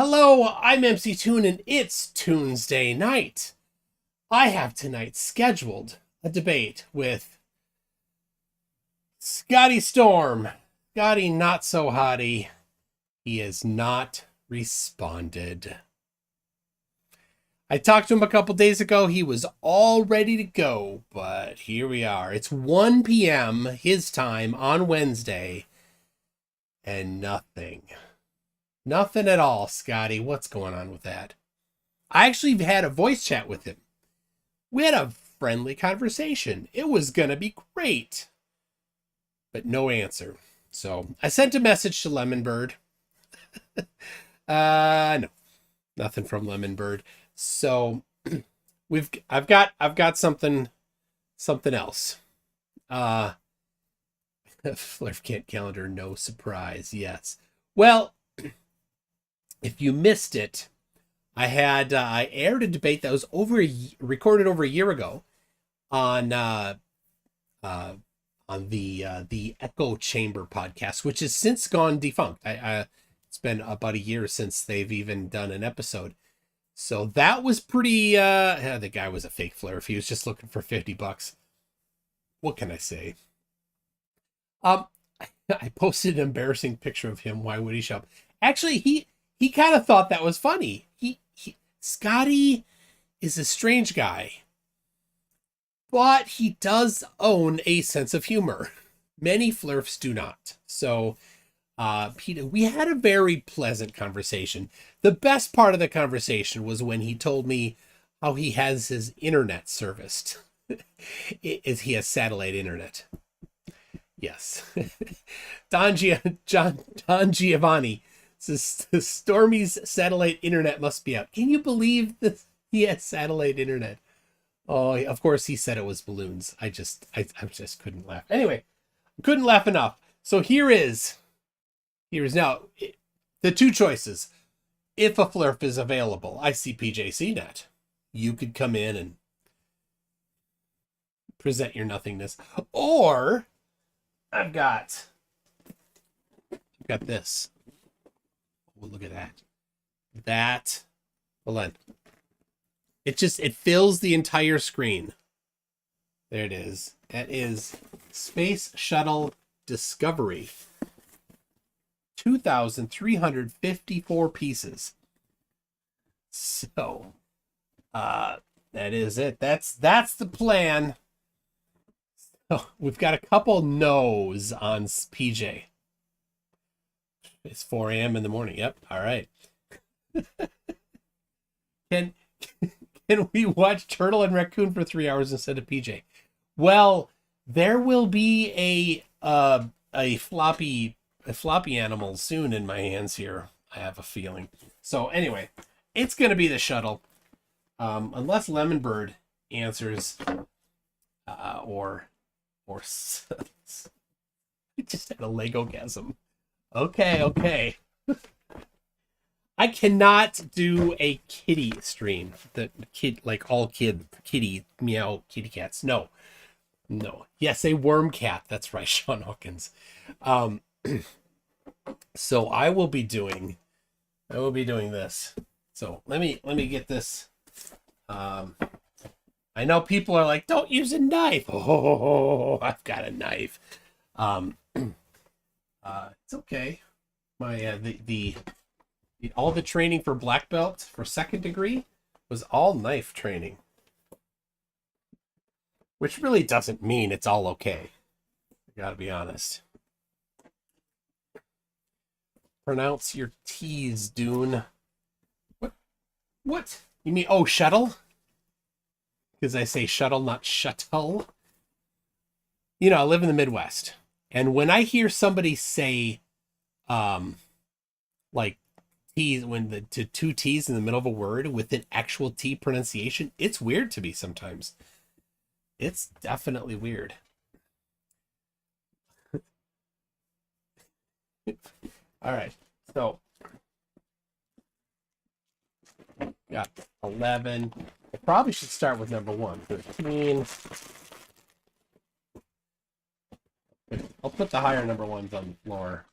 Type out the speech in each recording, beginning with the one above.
Hello, I'm MC Toon and it's Tuesday night. I have tonight scheduled a debate with Scotty Storm. Scotty not so hotty. He has not responded. I talked to him a couple days ago. He was all ready to go, but here we are. It's 1 p.m. his time on Wednesday, and nothing. Nothing at all, Scotty. What's going on with that? I actually had a voice chat with him. We had a friendly conversation. It was going to be great. But no answer. So I sent a message to Lemonbird. No. Nothing from Lemonbird. So I've got something else. Flerf Kent calendar, no surprise. Yes. Well, if you missed it, I aired a debate that was recorded over a year ago on the Echo Chamber podcast, which has since gone defunct. It's been about a year since they've even done an episode. So that was pretty. The guy was a fake Flerf. He was just looking for $50. What can I say? I posted an embarrassing picture of him. Why would he shop? Actually, he kind of thought that was funny. Scotty is a strange guy, but he does own a sense of humor. Many Flerfs do not. So, we had a very pleasant conversation. The best part of the conversation was when he told me how he has his internet serviced. He has satellite internet. Yes. Don Giovanni says Stormy's satellite internet must be out. Can you believe this? He has satellite internet. Oh, of course he said it was balloons. I just couldn't laugh. Anyway, couldn't laugh enough. So here is now the two choices. If a Flerf is available, ICPJCnet, you could come in and present your nothingness. Or I've got this. Oh, look at that. Hold on. It fills the entire screen. There it is. That is Space Shuttle Discovery. 2,354 pieces. So, that is it. That's the plan. So we've got a couple no's on PJ. It's 4 a.m. in the morning. Yep. All right. Can we watch Turtle and Raccoon for 3 hours instead of PJ? Well, there will be a floppy animal soon in my hands here. I have a feeling. So anyway, it's going to be the shuttle. Unless Lemonbird answers or I just had a Lego-gasm. Okay. I cannot do a kitty stream. The kid, like all kitty, meow, kitty cats. No. Yes, a worm cat. That's right, Sean Hawkins. So I will be doing this. So let me get this. I know people are like, don't use a knife. Oh, I've got a knife. It's okay. My all the training for black belt for second degree was all knife training, which really doesn't mean it's all okay. I gotta be honest. Pronounce your T's, Dune. What? You mean, oh, shuttle? Because I say shuttle, not shuttle. You know, I live in the Midwest. And when I hear somebody say, like, T's, when the two T's in the middle of a word with an actual T pronunciation, it's weird to me sometimes. It's definitely weird. All right, so got 11. I probably should start with number 1. 13. I'll put the higher number 1s on the floor.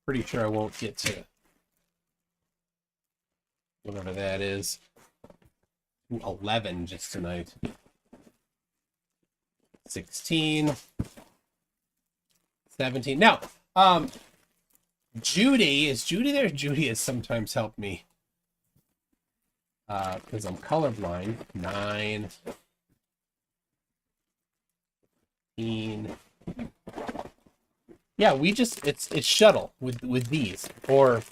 Pretty sure I won't get to whatever that is. 11 just tonight. 16. 17. Now, Judy, is Judy there? Judy has sometimes helped me. Because I'm colorblind. 9. 15. Yeah, we just it's Shuttle with these. Or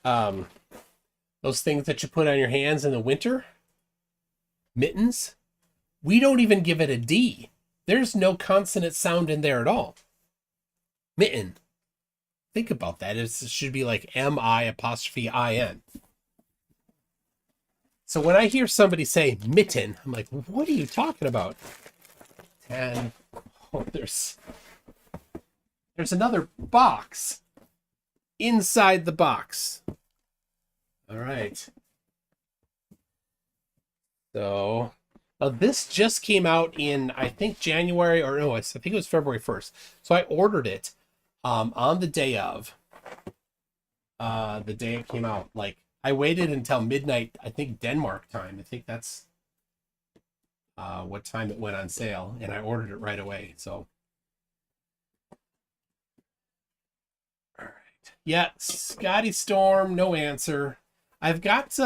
those things that you put on your hands in the winter. Mittens. We don't even give it a D. There's no consonant sound in there at all. Mitten. Think about that. It should be like M-I-apostrophe-I-N. So when I hear somebody say mitten, I'm like, what are you talking about? 10. Oh, there's another box inside the box. All right. So this just came out in, I think, January, or no, I think it was February 1st. So I ordered it on the day of. The day it came out. Like, I waited until midnight, I think Denmark time. I think that's what time it went on sale, and I ordered it right away. So, all right. Yeah, Scotty Storm, no answer. I've got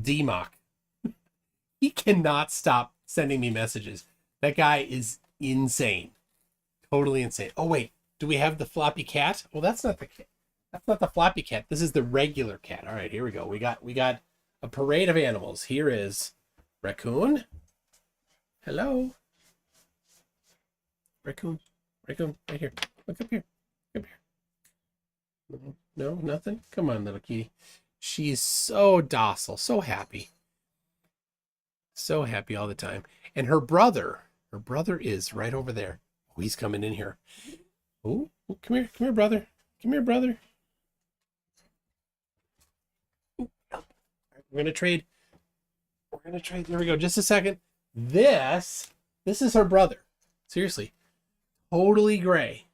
D-Mock. He cannot stop sending me messages. That guy is insane. Totally insane. Oh, wait. Do we have the floppy cat? Well, that's not the cat. That's not the floppy cat. This is the regular cat. All right, here we go. We got a parade of animals. Here is raccoon. Hello. Raccoon. Raccoon, right here. Look up here. Up here. No, nothing? Come on, little kitty. She's so docile, so happy. So happy all the time. And her brother is right over there. Oh, he's coming in here. Oh, come here, brother. Come here, brother. Ooh, we're gonna trade. There we go. Just a second. This is her brother. Seriously, totally gray.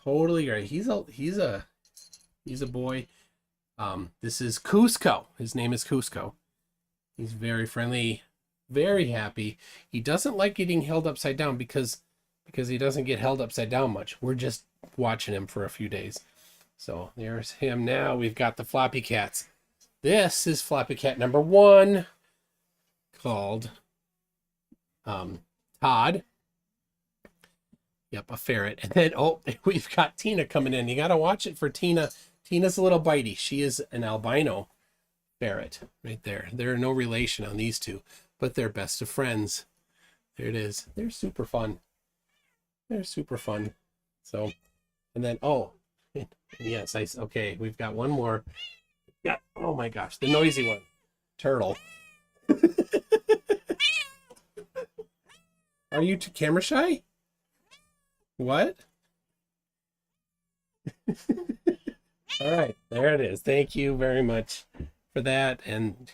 Totally gray. He's a boy. This is Cusco. His name is Cusco. He's very friendly, very happy. He doesn't like getting held upside down because he doesn't get held upside down much. We're just watching him for a few days. So there's him now. We've got the floppy cats. This is floppy cat number 1, called Todd. Yep, a ferret. And then, oh, we've got Tina coming in. You got to watch it for Tina. Tina's a little bitey. She is an albino ferret right there. They're no relation on these two, but they're best of friends. There it is. They're super fun. So, and then, oh, yes, okay, we've got one more. Yeah, oh my gosh, the noisy one. Turtle. Are you camera shy? What? All right, there it is. Thank you very much for that. And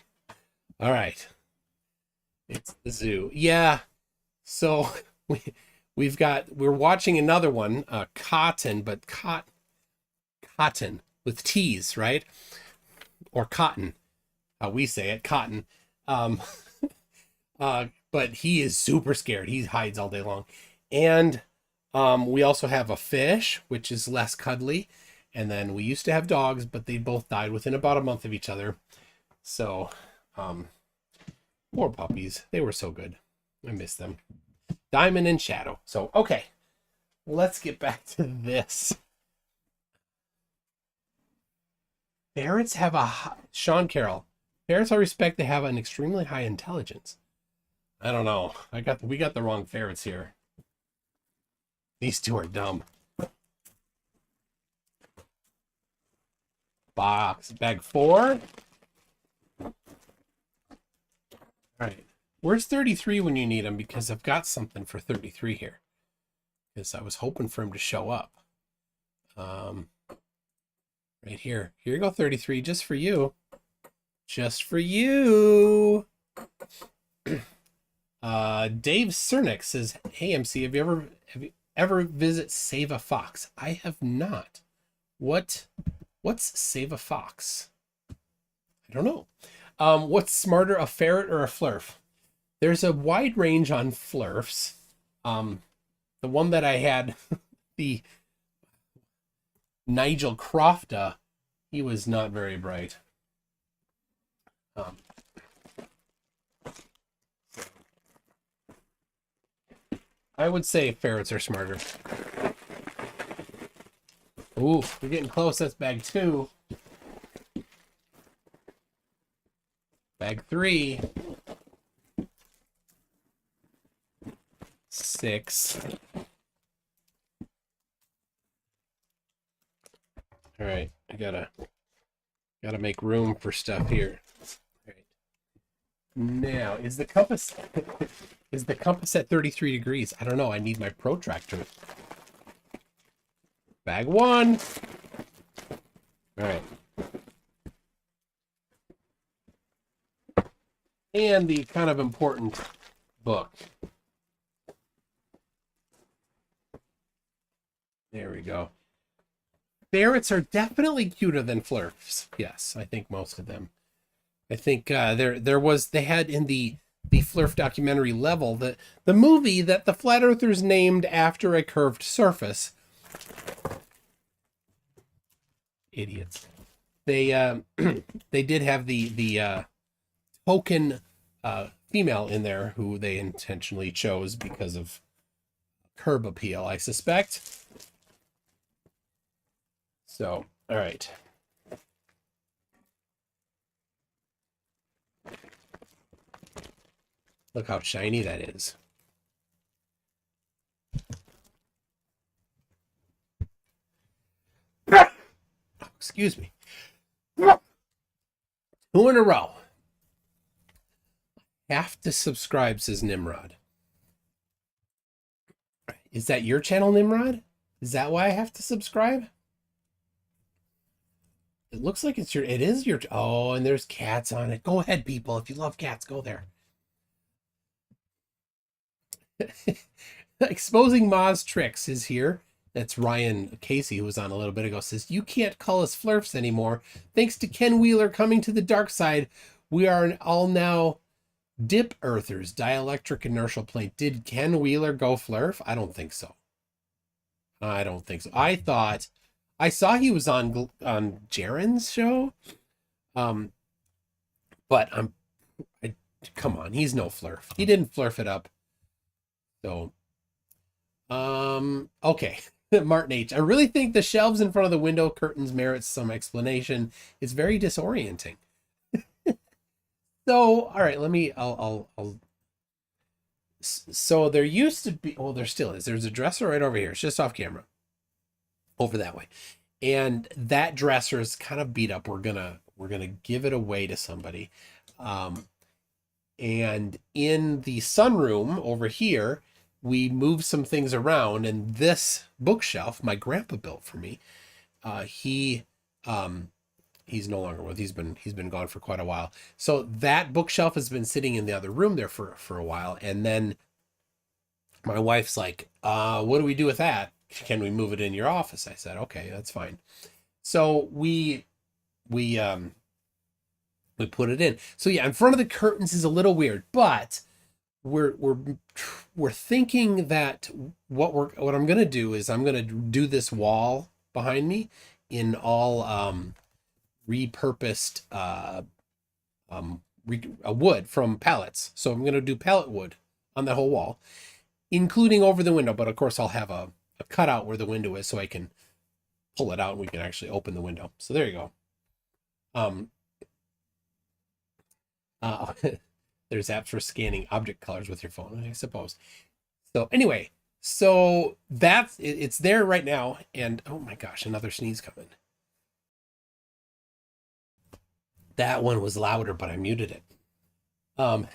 all right, it's the zoo. Yeah, so we're watching another one, Cotton, but cotton with T's, right? Or cotton, how we say it, cotton. But he is super scared. He hides all day long. And we also have a fish, which is less cuddly. And then we used to have dogs, but they both died within about a month of each other. So, poor puppies. They were so good. I miss them. Diamond and Shadow. So, okay. Let's get back to this. Ferrets have Sean Carroll. Ferrets, I respect, they have an extremely high intelligence. I don't know. We got the wrong ferrets here. These two are dumb. Bag 4. All right. Where's 33 when you need him? Because I've got something for 33 here. Because I was hoping for him to show up. Right here. Here you go, 33. Just for you. Just for you. Dave Cernick says, "Hey MC, have you ever visit Save a Fox?" I have not. What What's save a fox? I don't know. What's smarter, a ferret or a flerf? There's a wide range on flerfs. The one that I had, the Nigel Crofta, he was not very bright. I would say ferrets are smarter. Ooh, we're getting close. That's bag 2. Bag 3. 6. All right, I gotta make room for stuff here. All right. Now, is the compass is the compass at 33 degrees? I don't know. I need my protractor. Bag 1. All right. And the kind of important book. There we go. Ferrets are definitely cuter than flerfs. Yes, I think most of them. I think they had in the Flerf documentary Level, the movie that the flat earthers named after a curved surface. Idiots. They they did have the token female in there who they intentionally chose because of curb appeal, I suspect. So, all right. Look how shiny that is. Oh, excuse me. 2 in a row. Have to subscribe, says Nimrod. Is that your channel, Nimrod? Is that why I have to subscribe? It looks like it is your, oh, and there's cats on it. Go ahead, people. If you love cats, go there. Exposing Ma's tricks is here. That's Ryan Casey, who was on a little bit ago, says, you can't call us Flerfs anymore. Thanks to Ken Wheeler coming to the dark side, we are all now dip earthers, dielectric inertial plane. Did Ken Wheeler go Flerf? I don't think so. I don't think so. I saw he was on Jaren's show. But come on, he's no Flerf. He didn't Flerf it up. So, okay. Martin H. I really think the shelves in front of the window curtains merits some explanation. It's very disorienting. So, all right, I'll so there used to be, well, there still is. There's a dresser right over here. It's just off camera. Over that way. And that dresser is kind of beat up. We're gonna give it away to somebody. And in the sunroom over here, we moved some things around, and this bookshelf my grandpa built for me. He's no longer with. He's been gone for quite a while. So that bookshelf has been sitting in the other room there for a while, and then my wife's like, "What do we do with that? Can we move it in your office?" I said, "Okay, that's fine." So we put it in. So yeah, in front of the curtains is a little weird, but we're thinking that what I'm gonna do is I'm gonna do this wall behind me in all repurposed wood from pallets. So I'm gonna do pallet wood on the whole wall, including over the window. But of course, I'll have a cutout where the window is, so I can pull it out and we can actually open the window. So there you go. There's apps for scanning object colors with your phone, I suppose. So anyway, so it's there right now. And oh my gosh, another sneeze coming. That one was louder, but I muted it. Oh,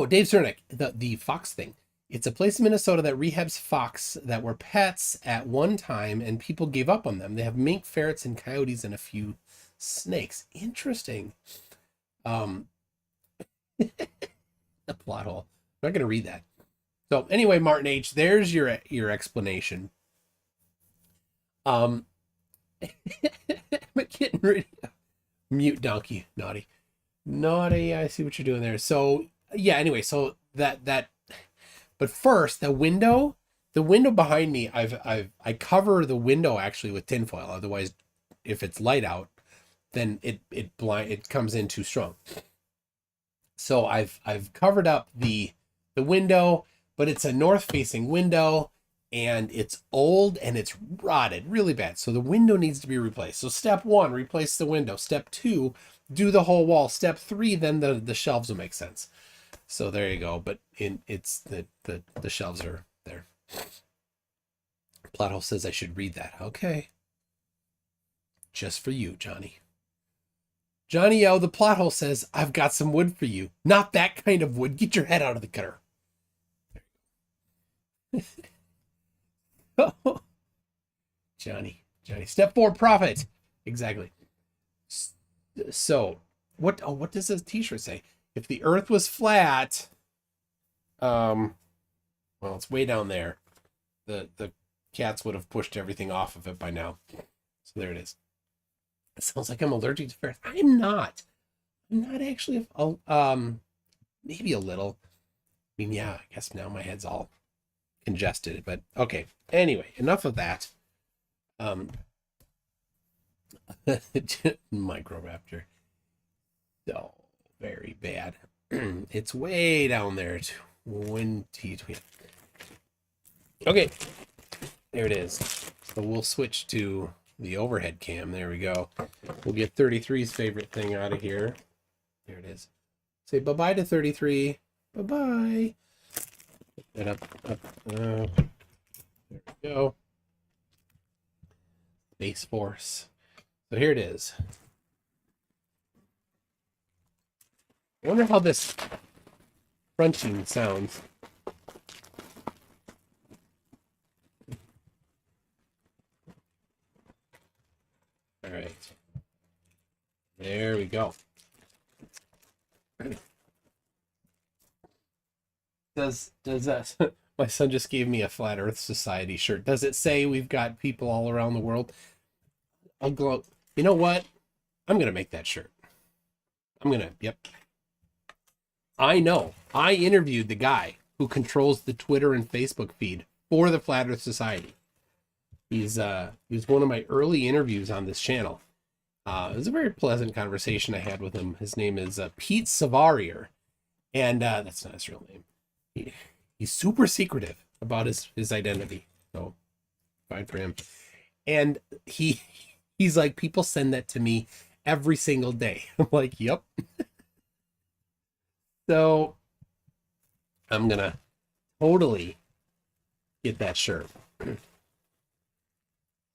Dave Cernick, the fox thing. It's a place in Minnesota that rehabs fox that were pets at one time, and people gave up on them. They have mink, ferrets, and coyotes, and a few snakes. Interesting. The plot hole. I'm not going to read that. So anyway, Martin H., there's your explanation. Um, I'm getting ready. Mute donkey, naughty, naughty. I see what you're doing there. So yeah. Anyway, so that. But first, the window behind me, I cover the window actually with tinfoil. Otherwise, if it's light out, then it comes in too strong. So I've covered up the window, but it's a north facing window and it's old and it's rotted really bad. So the window needs to be replaced. So step 1, replace the window. Step 2, do the whole wall. Step 3, then the shelves will make sense. So there you go. But it's the shelves are there. Plothole says I should read that. Okay. Just for you, Johnny. Johnny O, the plot hole says, I've got some wood for you. Not that kind of wood. Get your head out of the gutter. Johnny. Step 4, profit. Exactly. So, what does this t-shirt say? If the earth was flat, well, it's way down there. The cats would have pushed everything off of it by now. So there it is. It sounds like I'm allergic to ferrets. I'm not. I'm not actually. Maybe a little. I mean, yeah, I guess now my head's all congested, but okay. Anyway, enough of that. Microraptor. So very bad. It's way down there. 20. Okay, there it is. So we'll switch to the overhead cam. There we go. We'll get 33's favorite thing out of here. There it is. Say bye-bye to 33. Bye-bye. That up. There we go. Base Force. So here it is. I wonder how this crunching sounds. All right. There we go. Does that my son just gave me a Flat Earth Society shirt. Does it say we've got people all around the world? I'll go, you know what? I'm gonna make that shirt. Yep. I know. I interviewed the guy who controls the Twitter and Facebook feed for the Flat Earth Society. He was one of my early interviews on this channel. It was a very pleasant conversation I had with him. His name is Pete Savarier, and that's not his real name. He's super secretive about his identity, so fine for him. And he's like, people send that to me every single day. I'm like, yep. So I'm gonna totally get that shirt.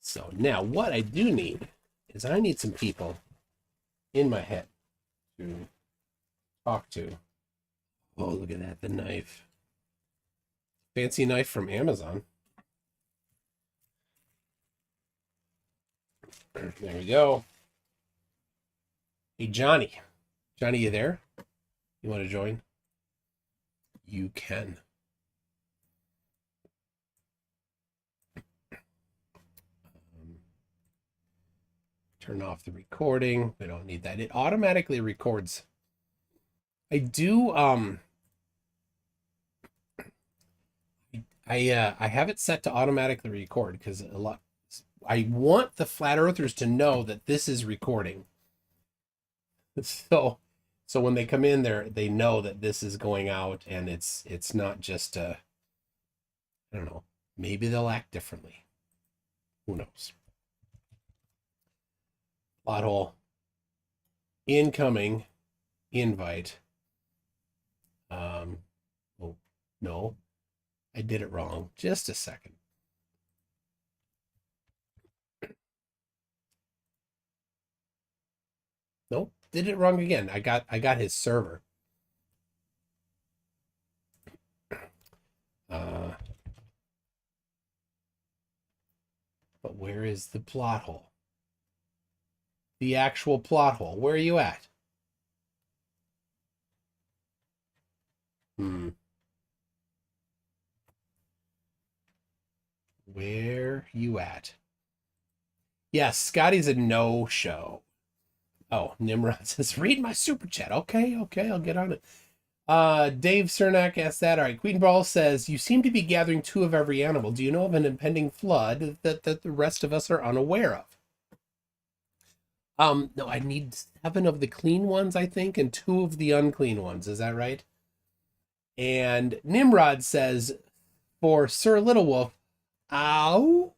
So now what I do need is I need some people in my head to talk to. Oh, look at that, the knife. Fancy knife from Amazon. There we go. Hey, Johnny. Johnny, you there? You want to join? You can. Turn off the recording. We don't need that. It automatically records. I do I have it set to automatically record because I want the flat earthers to know that this is recording. So when they come in there, they know that this is going out and it's not just I don't know, maybe they'll act differently. Who knows? Plot hole. Incoming invite. Oh no, I did it wrong. Just a second. Nope, did it wrong again. I got his server. But where is the plot hole? The actual plot hole. Where are you at? Where you at? Yes, Scotty's a no-show. Oh, Nimrod says, read my super chat. Okay, I'll get on it. Dave Cernak asked that. All right, Queen Ball says, you seem to be gathering two of every animal. Do you know of an impending flood that the rest of us are unaware of? No, I need 7 of the clean ones, I think, and 2 of the unclean ones. Is that right? And Nimrod says, for Sir Little Wolf, ow.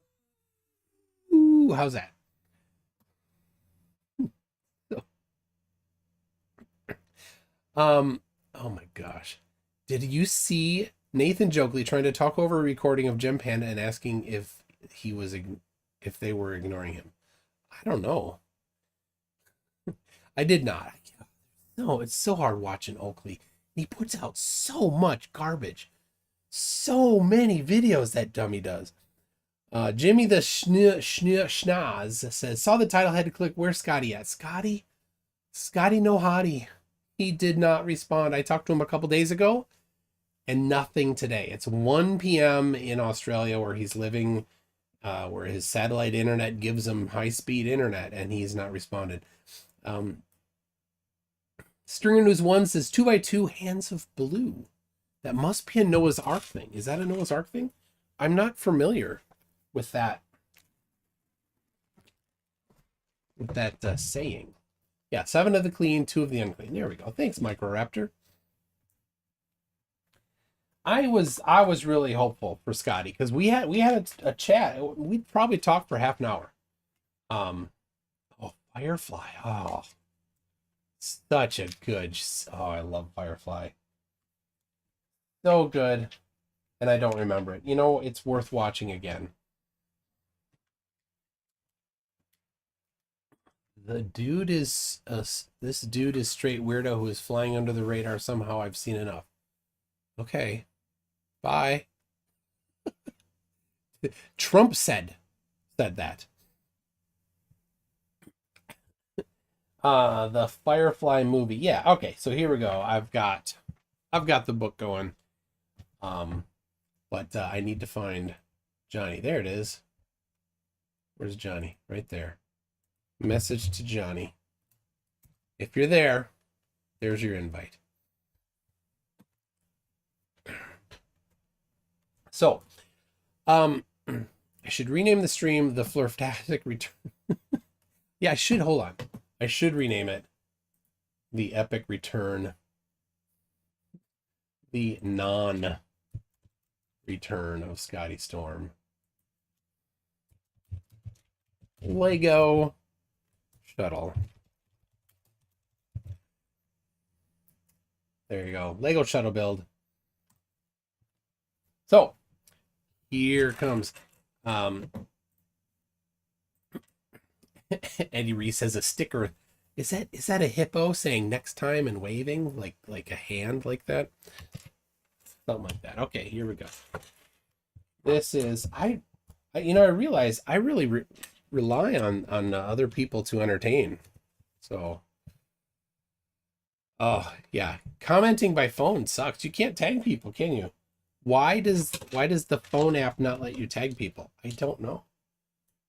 Ooh, how's that? Oh my gosh. Did you see Nathan Jokley trying to talk over a recording of Gem Panda and asking if if they were ignoring him? I don't know. I did not. No, it's so hard watching Oakley. He puts out so much garbage. So many videos that dummy does. Jimmy the Schnaz says, saw the title, had to click, where's Scotty at? Scotty no hottie. He did not respond. I talked to him a couple days ago and nothing today. It's 1 p.m. in Australia where he's living, where his satellite internet gives him high-speed internet, and he's not responded. Stringer News 1 says 2x2 Hands of Blue. That must be a Noah's Ark thing. Is that a Noah's Ark thing? I'm not familiar with that. With that saying. Yeah, 7 of the clean, 2 of the unclean. There we go. Thanks, Microraptor. I was really hopeful for Scotty because we had a chat. We'd probably talk for half an hour. Oh, Firefly. Oh, such a good. Oh, I love Firefly. So good, and I don't remember it. You know, it's worth watching again. The dude is this dude is straight weirdo who is flying under the radar. Somehow I've seen enough. Okay, bye. Trump said that. The Firefly movie. Yeah, okay, so here we go. I've got the book going. But I need to find Johnny. There it is. Where's Johnny? Right there. Message to Johnny. If you're there, there's your invite. So, I should rename the stream the Flerftastic Return. Yeah, I should. Hold on. I should rename it the Epic Return. The non-return of Scotty Storm. Lego Shuttle. There you go. Lego Shuttle build. So, here comes Eddie Reese has a sticker. Is that a hippo saying next time and waving like a hand like that? Something like that. Okay, here we go. This is I realize I really rely on other people to entertain. So, oh yeah, commenting by phone sucks. You can't tag people, can you? Why does the phone app not let you tag people? I don't know.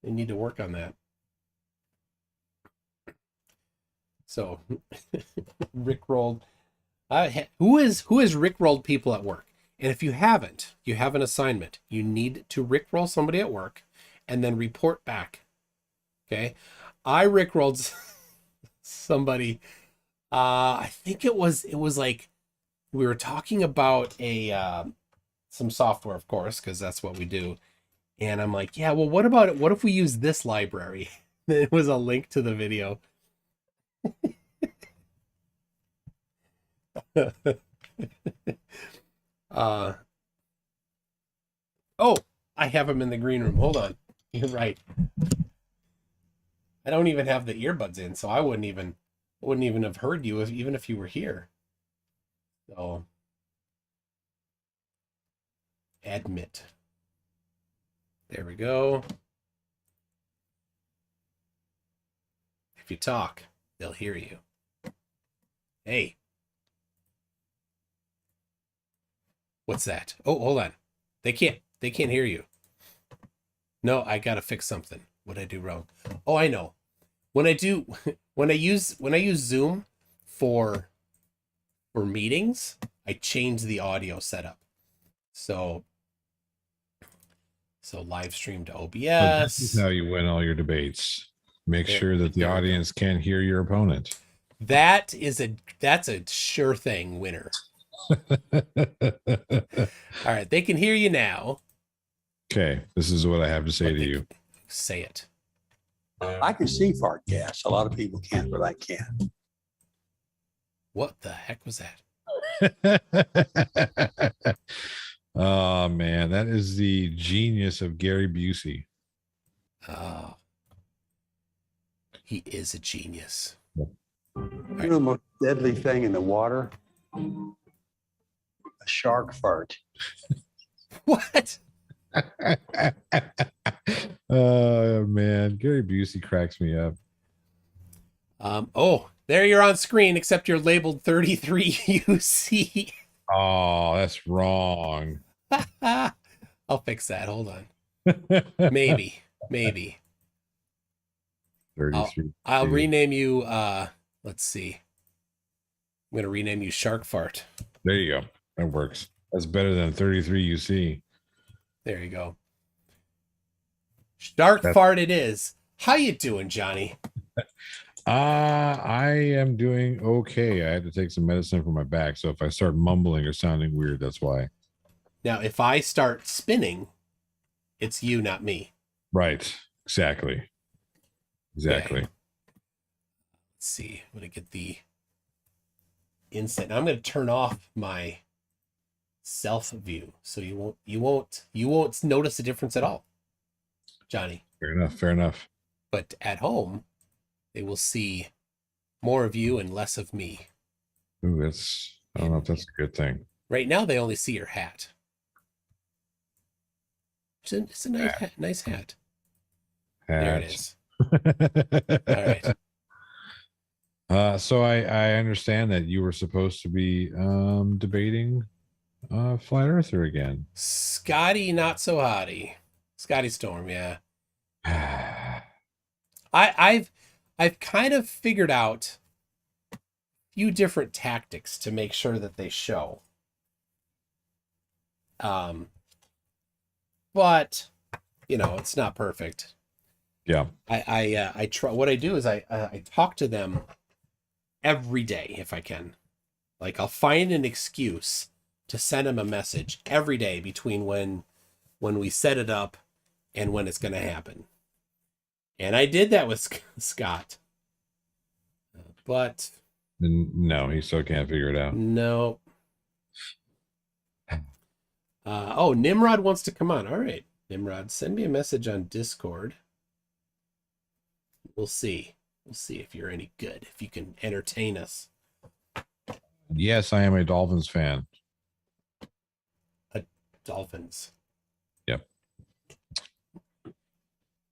They need to work on that. So, Rickrolled. Who has Rickrolled people at work? And if you haven't, you have an assignment. You need to Rickroll somebody at work and then report back. Okay? I Rickrolled somebody. I think it was like we were talking about some software, of course, because that's what we do. And I'm like, yeah, well, what about it? What if we use this library? It was a link to the video. Oh, I have him in the green room. Hold on. You're right. I don't even have the earbuds in, so I wouldn't even have heard you even if you were here. So admit. There we go. If you talk, they'll hear you. Hey. What's that? Oh, hold on. They can't hear you. No, I gotta fix something. What I do wrong? Oh, I know. When I do, when I use Zoom for meetings, I change the audio setup. So live stream to But this is OBS. how you win all your debates. Make There, sure that the there we go. audience can't hear your opponent. That's a sure thing winner. All right, they can hear you now. Okay, this is what I have to say to you. Say it. I can see fart gas. A lot of people can't, but I can. What the heck was that? Oh man, that is the genius of Gary Busey. Oh, he is a genius. You know the most deadly thing in the water? A shark fart. What? Oh man, Gary Busey cracks me up. Oh, there you're on screen, except you're labeled 33 UC. Oh, that's wrong. I'll fix that. Hold on. Maybe. 33. I'll rename you. Let's see. I'm gonna rename you Shark Fart. There you go. That works. That's better than 33 UC. There you go. Shark Fart it is. How you doing, Johnny? I am doing okay. I had to take some medicine for my back, so if I start mumbling or sounding weird, that's why. Now, if I start spinning, it's you, not me. Right. Exactly. Okay. Let's see. I'm gonna get the instant. Now I'm gonna turn off my self view, so you won't notice a difference at all, Johnny. Fair enough. But at home, they will see more of you and less of me. Ooh, I don't know if that's a good thing. Right now, they only see your hat. It's a nice hat. There it is. All right. So I understand that you were supposed to be debating Flat Earther again. Scotty, not so hotty. Scotty Storm, yeah. I've kind of figured out a few different tactics to make sure that they show. But it's not perfect. Yeah. I try. What I do is I talk to them every day if I can. Like I'll find an excuse to send them a message every day between when we set it up and when it's going to happen. And I did that with Scott. But no, he still can't figure it out. No. Nimrod wants to come on. All right, Nimrod, send me a message on Discord. We'll see. We'll see if you're any good, if you can entertain us. Yes, I am a Dolphins fan. Dolphins. Yep.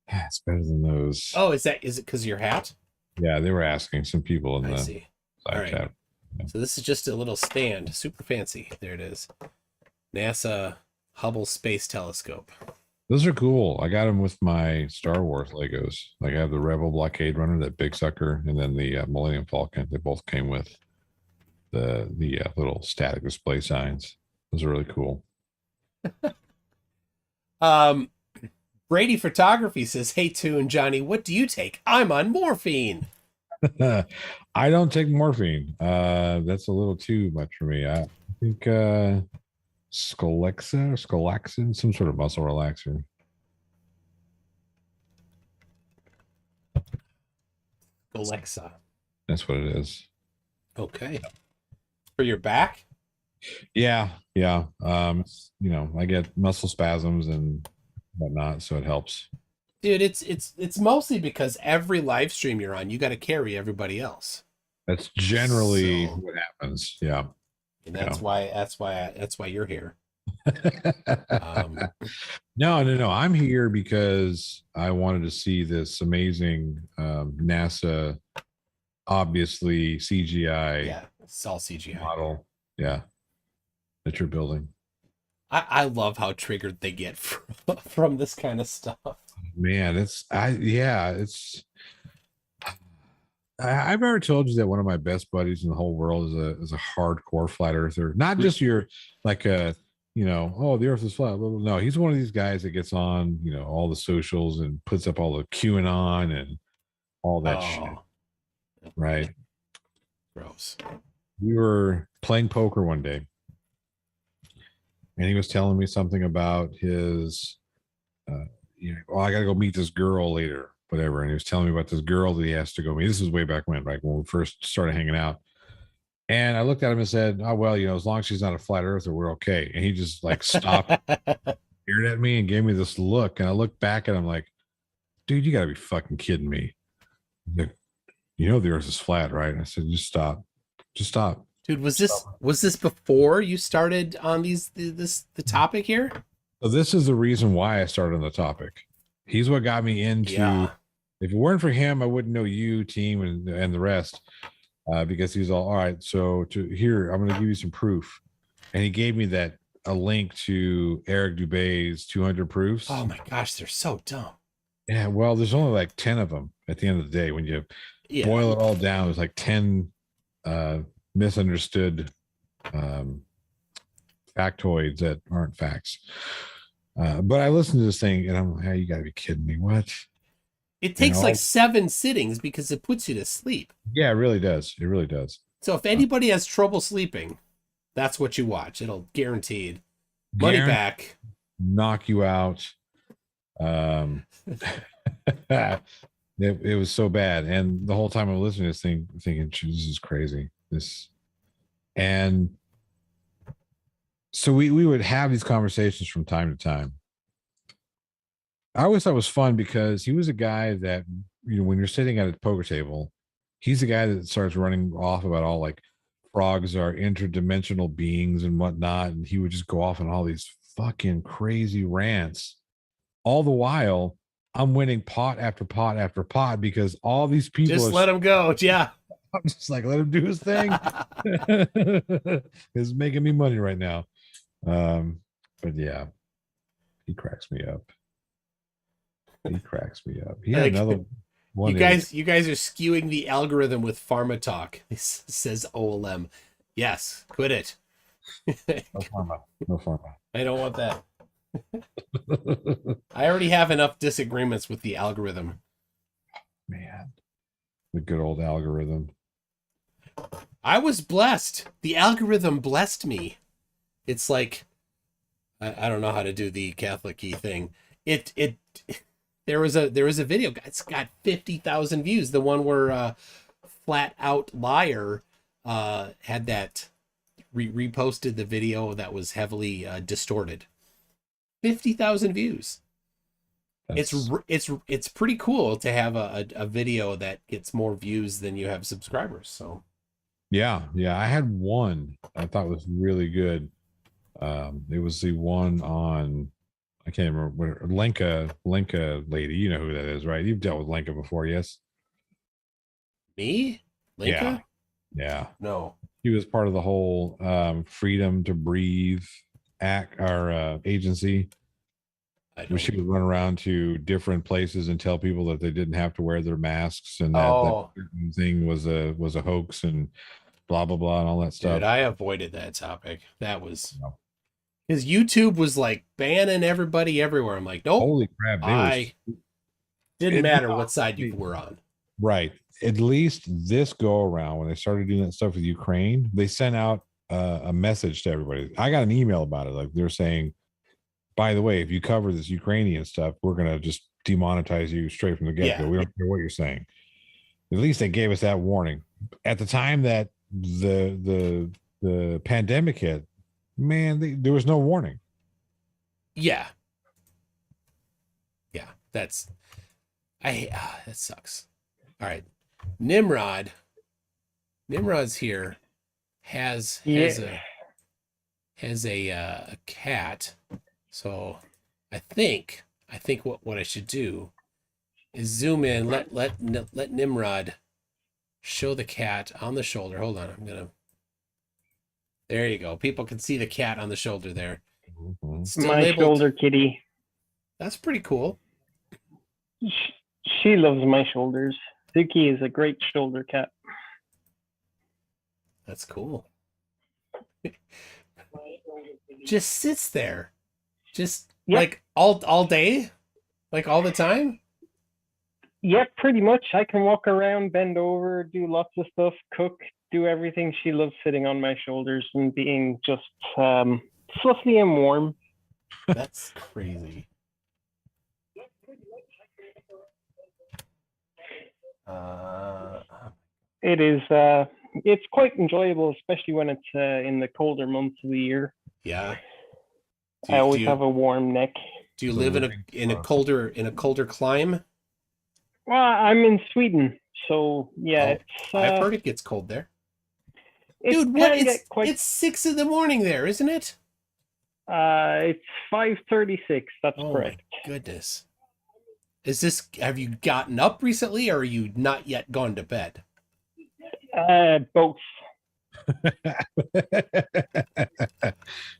It's better than those. Oh, is it because of your hat? Yeah, they were asking some people in the side chat. Yeah. So this is just a little stand, super fancy. There it is. NASA Hubble Space Telescope. Those are cool. I got them with my Star Wars Legos. Like I have the Rebel Blockade Runner, that big sucker, and then the Millennium Falcon. They both came with the little static display signs. Those are really cool. Brady Photography says, "Hey, Toon Johnny, what do you take? I'm on morphine." I don't take morphine. That's a little too much for me. I think Scolaxin, some sort of muscle relaxer. Alexa. That's what it is. Okay. For your back? Yeah. I get muscle spasms and whatnot, so it helps. Dude, it's mostly because every live stream you're on, you got to carry everybody else. That's generally what happens. Yeah. And that's why you're here. No. I'm here because I wanted to see this amazing NASA, obviously CGI. Yeah, it's all CGI model. Yeah, that you're building. I love how triggered they get from this kind of stuff. Man, I've ever told you that one of my best buddies in the whole world is a hardcore flat earther. Not just your like a oh, the earth is flat. Blah, blah. No, he's one of these guys that gets on, all the socials and puts up all the QAnon and all that shit. Right. Gross. We were playing poker one day and he was telling me something about his I gotta go meet this girl later, whatever. And he was telling me about this girl that he has to go meet. This is way back when, right? When we first started hanging out. And I looked at him and said, oh, well, as long as she's not a flat earther, we're okay. And he just like stopped, stared at me and gave me this look. And I looked back at him like, dude, you gotta be fucking kidding me. Like, the earth is flat, right? And I said, just stop. Dude, was this before you started on the topic here? So this is the reason why I started on the topic. He's what got me into. Yeah. If it weren't for him, I wouldn't know you, team, and the rest, because he's all right. So here, I'm going to give you some proof, and he gave me a link to Eric Dubé's 200 proofs. Oh my gosh, they're so dumb. Yeah, well, there's only like 10 of them at the end of the day. When you boil it all down, there's like 10 misunderstood factoids that aren't facts. But I listened to this thing and I'm like, hey, you gotta be kidding me. What? It takes like 7 sittings because it puts you to sleep. Yeah, it really does. It really does. So if anybody has trouble sleeping, that's what you watch. It'll guaranteed money back. Knock you out. It was so bad. And the whole time I'm listening to this thing, thinking, this is crazy. And so we would have these conversations from time to time. I always thought it was fun because he was a guy that, when you're sitting at a poker table, he's the guy that starts running off about all like frogs are interdimensional beings and whatnot. And he would just go off on all these fucking crazy rants. All the while, I'm winning pot after pot after pot because all these people just let him go. Yeah. I'm just like, let him do his thing. It's making me money right now. But yeah, he cracks me up. He had another one. You guys are skewing the algorithm with pharma talk. This says OLM. Yes, quit it. No pharma. I don't want that. I already have enough disagreements with the algorithm. Man, the good old algorithm. I was blessed. The algorithm blessed me. It's like, I don't know how to do the Catholic key thing. There was a video. It's got 50,000 views. The one where Flat Out Liar had that reposted the video that was heavily distorted. 50,000 views. It's pretty cool to have a video that gets more views than you have subscribers. So yeah, I had one I thought was really good. It was the one on, I can't remember, Lenka lady. You know who that is, right? You've dealt with Lenka before, yes? Me? Lenka? Yeah. No. He was part of the whole Freedom to Breathe agency. Where she would run around to different places and tell people that they didn't have to wear their masks and that thing was a hoax and blah blah blah and all that stuff. Dude, I avoided that topic. That was because YouTube was like banning everybody everywhere. I'm like, nope. Holy crap! Didn't matter what side you were on. Right. At least this go around, when they started doing that stuff with Ukraine, they sent out a message to everybody. I got an email about it. Like they're saying, by the way, if you cover this Ukrainian stuff, we're going to just demonetize you straight from the get-go. We don't care what you're saying. At least they gave us that warning. At the time that the pandemic hit, man, there was no warning. Yeah. That sucks. All right. Nimrod's here has a cat. So I think what I should do is zoom in, let Nimrod show the cat on the shoulder. Hold on, there you go. People can see the cat on the shoulder there. Mhm. Still My able shoulder kitty. That's pretty cool. She loves my shoulders. Suki is a great shoulder cat. That's cool. Just sits there. Just Yep. like all day? Like all the time? Yeah, pretty much. I can walk around, bend over, do lots of stuff, cook, do everything. She loves sitting on my shoulders and being just fluffy and warm. That's crazy. It is. It's quite enjoyable, especially when it's in the colder months of the year. Yeah. I always have a warm neck. Do you So live living in a close. colder climb? Well, I'm in Sweden, so yeah, I've heard it gets cold there. it Dude, what? can get quite. It's 6 a.m. there, isn't it? It's 5:36. That's Oh correct. my goodness. Have you gotten up recently, or are you not yet gone to bed? Both.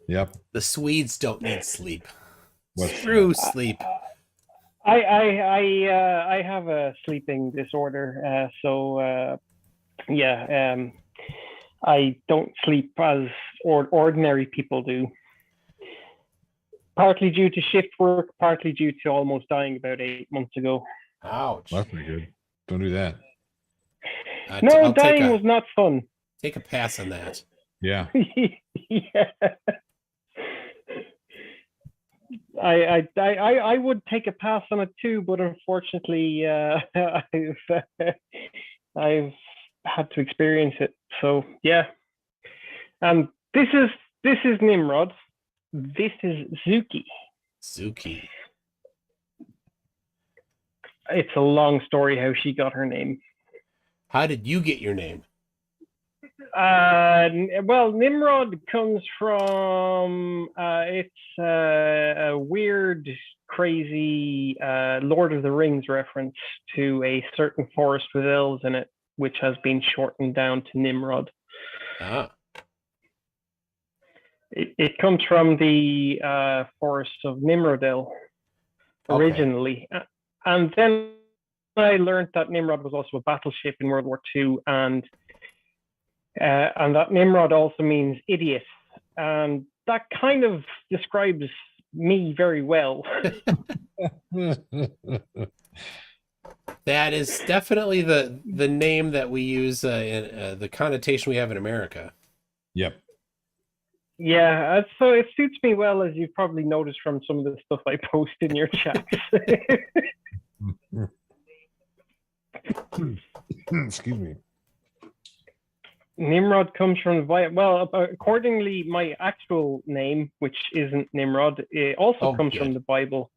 Yep. The Swedes don't need sleep. What's Screw sleep. I have a sleeping disorder, so I don't sleep as ordinary people do. Partly due to shift work, partly due to almost dying about 8 months ago. Ouch. That's pretty good. Don't do that. No, I'll dying was not fun. take a pass on that. Yeah. Yeah. I would take a pass on it too, but unfortunately, I've had to experience it. So yeah, this is Nimrod. This is Zuki. Zuki. It's a long story how she got her name. How did you get your name? Well, Nimrod comes from it's a weird, crazy Lord of the Rings reference to a certain forest with elves in it, which has been shortened down to Nimrod. Ah. It comes from the forest of Nimrodel originally. Okay. And then I learned that Nimrod was also a battleship in World War II, and that Nimrod also means idiot. And that kind of describes me very well. That is definitely the name that we use in the connotation we have in America. Yep. Yeah, so it suits me well, as you've probably noticed from some of the stuff I post in your chats. Excuse me. Nimrod comes from accordingly, my actual name, which isn't Nimrod, it also comes from the Bible.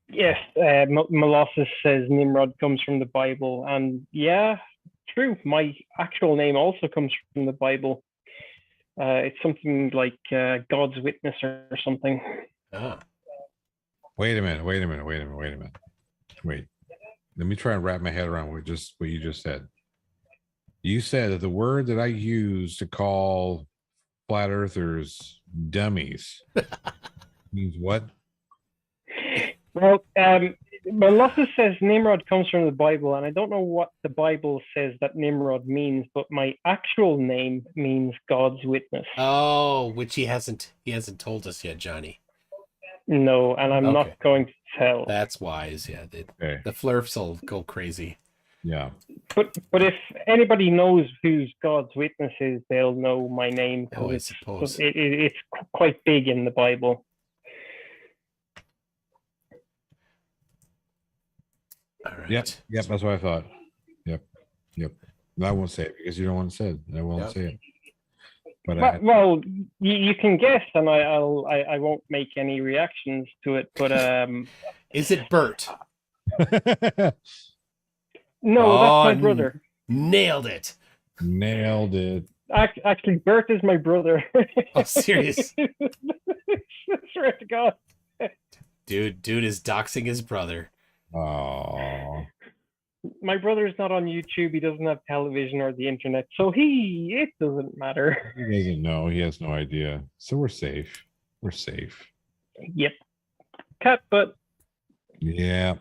Yes, Molossus says Nimrod comes from the Bible, and yeah, true. My actual name also comes from the Bible. It's something like God's witness or something. Ah. Wait a minute. Wait. Let me try and wrap my head around what you just said. You said that the word that I use to call flat earthers dummies means what? Well, Molossus says Nimrod comes from the Bible, and I don't know what the Bible says that Nimrod means, but my actual name means God's witness. Oh, which he hasn't told us yet, Johnny. No, and I'm not going to tell. That's wise, yeah. The Flerfs will go crazy. Yeah. But if anybody knows who God's witness is, they'll know my name. Oh, I suppose. It's quite big in the Bible. All right. Yep, that's what I thought. Yep. I won't say it because you don't want to say it. I won't say it. But well, you can guess, and I won't make any reactions to it. But is it Bert? No, that's my brother. Nailed it. Actually, Bert is my brother. Oh, serious? I swear to God. Dude is doxing his brother. Oh. my brother's not on YouTube. He doesn't have television or the internet, so it doesn't matter. He doesn't know. He has no idea. So we're safe. We're safe. Yep. Cat butt. Yeah.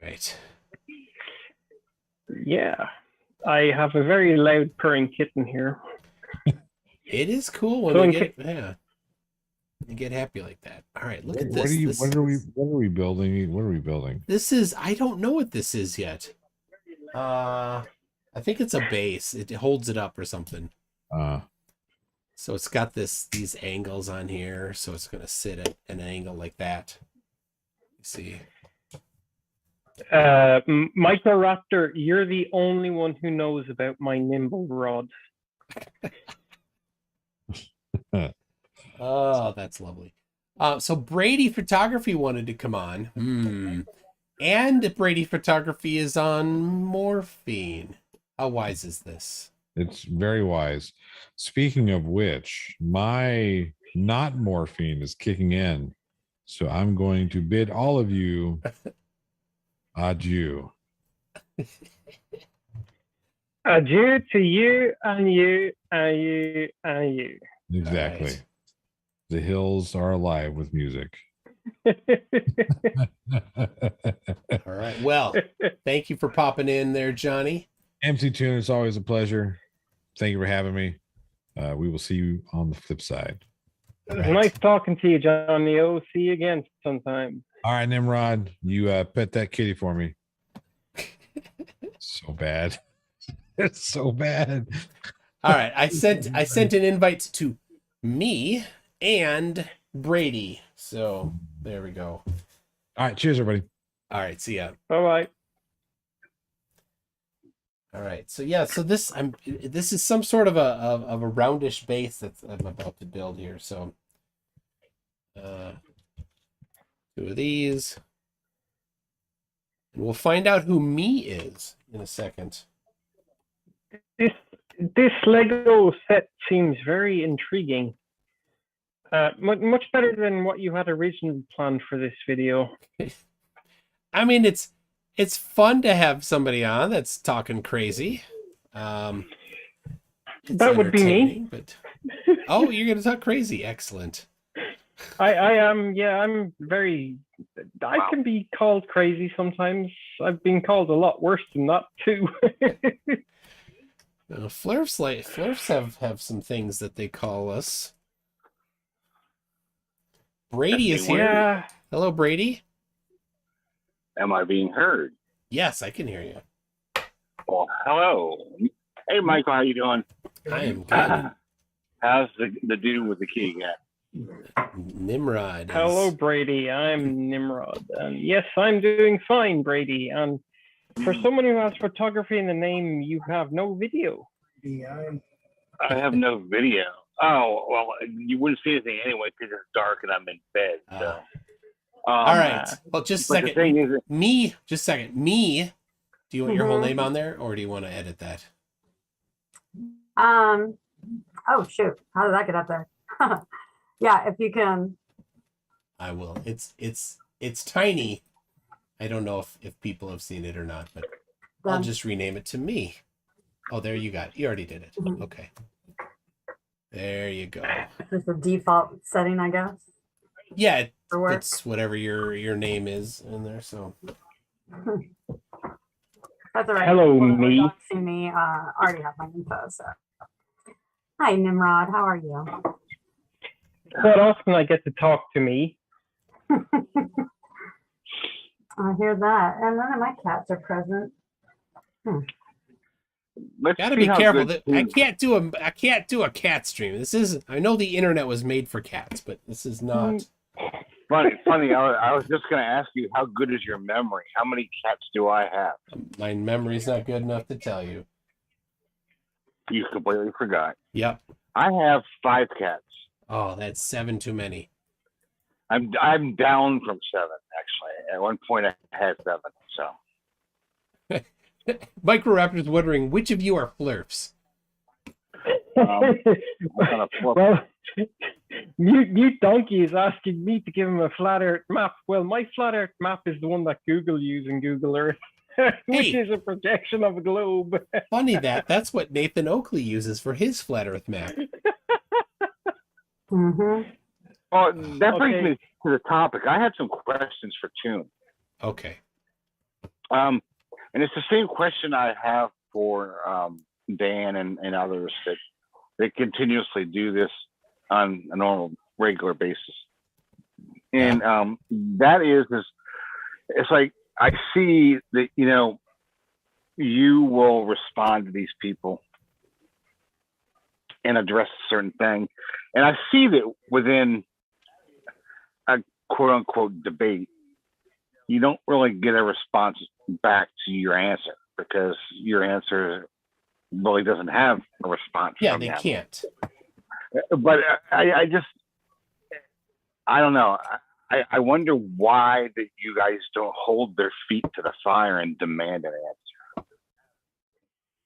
Right. Yeah. I have a very loud purring kitten here. It is cool when So you in get you get happy like that. All right, look at What this. are you? This What are we? is- What are we building? What are we building? This is, I don't know what this is yet. I think it's a base. It holds it up or something. So it's got these angles on here, so it's going to sit at an angle like that. You see. Microraptor, you're the only one who knows about my nimble rod. Oh, that's lovely. So Brady Photography wanted to come on. And Brady Photography is on morphine. How wise is this? It's very wise. Speaking of which, my not morphine is kicking in. So I'm going to bid all of you adieu. Adieu to you and you and you and you. Exactly. Right. The hills are alive with music. All right. Well, thank you for popping in there, Johnny. MC Tune, it's always a pleasure. Thank you for having me. We will see you on the flip side. All It's right. nice talking to you, Johnny. Oh, see you again sometime. All right, Nimrod, you pet that kitty for me. So bad. It's so bad. All right. I sent an invite to me and Brady. So there we go. All right, cheers, everybody. All right. See ya. Bye bye. All right. So yeah. So this is some sort of a roundish base that I'm about to build here. So two of these, and we'll find out who me is in a second. This Lego set seems very intriguing. Much better than what you had originally planned for this video. I mean, it's fun to have somebody on that's talking crazy. It's That would be me. entertaining, But oh, you're gonna talk crazy. Excellent. I am, yeah, I'm very. I can be called crazy sometimes. I've been called a lot worse than that too. Flerfs have some things that they call us. Brady is here. Yeah. Hello, Brady. Am I being heard? Yes, I can hear you. Well, hello. Hey, Michael, how you doing? I am good. How's the dude with the key? Nimrod. Hello, Brady. I'm Nimrod. And yes, I'm doing fine, Brady. And for someone who has photography in the name, you have no video. I have no video. Oh, well, you wouldn't see anything anyway because it's dark and I'm in bed. So. All right. Well, just a But the second. thing is, Just a second. Me. Do you want your whole name on there, or do you want to edit that? Oh shoot, how did that get up there? Yeah, if you can. I will. It's tiny. I don't know if people have seen it or not, but I'll Done. just rename it to me. Oh, there you got it. You already did it. Mhm. Okay. There you go. This is the default setting, I guess, Yeah, for work. it's whatever your name is in there. So That's all right. Hello, People who me. don't see me already have my info. So, hi, Nimrod. How are you? Quite often I get to talk to me. I hear that, and none of my cats are present. let's gotta see be how careful. good I can't do a cat stream. This is, I know the internet was made for cats, but this is not. Funny. I was just going to ask you, how good is your memory? How many cats do I have? My memory's not good enough to tell you. You completely forgot. Yep. I have 5 cats. Oh, that's 7 too many. I'm down from 7 actually. At one point I had 7. So Microraptor's wondering which of you are Flerfs. I'm gonna flip. Well, Mute Donkey is asking me to give him a flat Earth map. Well, my flat Earth map is the one that Google uses in Google Earth, which Hey. is a projection of a globe. Funny that's what Nathan Oakley uses for his flat Earth map. Mm-hmm. Well, that brings Okay. me to the topic. I have some questions for Toon. Okay. And it's the same question I have for Dan and others that continuously do this on a normal, regular basis. And that is it's like I see that, you will respond to these people and address a certain thing. And I see that within a quote unquote debate, you don't really get a response back to your answer because your answer really doesn't have a response. Yeah, from they them. can't. But I don't know. I wonder why that you guys don't hold their feet to the fire and demand an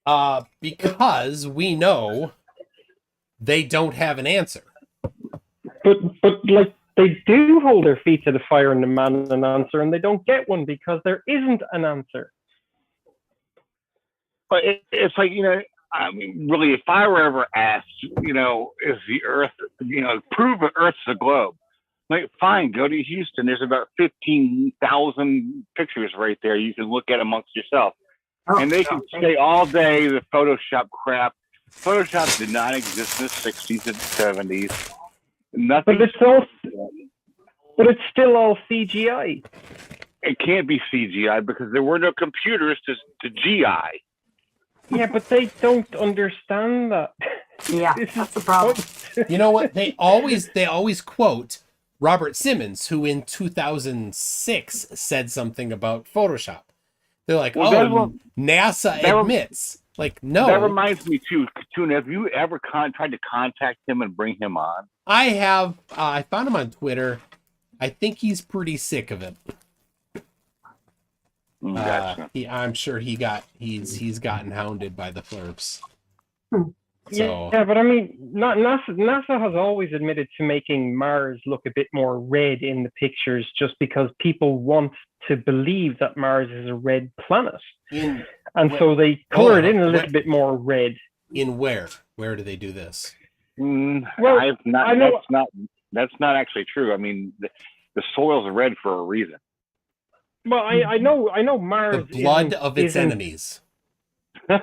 answer. Because we know they don't have an answer. But like they do hold their feet to the fire and demand an answer, and they don't get one because there isn't an answer. But it's like, I mean, really, if I were ever asked, is the Earth, prove that Earth's a globe. Like, fine, go to Houston. There's about 15,000 pictures right there. You can look at amongst yourself. And they can say all day the Photoshop crap. Photoshop did not exist in the 60s and 70s. Nothing. But it's still all CGI. It can't be CGI because there were no computers to GI. Yeah, but they don't understand that. Yeah, that's the problem. You know what? They always quote Robert Simmons, who in 2006 said something about Photoshop. They're like, NASA admits. Like, no. That reminds me too, Tuna, have you ever tried to contact him and bring him on? I have. I found him on Twitter. I think he's pretty sick of it. Gotcha. I'm sure he's gotten hounded by the Flerfs. So. Yeah, but I mean, NASA has always admitted to making Mars look a bit more red in the pictures just because people want to believe that Mars is a red planet. So they color it in a little bit more red. In where? Where do they do this? Well, that's not actually true. I mean, the soil's red for a reason. Well, I know Mars. The blood of its enemies. This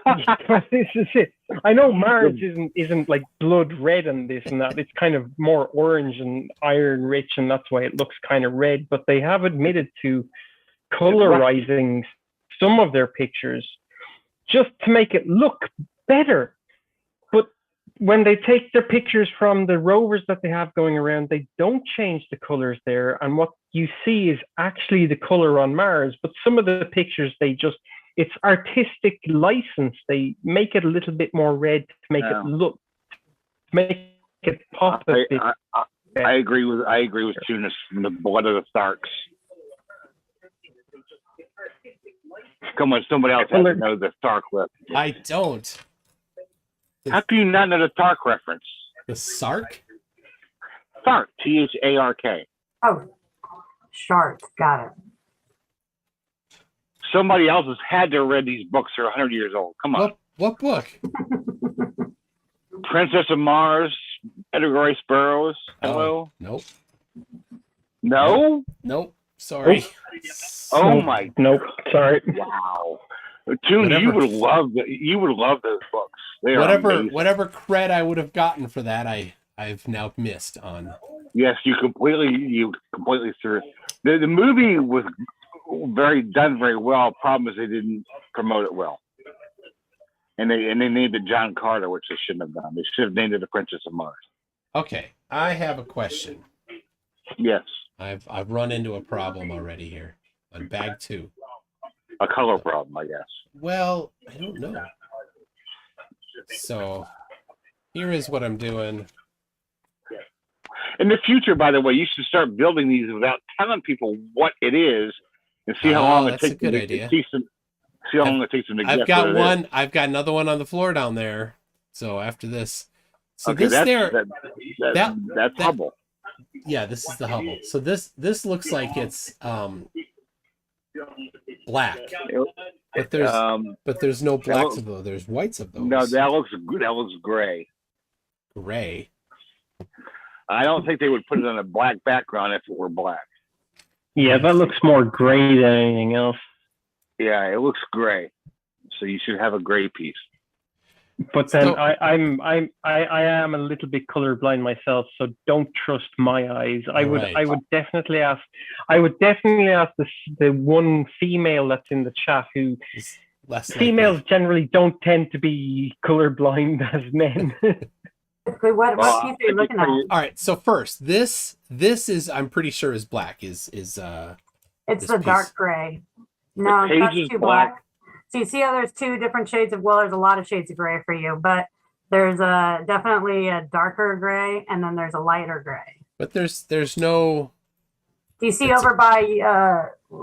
is it. I know Mars isn't like blood red and this and that. It's kind of more orange and iron rich, and that's why it looks kind of red. But they have admitted to colorizing some of their pictures just to make it look better. But when they take their pictures from the rovers that they have going around, they don't change the colors there. And what you see is actually the color on Mars. But some of the pictures, it's artistic license. They make it a little bit more red to make it look, to make it pop a bit. I agree with Tunis from the blood of the Tharks. Come on, somebody else has to know the Thark reference. I don't. How can you not know the Thark reference? The Sark? Thark, T-H-A-R-K. Oh, shark. Got it. Somebody else has had to have read these books. They're 100 years old. Come on. What book? Princess of Mars, Edgar Rice Burroughs. Hello? Nope. No? Nope. Sorry. Oh my. Nope. Sorry. Wow. Toon, you would love those books. They are amazing. Whatever cred I would have gotten for that, I've now missed on. Yes, you completely threw. The movie was done very well. Problem is they didn't promote it well. And they named it John Carter, which they shouldn't have done. They should have named it The Princess of Mars. Okay, I have a question. Yes. I've run into a problem already here on bag 2. A color problem, I guess. Well, I don't know. So here is what I'm doing. In the future, by the way, you should start building these without telling people what it is and see how long it takes. That's a good idea. See how long it takes them to get. I've got another one on the floor down there. So after this, So Okay, this that's Hubble. Yeah, this is the Hubble. So this looks like it's black, but there's no blacks of those. There's whites of those. No, that looks good. That looks gray. Gray. I don't think they would put it on a black background if it were black. Yeah, that looks more gray than anything else. Yeah, it looks gray. So you should have a gray piece. But then So- I am a little bit colorblind myself, so don't trust my eyes. I would definitely ask the one female that's in the chat who It's less females likely. generally don't tend to be colorblind as men. What piece are you looking at? All right. So first, this is I'm pretty sure is black. Is It's this the piece. dark gray. No, page that's is too black. black. So you see how there's two different shades of, well, there's a lot of shades of gray for you, but there's definitely a darker gray and then there's a lighter gray. but there's no. Do you see over by,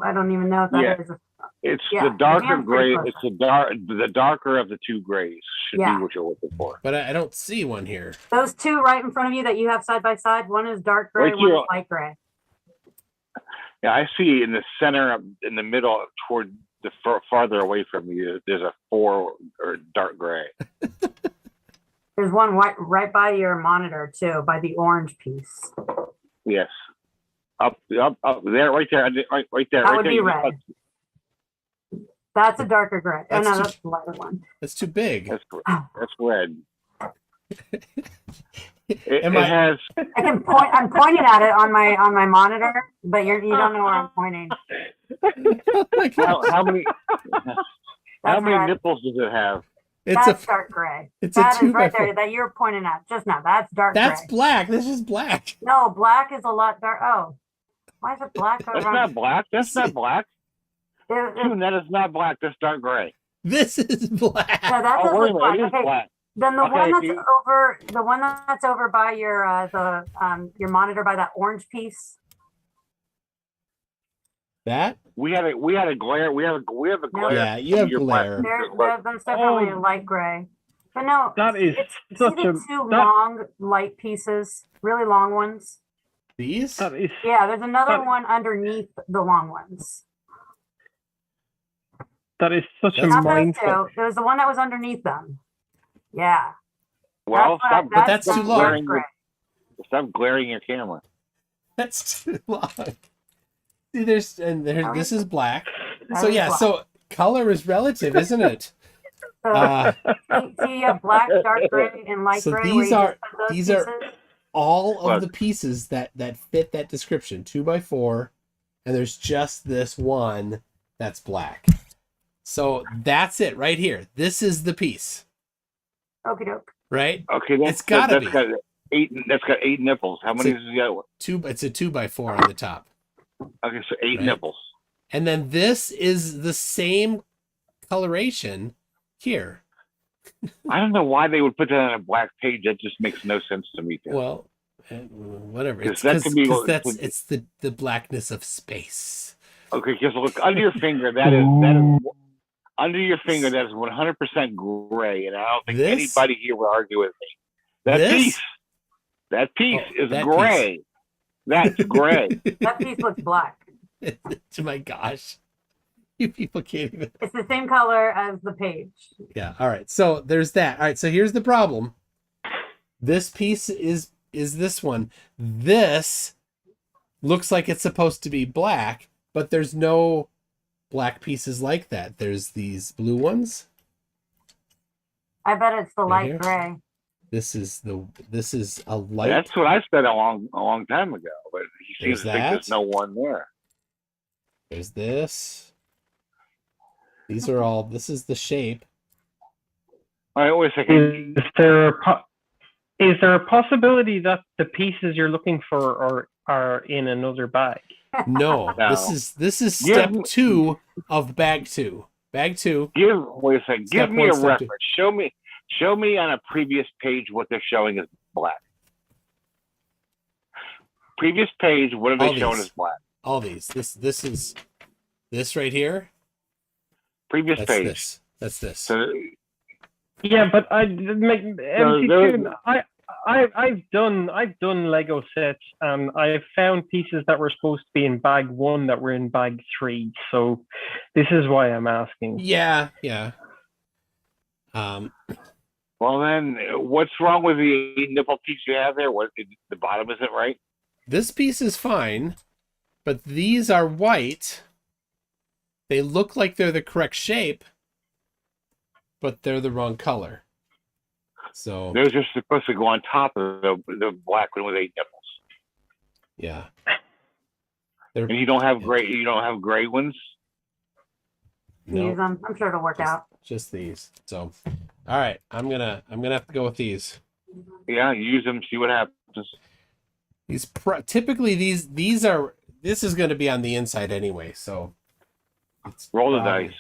I don't even know if that is. It's Yeah, the darker Dan's pretty gray. close. It's the darker of the two grays should Yeah. be what you're looking for. But I don't see one here. Those two right in front of you that you have side by side, one is dark gray, Right one here. is light gray. Yeah, I see in the center, in the middle, toward the farther away from you, there's a 4 or dark gray. There's one right by your monitor too, by the orange piece. Yes, up there, right there, right there. That right would there. be You red. touch- That's a darker gray. Oh That's no, too- that's the lighter one. That's too big. That's red. It Am I- has. I can point. I'm pointing at it on my monitor, but you don't know where I'm pointing. How many? How many red. nipples does it have? It's That's a dark gray. it's That a 2 is by right 4. there that you're pointing at just now. That's dark That's gray. black. This is black. No, black is a lot dark. Oh, why is it black? That's not black. That's not black. June, that is not black. That's dark gray. This is black. Yeah, that Oh, does wait a look minute. It black. is Okay, black. then the Okay, one that's see? over by your monitor by that orange piece. That? We had a glare. We have a glare. Yeah, you have Your glare. That's definitely a light gray. But no, That is see such the a two that, long light pieces, really long ones. These? that is Yeah, there's another But- one underneath the long ones. that is such a That's- Not those mindful. two. There was the one that was underneath them. Yeah. Well, stop. But that's too long. glaring gray. Stop glaring your camera. That's too long. See, this is black. That So is yeah, black. so color is relative, isn't it? So Uh, see, you have black, dark gray, and light So gray. these where you are- just put those these are- pieces. all of Look. the pieces that fit that description, 2 by 4, and there's just this one that's black. So that's it right here. This is the piece, Okie doke. right? Okay, It's gotta that's be. got 8. That's got 8 nipples. How many It's does the other one? It's a 2 by 4 on the top. Okay, so 8 Right. nipples. And then this is the same coloration here. I don't know why they would put that on a black page. That just makes no sense to me. Tim. Well, whatever. 'Cause It's that could be because what- that's it's the blackness of space. Okay, because look under your finger. That is under your finger. That is 100% gray, and I don't think This? anybody here will argue with me. That This? piece Oh, is that gray. That's gray. That piece looks black. Oh my gosh. You people can't even. It's the same color as the page. Yeah. All right. So there's that. All right. So here's the problem. This piece is this one. This looks like it's supposed to be black, but there's no black pieces like that. There's these blue ones. I bet it's the Right light here? gray. This is a light. That's what I said a long time ago. But he seems There's to think there's that. no one there. There's this. These are all. This is the shape. All right, wait a second. Is there a possibility that the pieces you're looking for are in another bag? No, No. this is Yeah. step 2 of bag 2. Bag 2. Wait a second. Step Give me one, a step two. reference. Show me on a previous page what they're showing as black. Previous page, what are they All showing these. as black? All these. This is this right here. Previous That's page. this. So Yeah, but I make MC2, I've done Lego sets, and I've found pieces that were supposed to be in bag 1 that were in bag 3. So this is why I'm asking. Yeah. Well, then, what's wrong with the nipple piece you have there? What the bottom isn't right? This piece is fine, but these are white. They look like they're the correct shape, but they're the wrong color. So Those are supposed to go on top of the black one with 8 nipples. yeah. And you don't have gray ones? No, Use them. I'm sure it'll work out. just these. So, all right, I'm gonna have to go with these. Yeah, use them, see what happens. These typically these are. This is going to be on the inside anyway, so it's Roll the dice.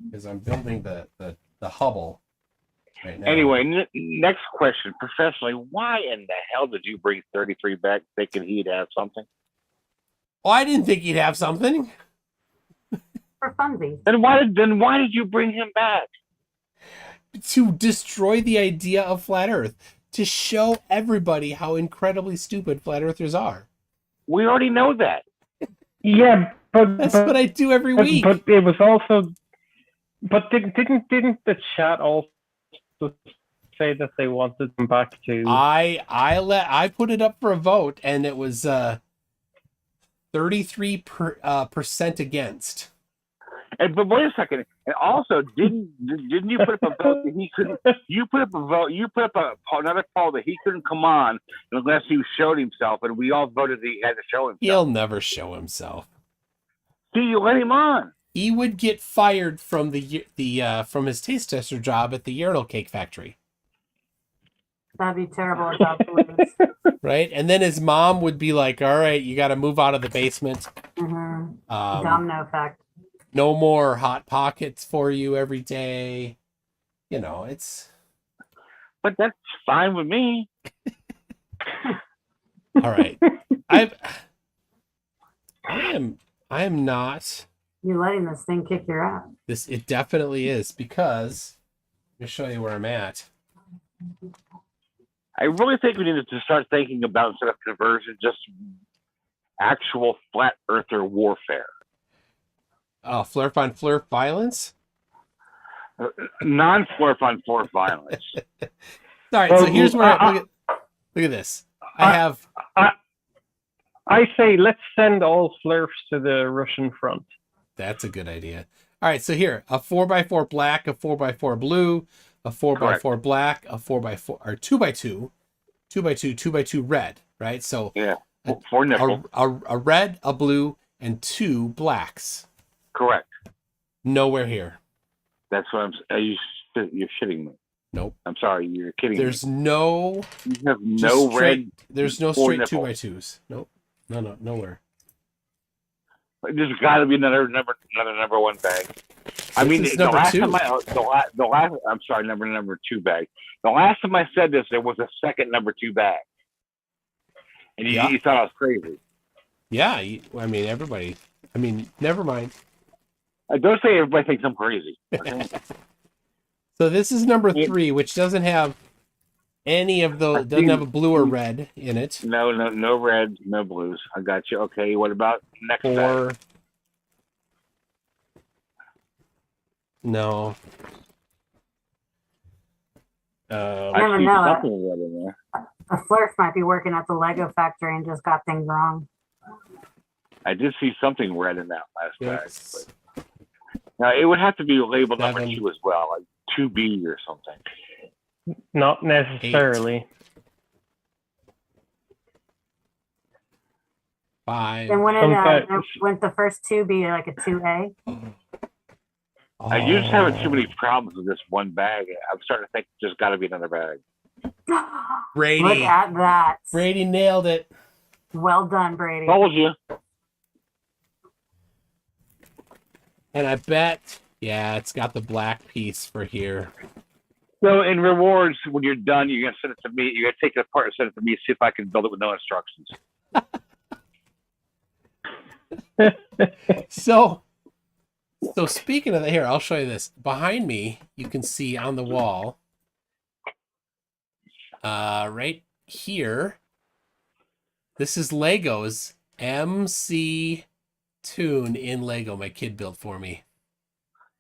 because I'm building the Hubble right now. Anyway, next question. Professionally, why in the hell did you bring 33 back thinking he'd have something? Oh, I didn't think he'd have something. For funsies. Then why did you bring him back? To destroy the idea of flat Earth, to show everybody how incredibly stupid flat Earthers are. We already know that. Yeah, but That's what I do every week. But it was also. But didn't the chat also say that they wanted them back to? I put it up for a vote, and it was 33% against. But wait a second. And also, didn't you put up a vote that he couldn't? You put up a vote. You put up another poll that he couldn't come on unless he showed himself, and we all voted that he had to show himself. He'll never show himself. See, you let him on. He would get fired from from his taste tester job at the urinal cake factory. That'd be terrible job to lose. Right? And then his mom would be like, all right, you got to move out of the basement. Mm-hmm. Domino effect. No more Hot Pockets for you every day. You know, it's... But that's fine with me. All right. I am not... You're letting this thing kick your ass. It definitely is, because... Let me show you where I'm at. I really think we need to start thinking about, instead of conversion, just actual flat earther warfare. Flerf on Flerf violence? Non-Flerf on Flerf violence. All right, so here's where look at this. I say let's send all Flerfs to the Russian front. That's a good idea. All right, so here, a 4x4 black, a 4x4 blue, a 4x4 black, a 4x4 or 2x2, 2x2 red, right? So yeah, 4 nipples. A red, a blue, and 2 blacks. Correct. Nowhere here. That's what you're shitting me. Nope. I'm sorry, you're kidding There's me. no... You have no red. There's no straight 2x2s. Nope. No, nowhere. There's got to be another number 1 bag. I mean, the last time I'm sorry, number 2 bag. The last time I said this, there was a second number 2 bag, and you thought I was crazy. Yeah, I mean, everybody. I mean, never mind. Don't say everybody thinks I'm crazy. Okay? So this is number 3, which doesn't have any of those. Doesn't have a blue or red in it. No reds, no blues. I got you. Okay, what about next 4? bag? No. I never see know. something red in there. A Flerf might be working at the Lego factory and just got things wrong. I did see something red in that last bag. Yes. But... Now, it would have to be labeled 7. number 2 as well, like 2B or something. Not necessarily. 8. 5. Then wouldn't the first 2 be like a 2A? I just having too many problems with this one bag. I'm starting to think there's got to be another bag. Brady. Look at that. Brady nailed it. Well done, Brady. Told you. And I bet, it's got the black piece for here. So in rewards, when you're done, you're gonna send it to me. You're gonna take it apart and send it to me. See if I can build it with no instructions. So speaking of that, here, I'll show you this. Behind me, you can see on the wall, Right here. This is Lego's MC Tune in Lego. My kid built for me.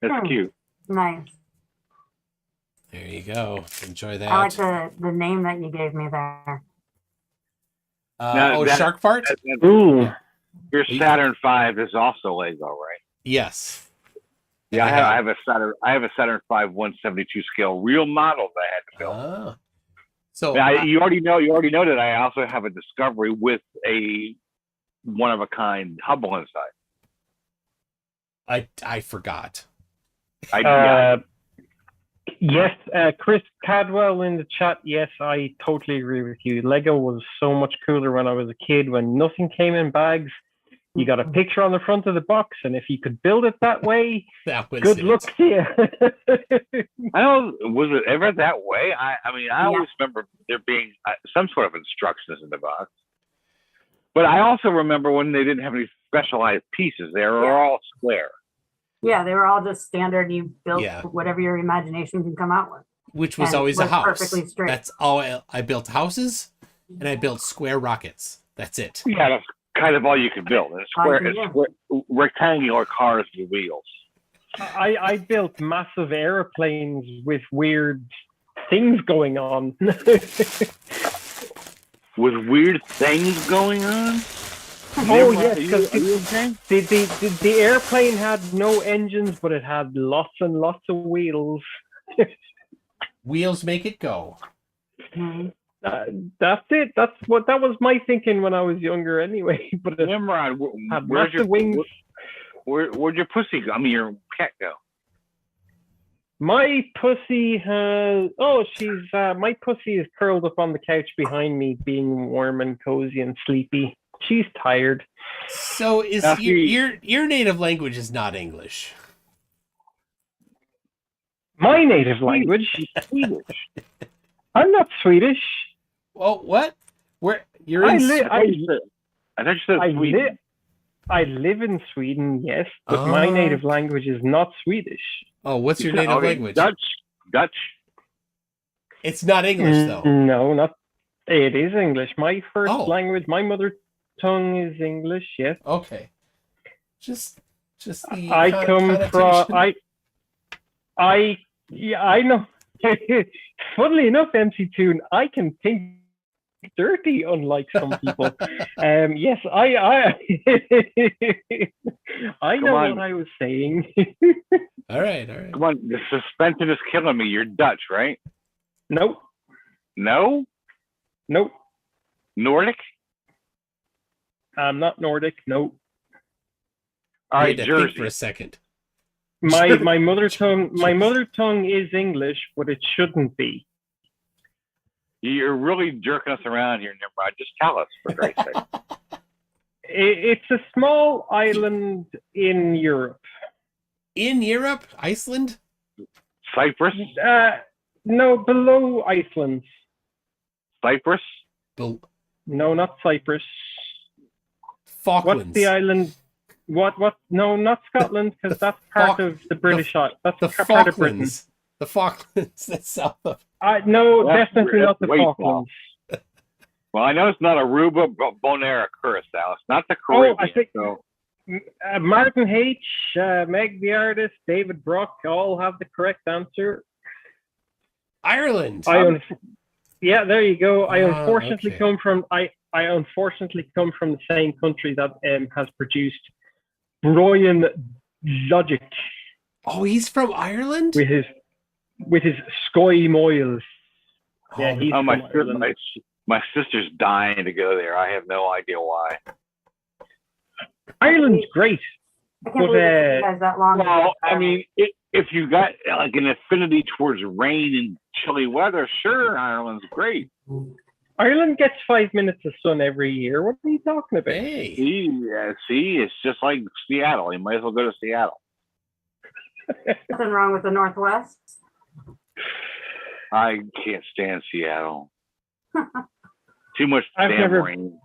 That's cute. Nice. There you go. Enjoy that. I like the name that you gave me there. Shark Fart? Ooh. Yeah. Your Saturn V is also Lego, right? Yes. Yeah, I have a Saturn V 172 scale real model that I had to build. So Now, you already know that I also have a Discovery with a one of a kind Hubble inside. I forgot. Yes, Chris Cadwell in the chat. Yes, I totally agree with you. Lego was so much cooler when I was a kid, when nothing came in bags. You got a picture on the front of the box, and if you could build it that way, That was good it. luck to you. I don't. Was it ever that way? I always remember there being some sort of instructions in the box. But I also remember when they didn't have any specialized pieces. They were all square. Yeah, they were all just standard. You built Yeah. whatever your imagination can come out with. Which was And always a was house. perfectly straight. That's all I built houses, and I built square rockets. That's it. Yeah, that's kind of all you could build. And rectangular cars with wheels. I built massive airplanes with weird things going on. With weird things going on? Oh yes, because the airplane had no engines, but it had lots and lots of wheels. Wheels make it go. That's it. That was my thinking when I was younger, anyway. But it Nimrod, had where'd massive wings. Where'd your pussy go? I mean, your cat go? My pussy has. My pussy is curled up on the couch behind me, being warm and cozy and sleepy. She's tired. So is your native language is not English? My native language? Swedish. I'm not Swedish. Well, what? Where you're in? I thought you said Sweden. I live in Sweden, yes, but my native language is not Swedish. Oh, what's your native language? Dutch. It's not English though. No, not. It is English. My first language, my mother tongue is English. Yes. Okay. Just the. I come from. I know. Funnily enough, MC Toon, I can think dirty, unlike some people. Yes, I know what I was saying. All right. Come on, the suspension is killing me. You're Dutch, right? Nope. No? Nope. Nordic? I'm not Nordic. Nope. All right, Jersey. Jersey. Think for a second. My mother tongue is English, but it shouldn't be. You're really jerking us around here, Nimrod. Just tell us, for Christ's sake. It's a small island in Europe. In Europe? Iceland? Cyprus? No, below Iceland. Cyprus? No, not Cyprus. Falklands. What's the island? What? No, not Scotland, because that's part of the British Isles. That's the part of Britain. Falklands. The Falklands. That's south of. No, definitely not the Falklands. Well, I know it's not Aruba, but Bonaire, Curacao. It's not the Caribbean. I think so. Martin H., Meg the artist, David Brock all have the correct answer. Ireland. Yeah, there you go. I unfortunately okay. come from the same country that has produced Brian Logic. Oh, he's from Ireland? With his Sky Moyles. Yeah, he's from Ireland. My sister's dying to go there. I have no idea why. Ireland's great. I can't believe it took you guys that long. Well, I mean, if you got like an affinity towards rain and chilly weather, sure, Ireland's great. Ireland gets 5 minutes of sun every year. What are you talking about? Hey. See, it's just like Seattle. You might as well go to Seattle. Nothing wrong with the Northwest. I can't stand Seattle. Too much rain.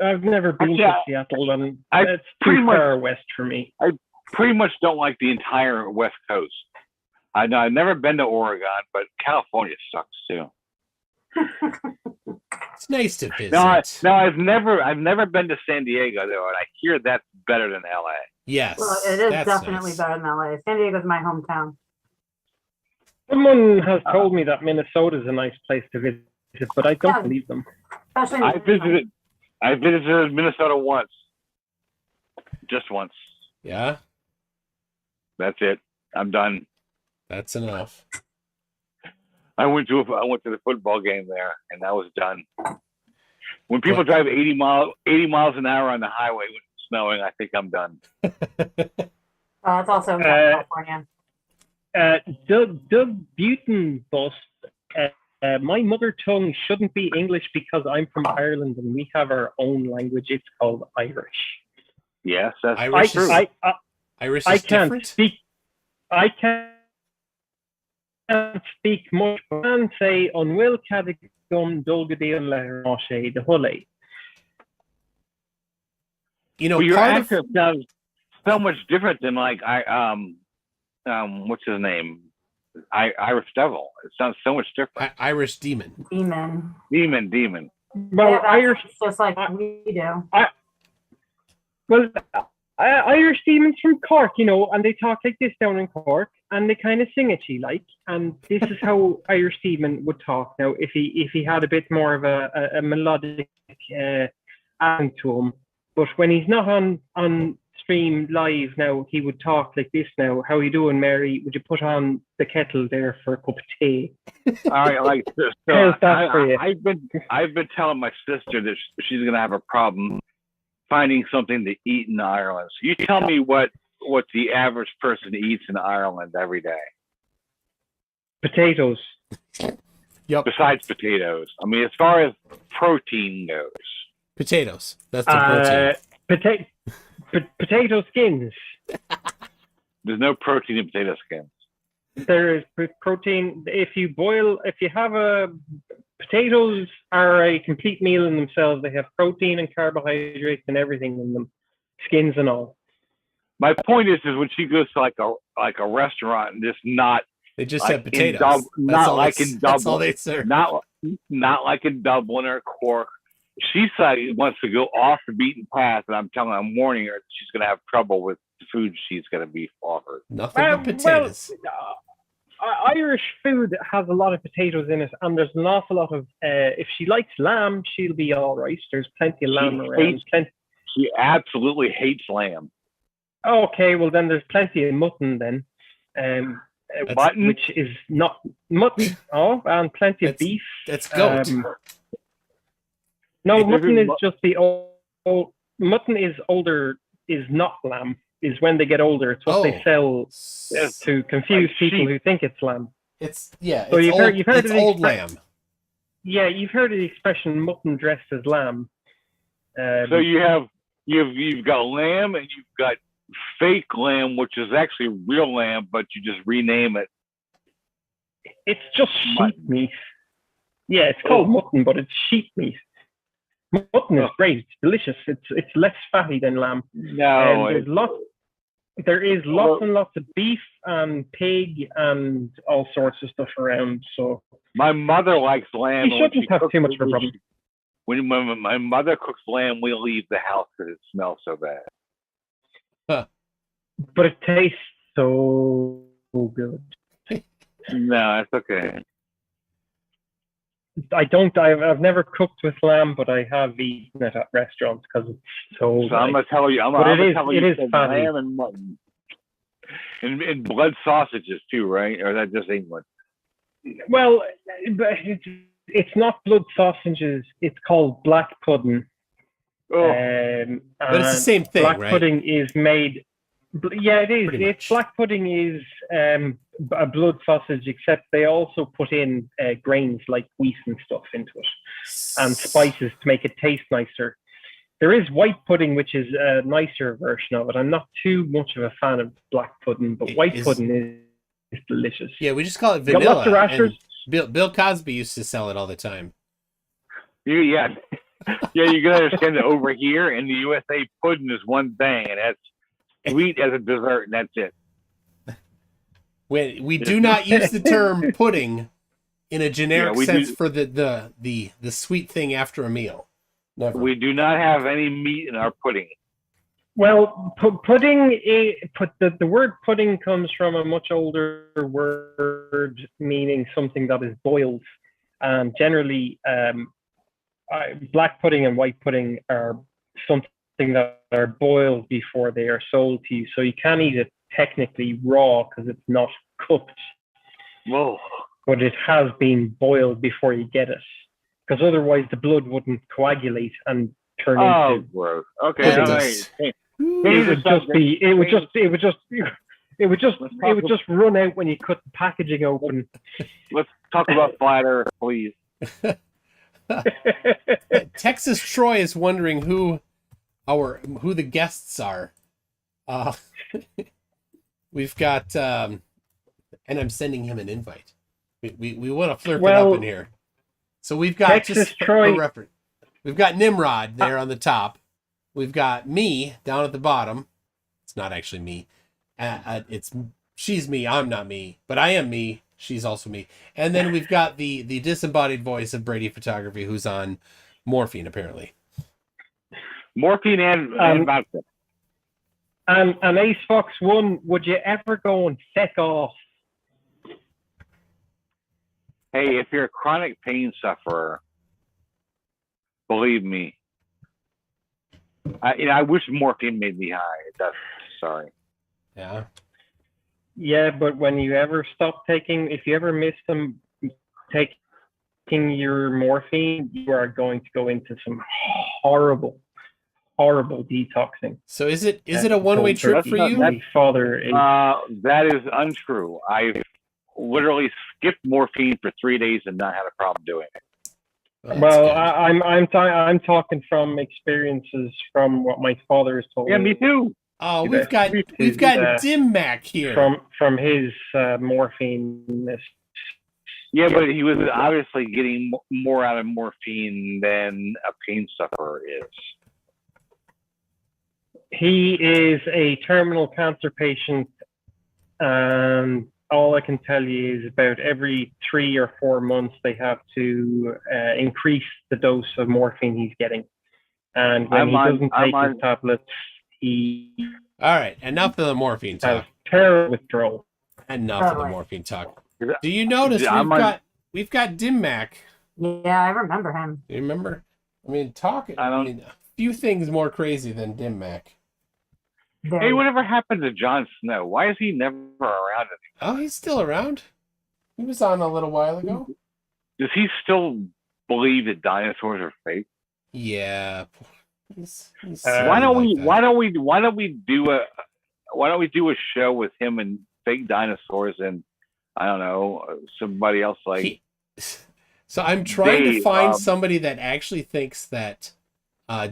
I've never been to Seattle, and it's too far west for me. I pretty much don't like the entire West Coast. I've never been to Oregon, but California sucks too. It's nice to visit. No, I've never been to San Diego though, and I hear that's better than LA. Yes. Well, it is that's definitely nice. better than LA. San Diego's my hometown. Someone has told me that Minnesota is a nice place to visit, but I don't Yeah. believe them. Especially I visited Minnesota once, just once. Yeah, That's it. I'm done. that's enough. I went to the football game there, and I was done. When people drive 80 miles an hour on the highway when it's snowing, I think I'm done. that's also in California. Doug Buten bust. My mother tongue shouldn't be English because I'm from Ireland and we have our own language. It's called Irish. Yes, that's Irish true. is, Irish is different. I can't speak much. I can say on will cadigum dolgadil roche the hulle. You know, Well, your part of accent sounds so much different than like what's his name? Irish Devil. It sounds so much different. Irish demon. Demon. Well, Yeah, Irish. it's just like we do. Well, Irish demons from Cork, you know, and they talk like this down in Cork, and they kind of sing it, like, and this is how Irish demon would talk. Now, if he had a bit more of a melodic accent to him, but when he's not on stream live now, he would talk like this. Now, how you doing, Mary? Would you put on the kettle there for a cup of tea? All right, like so How's that for you? I've been telling my sister that she's gonna have a problem finding something to eat in Ireland. So you tell me what the average person eats in Ireland every day. Potatoes. Yep. Besides potatoes, I mean, as far as protein goes, Potatoes. That's the protein. Potato skins. there's no protein in potato skins. There is protein. If you have potatoes are a complete meal in themselves. They have protein and carbohydrates and everything in them, skins and all. My point is when she goes to like a restaurant and just not They just like have potatoes. That's all they serve. Not like in Dublin or Cork. She said wants to go off the beaten path, and I'm warning her that she's going to have trouble with the food she's going to be offered. Nothing but potatoes. Irish food has a lot of potatoes in it, and there's an awful lot of. If she likes lamb, she'll be all right. There's plenty of lamb around. She absolutely hates lamb. Okay, well then there's plenty of mutton then. Mutton, which is not mutton. Oh, and plenty of beef. That's goat. No, mutton is just the old. Mutton is older. Is not lamb. Is when they get older. It's what they sell to confuse people who think it's lamb. It's yeah. So you've heard it's old lamb. Yeah, you've heard of the expression "mutton dressed as lamb." So you've got lamb and you've got fake lamb, which is actually real lamb, but you just rename it. It's just sheep meat. Yeah, it's called mutton, but it's sheep meat. Mutton is great. It's delicious. It's less fatty than lamb. No, there is lots and lots of beef and pig and all sorts of stuff around. So my mother likes lamb. You shouldn't have too much of a problem. When my mother cooks lamb, we leave the house because it smells so bad. Huh. But it tastes so good. No, it's okay. I've never cooked with lamb, but I have eaten it at restaurants because it's so. So I'm gonna tell you, it is fatty. Lamb and mutton, and blood sausages too, right? Or is that just England? Well, but it's not blood sausages. It's called black pudding. Oh, but it's the same thing, black right? pudding is made. Yeah, it is. Pretty much. Black pudding is a blood sausage, except they also put in grains like wheat and stuff into it, and spices to make it taste nicer. There is white pudding, which is a nicer version of it. I'm not too much of a fan of black pudding, but white pudding is delicious. Yeah, we just call it Got vanilla. lots of rashers. Bill Cosby used to sell it all the time. yeah. You can understand that over here in the USA, pudding is one thing, and that's sweet as a dessert, and that's it. When we do not use the term pudding in a generic we sense do- for the sweet thing after a meal. Never. We do not have any meat in our pudding. Well, pudding. The word pudding comes from a much older word meaning something that is boiled. Generally, black pudding and white pudding are something that are boiled before they are sold to you. So you can't eat it technically raw because it's not cooked. Whoa. But it has been boiled before you get it, because otherwise the blood wouldn't coagulate and turn into. Gross. Okay. That All does- right. It would just run out when you cut the packaging open. Let's talk about flat Earth, please. Texas Troy is wondering who the guests are. We've got and I'm sending him an invite. We want to flirp it up in here. So we've got Texas just Troy. for reference. We've got Nimrod there on the top. We've got me down at the bottom. It's not actually me. She's me. I'm not me, but I am me. She's also me. And then we've got the disembodied voice of Brady Photography, who's on morphine apparently. Morphine and vodka. And Ace Fox 1, would you ever go and feck off? Hey, if you're a chronic pain sufferer, believe me, I wish morphine made me high. It doesn't. Sorry. Yeah. Yeah, but when you ever stop taking, if you ever miss them taking your morphine, you are going to go into some horrible detoxing. So is it a one-way trip for you? My father is. That is untrue. I've literally skipped morphine for 3 days and not had a problem doing it. Well, Well, that's good. I'm talking from experiences from what my father has told Yeah, me too. Oh, we've got Dim Mac here. from his morphine. Yeah, but he was obviously getting more out of morphine than a pain sufferer is. He is a terminal cancer patient, and all I can tell you is about every 3 or 4 months they have to increase the dose of morphine he's getting. And when he doesn't take his tablets, he All right, enough of the morphine has talk. terrible withdrawal. Enough of the morphine talk. Do you notice we've got Dim Mac? Yeah, I remember him. Do you remember? I mean, a few things more crazy than Dim Mac. Hey, whatever happened to Jon Snow? Why is he never around anymore? Oh, he's still around. He was on a little while ago. Does he still believe that dinosaurs are fake? Yeah. He's Why don't we do a show with him and fake dinosaurs and I don't know somebody else like. So I'm trying to Dave, find somebody that actually thinks that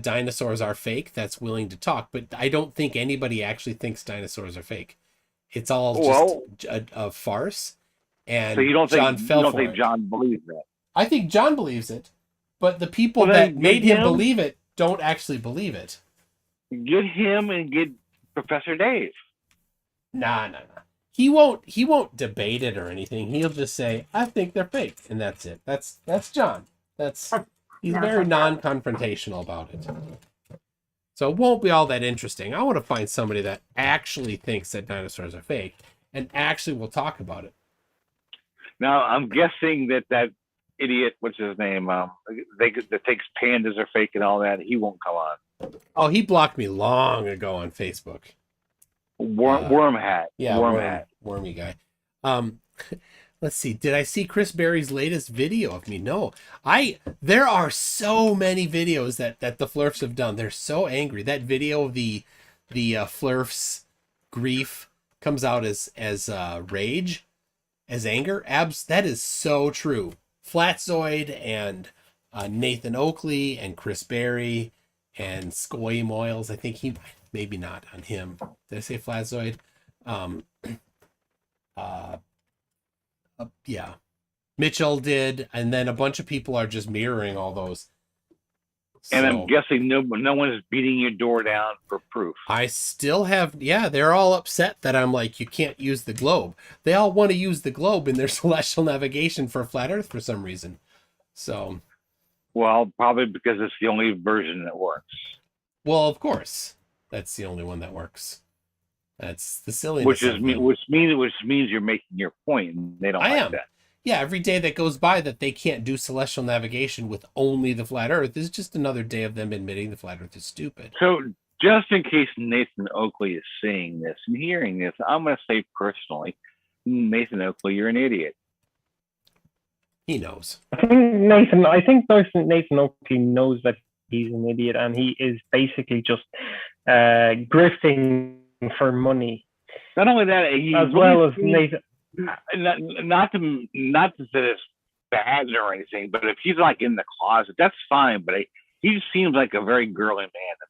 dinosaurs are fake that's willing to talk, but I don't think anybody actually thinks dinosaurs are fake. It's all just a farce. And so you don't John think John believes that? I think John believes it, but the people that made him believe it don't actually believe it. Get him and get Professor Dave. Nah. He won't debate it or anything. He'll just say, "I think they're fake," and that's it. That's John. He's very non-confrontational about it. So it won't be all that interesting. I want to find somebody that actually thinks that dinosaurs are fake and actually will talk about it. Now I'm guessing that idiot, what's his name? That thinks pandas are fake and all that. He won't come on. Oh, he blocked me long ago on Facebook. Worm hat. Yeah, worm hat. Wormy guy. Let's see. Did I see Chris Berry's latest video of me? No. There are so many videos that the Flerfs have done. They're so angry. That video of the Flerfs grief comes out as rage, as anger. That is so true. Flatzoid and Nathan Oakley and Chris Berry and Scoy Moyles. I think maybe not on him. Did I say Flatzoid? Yeah. Mitchell did, and then a bunch of people are just mirroring all those. And So, I'm guessing no one is beating your door down for proof. I still have, yeah, they're all upset that I'm like, you can't use the globe. They all want to use the globe in their celestial navigation for flat Earth for some reason. So, Well, probably because it's the only version that works. well, of course, that's the only one that works. That's the silliness. Which of them. means you're making your point, and they don't I like am. that. Yeah, every day that goes by that they can't do celestial navigation with only the flat Earth is just another day of them admitting the flat Earth is stupid. So, just in case Nathan Oakley is seeing this and hearing this, I'm going to say personally, Nathan Oakley, you're an idiot. He knows. I think Nathan Oakley knows that he's an idiot, and he is basically just grifting for money. Not only that, as well as Nathan. Not to say it's bad or anything, but if he's like in the closet, that's fine. But he just seems like a very girly man to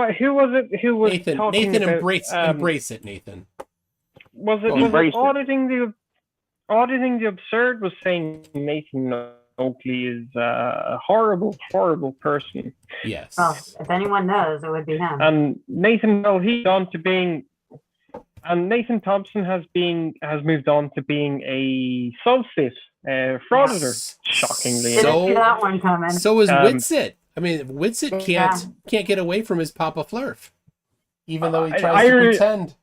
me. Who was it? Who was Nathan? talking Nathan, about, embrace it, Nathan. Was it auditing the absurd was saying Nathan Oakley is a horrible, horrible person. Yes. Well, if anyone knows, it would be him. And Nathan Thompson has moved on to being a solstice frauditor. Yes. Shockingly, Didn't see that one coming. So is Witsit. I mean, Witsit Yeah. can't get away from his Papa Flerf, even though he tries to Irish- pretend.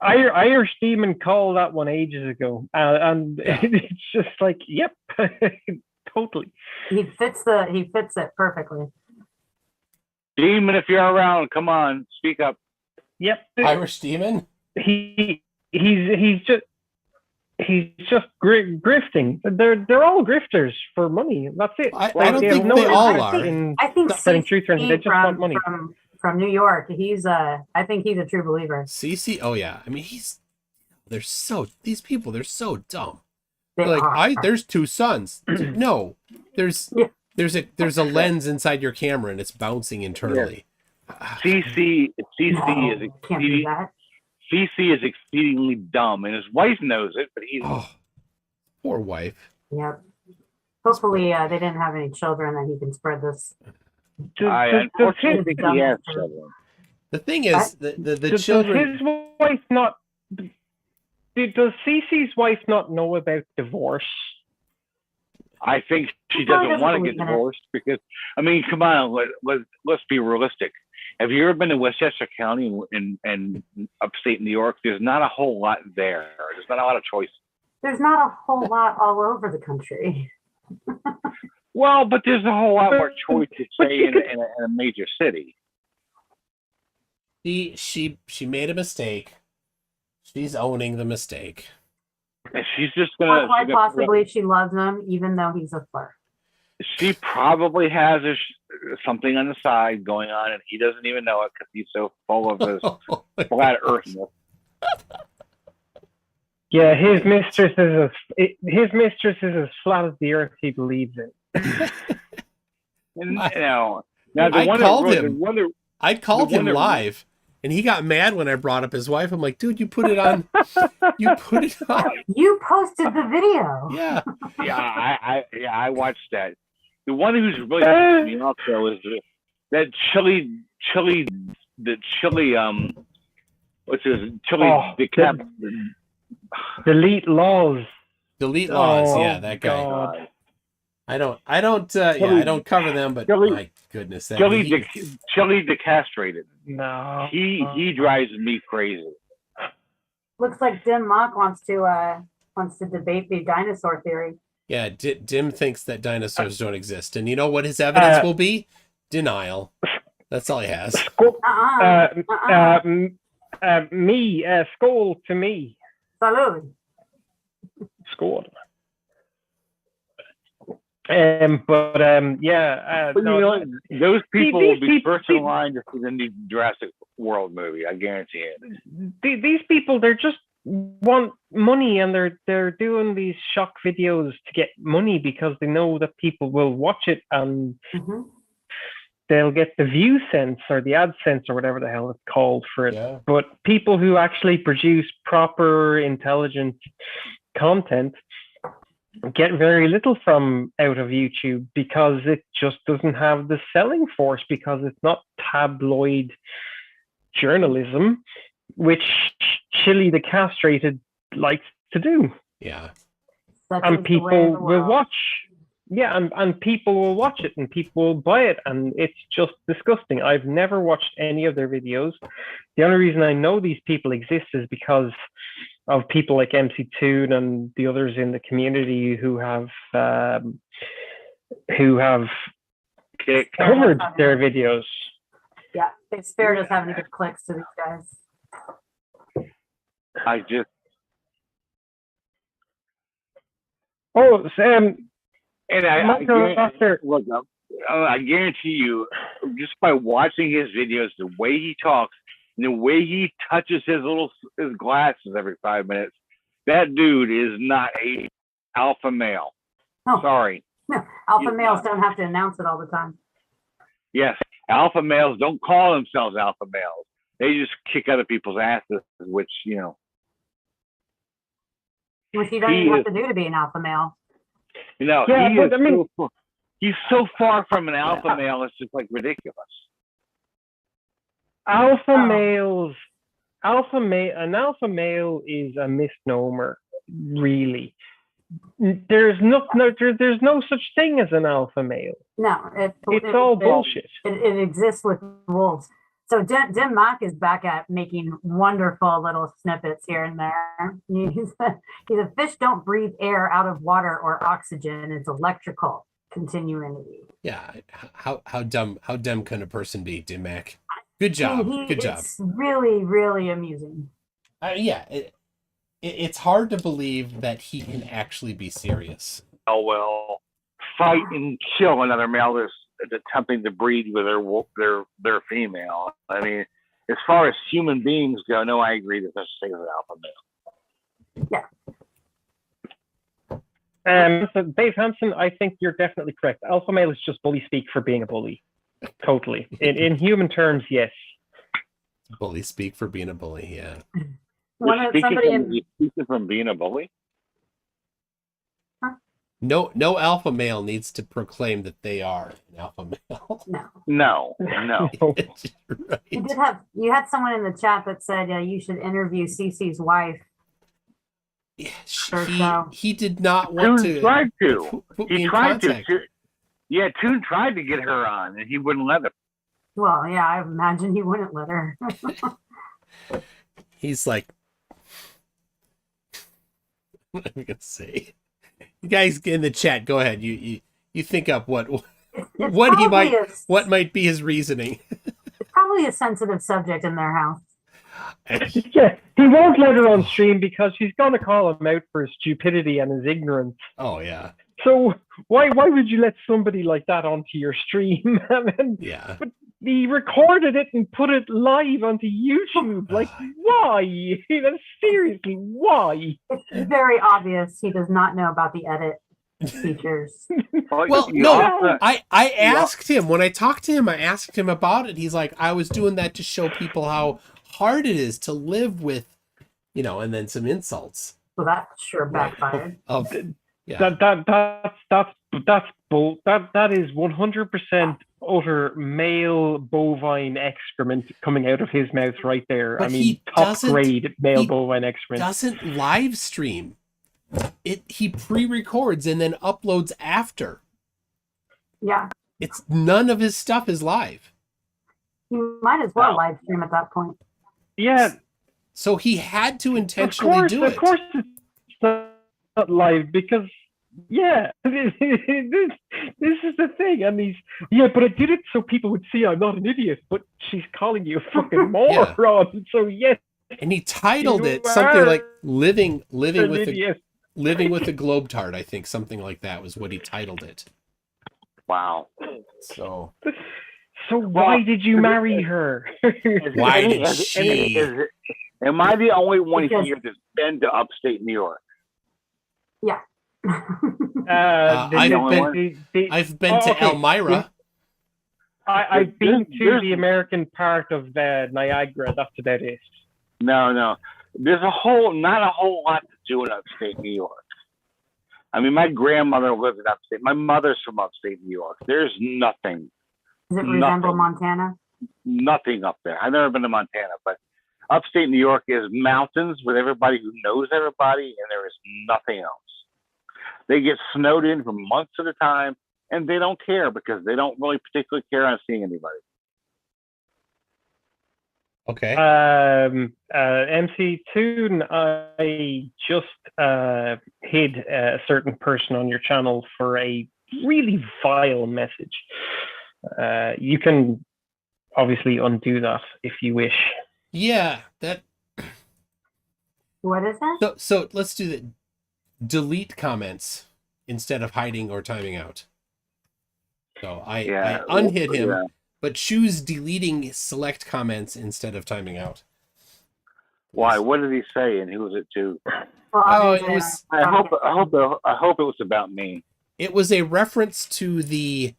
Irish Demon called that one ages ago, and Yeah. it's just like, yep, totally. He fits it perfectly. Demon, if you're around, come on, speak up. Yep. Irish Demon. He's just grifting. They're all grifters for money. That's it. I Like, don't they have think no they all interest are. in I think telling truth or anything. They just want money. from New York. I think he's a true believer. CC. Oh yeah. I mean, these people. They're so dumb. They They're like, are. there's two suns. No, there's Yeah. there's a lens inside your camera and it's bouncing internally. CC No, is can't do that. CC is exceedingly dumb, and his wife knows it, but he's Oh, poor wife. Yep. Hopefully, they didn't have any children that he can spread this. unfortunately think he has Does children. The thing is, the Does children. his wife not? Does Cece's wife not know about divorce? I think she probably doesn't want to doesn't get believe in it. divorced because, I mean, come on, let's be realistic. Have you ever been to Westchester County and upstate New York? There's not a whole lot there. There's not a lot of choice. There's not a whole lot all over the country. Well, but there's a whole lot more choice to But say you in could- a major city. She made a mistake. She's owning the mistake. And she's just gonna. Quite she's gonna- possibly she loves him, even though he's a flirt. She probably has something on the side going on, and he doesn't even know it because he's so full of his flat earthness. Yeah, his mistress is as flat as the earth he believes in. And, now the I one called that, him. The one that, I called The one him that- live, and he got mad when I brought up his wife. I'm like, dude, you put it on. You put it on. You posted the video. Yeah. I watched that. The one who's really pissing me off though is that chili what's his chili Oh, decap. Delete laws. Delete laws. Oh, Yeah, that guy. God. I don't cover them, but Chili- my goodness, that Chili he- decastrated. No. He drives me crazy. Looks like Dim Mock wants to debate the dinosaur theory. yeah, Dim thinks that dinosaurs don't exist, and you know what his evidence will be? Denial. That's all he has. Skull to me. Salud. Scored. But you know, those people will be first in line to see the new Jurassic World movie. I guarantee it. These people, they just want money, and they're doing these shock videos to get money because they know that people will watch it and Mhm. they'll get the view sense or the AdSense or whatever the hell it's called for it. Yeah. But people who actually produce proper, intelligent content, get very little from out of YouTube because it just doesn't have the selling force, because it's not tabloid journalism, which Chili the Castrated likes to do. Yeah. And people will watch. Yeah, and people will watch it and people will buy it, and it's just disgusting. I've never watched any of their videos. The only reason I know these people exist is because of people like MC Toon and the others in the community who have covered their videos. Yeah, they spared us having to give clicks to these guys. Oh, Sam. And I guarantee you, just by watching his videos, the way he talks, and the way he touches his glasses every 5 minutes, that dude is not a alpha male. No. Sorry. No, alpha males don't have to announce it all the time. Yes, alpha males don't call themselves alpha males. They just kick other people's asses, which, you know. Which you don't even have to do to be an alpha male. You know, yeah, he's so far from an alpha male, it's just like ridiculous. An alpha male is a misnomer, really. There's no such thing as an alpha male. No, it's all bullshit. It exists with wolves. So Dim Mak is back at making wonderful little snippets here and there. He's a fish don't breathe air out of water or oxygen. It's electrical continuity. Yeah. How dumb can a person be, Dim Mak? Good job. Good job. It's really, really amusing. Yeah. It's hard to believe that he can actually be serious. Oh, well, fight and kill another male that's attempting to breed with their female. I mean, as far as human beings go, no, I agree that there's such thing as an alpha male. Yeah. So Dave Hansen, I think you're definitely correct. Alpha male is just bully speak for being a bully. Totally. In human terms, yes. Bully speak for being a bully, yeah. Speaking from being a bully? No alpha male needs to proclaim that they are an alpha male. No. Right. You had someone in the chat that said you should interview Cece's wife. Yeah, he did not want Toon to. Tried to. He tried to. Yeah, Toon tried to get her on, and he wouldn't let her. Well, yeah, I imagine he wouldn't let her. He's like, what am I gonna say? You guys in the chat, go ahead. You think up what might be his reasoning. It's probably a sensitive subject in their house. Yeah, he won't let her on stream because she's gonna call him out for his stupidity and his ignorance. Oh yeah. So why would you let somebody like that onto your stream? Yeah. But he recorded it and put it live onto YouTube. Like, why? Seriously, why? It's very obvious he does not know about the edit features. Well, no, I asked him, when I talked to him, I asked him about it. He's like, I was doing that to show people how hard it is to live with, and then some insults. Well, that sure backfired. Yeah. That is 100% utter male bovine excrement coming out of his mouth right there. But top grade male bovine excrement. Doesn't live stream. He pre-records and then uploads after. Yeah. It's none of his stuff is live. You might as well live stream at that point. Yeah. So he had to intentionally do it. Of course it's not live because this is the thing, and but I did it so people would see I'm not an idiot, but she's calling you a fucking moron. Yeah. So yes. And he titled it something like living with the Globetard, I think, something like that was what he titled it. Wow. So why did you marry her? Why did she? Am I the only one here that's been to upstate New York? Yeah. I've been to Elmira. I've been to the American part of Niagara. That's about it. No. There's not a whole lot to do in upstate New York. I mean, my grandmother lived in upstate. My mother's from upstate New York. There's nothing. Does it resemble Nothing. Montana? Nothing up there. I've never been to Montana, but upstate New York is mountains with everybody who knows everybody, and there is nothing else. They get snowed in for months at a time, and they don't care because they don't really particularly care on seeing anybody. Okay. MC Toon, I just hid a certain person on your channel for a really vile message. You can obviously undo that if you wish. Yeah, that. What is that? So let's do the delete comments instead of hiding or timing out. So I unhid him, Yeah. but choose deleting select comments instead of timing out. Why? What did he say, and who was it to? Well, Oh, obviously, it was- I hope it was about me. It was a reference to the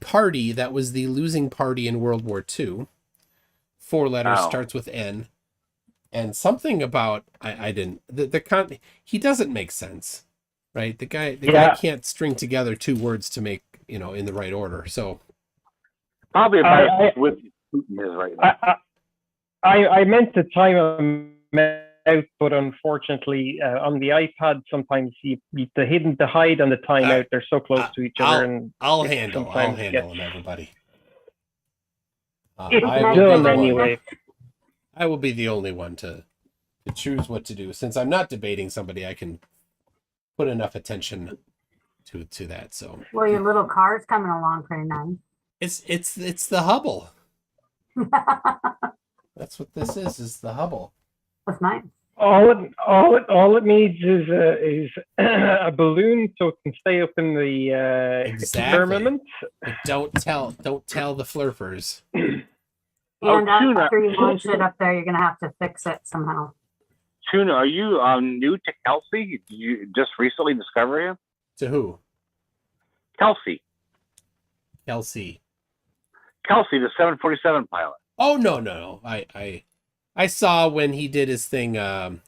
party that was the losing party in World War II. 4 letters, Oh. starts with N, and something about I didn't he doesn't make sense, right? The guy can't string together 2 words to make in the right order. So Probably about with Putin is right now. I meant to time him out, but unfortunately, on the iPad, sometimes the hide and the timeout, they're so close to each other. And I'll it handle sometimes them, everybody. It's I will done be the one- anyway. I will be the only one to choose what to do. Since I'm not debating somebody, I can put enough attention to that. So well, your little car's coming along pretty nice. it's the Hubble. That's what this is the Hubble. That's nice. All it needs is a balloon so it can stay up in the Exactly. firmament. But don't tell the flurfers. And Tuna. after you launch it up there, you're gonna have to fix it somehow. Tuna, are you new to Kelsey? Did you just recently discover him? To who? Kelsey, Kelsey. the 747 pilot. Oh no. I saw when he did his thing the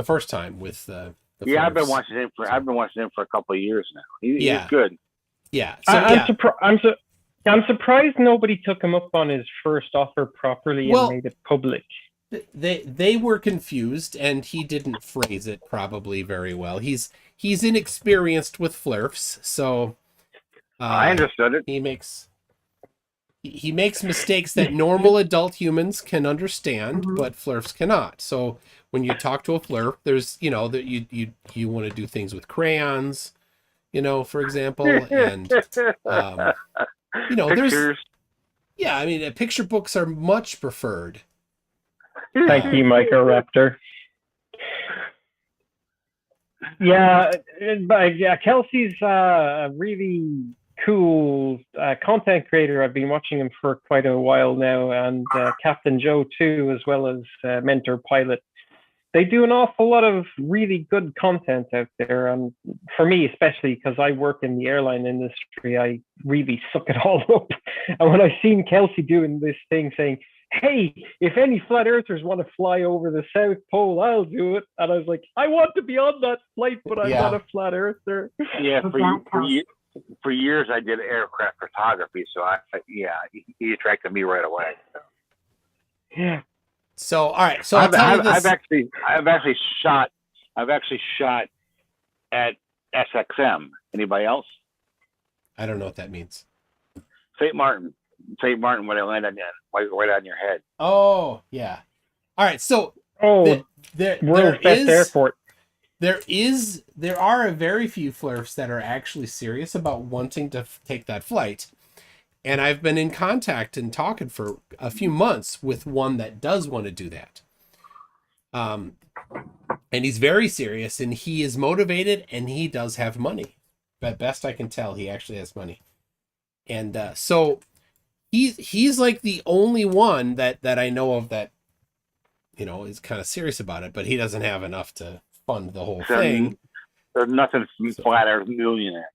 first time with the Yeah, I've been Flerfs. watching him for a couple of years now. He's Yeah. good. Yeah. So I'm surprised nobody took him up on his first offer properly Well, and made it public. they were confused, and he didn't phrase it probably very well. He's inexperienced with Flerfs, so I understood it. he makes mistakes that normal adult humans can understand, Mhm. but Flerfs cannot. So when you talk to a Flerf, there's that you want to do things with crayons, for example, and there's Pictures. I mean, picture books are much preferred. Thank you, Microraptor. Yeah, Kelsey's a really cool content creator. I've been watching him for quite a while now, and Captain Joe too, as well as Mentor Pilot. They do an awful lot of really good content out there, and for me especially, because I work in the airline industry, I really suck it all up. And when I seen Kelsey doing this thing saying, hey, if any flat earthers want to fly over the South Pole, I'll do it. And I was like, I want to be on that flight, but I'm not a flat earther. Yeah, for years I did aircraft photography, so he attracted me right away. So. Yeah. So all right, so I'll tell you this. I've actually shot at SXM. Anybody else? I don't know what that means. St. Martin, when I landed right on your head. Oh yeah. All right, so World's best airport. There are a very few Flerfs that are actually serious about wanting to take that flight. And I've been in contact and talking for a few months with one that does want to do that. And he's very serious, and he is motivated, and he does have money. At best I can tell, he actually has money. And so he's like the only one that I know of that, is kind of serious about it, but he doesn't have enough to fund the whole thing. There's nothing Flat Earth Millionaire.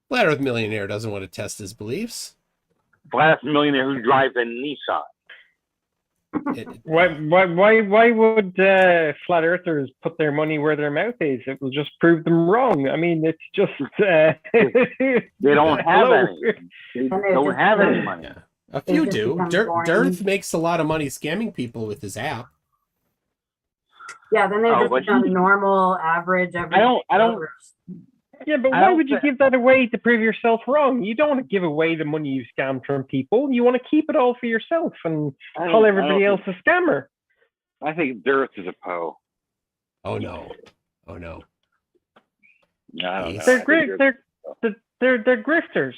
Flat Earth Millionaire doesn't want to test his beliefs. Flat Earth Millionaire who drives a Nissan. Why would flat earthers put their money where their mouth is? It will just prove them wrong. I mean, it's just They don't have hello. any. They And they're don't just have any really- money. Yeah. A few just do. become boring. Dearth makes a lot of money scamming people with his app. Yeah, then they Oh, just but become he- normal, average. I don't- voters. Yeah, but I why don't would you thi- give that away to prove yourself wrong? You don't want to give away the money you scammed from people. You want to keep it all for yourself and I call don't- everybody I else don't a scammer. I think Dearth is a Poe. Oh no. Oh no. I don't know. They're I think Great. They're grifters.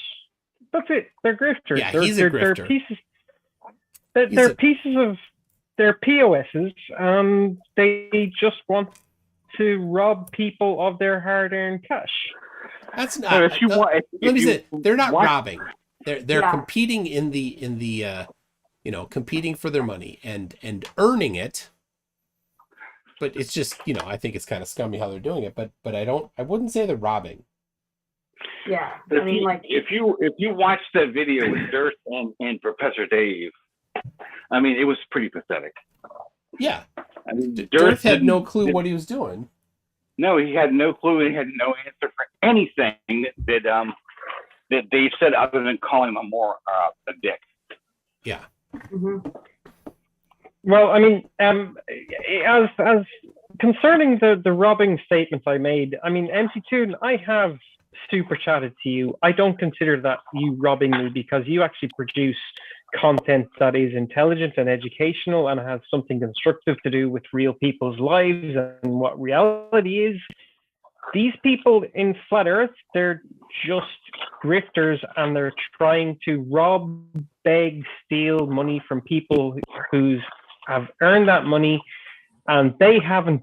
That's it. They're grifters. Yeah, they're, he's a they're grifter. pieces. He's They're a- pieces of. They're POSs. They just want to rob people of their hard-earned cash. That's So not. if you want, if Let me you say, they're not want- robbing. They're Yeah. competing in the competing for their money and earning it. But it's just, I think it's kind of scummy how they're doing it. But I wouldn't say they're robbing. Yeah, If I mean, you, like, if you watch that video with Dearth and Professor Dave, I mean, it was pretty pathetic. Yeah. I mean, Dearth had no didn't- clue what he was doing. No, he had no clue. And he had no answer for anything that Dave said, other than calling him a dick. Yeah. mhm. Well, I mean, as concerning the robbing statements I made, I mean, MC Toon, I have super chatted to you. I don't consider that you robbing me because you actually produce content that is intelligent and educational and has something constructive to do with real people's lives and what reality is. These people in Flat Earth, they're just grifters and they're trying to rob, beg, steal money from people who have earned that money, and they haven't.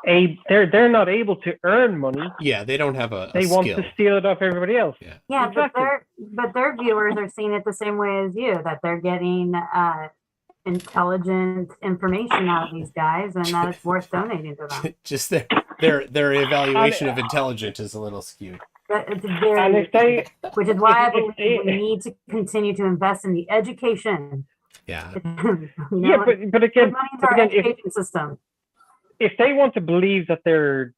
They're not able to earn money. Yeah, they don't have a They want skill. to steal it off everybody else. Yeah. Yeah, Exactly. but their viewers are seeing it the same way as you, that they're getting intelligent information out of these guys, and that it's worth donating to them. Just their evaluation of intelligent is a little skewed. But it's And very, if they, which is why I if- believe we need to continue to invest in the education. Yeah. yeah, but again, put money into our if education system. they want to believe that they're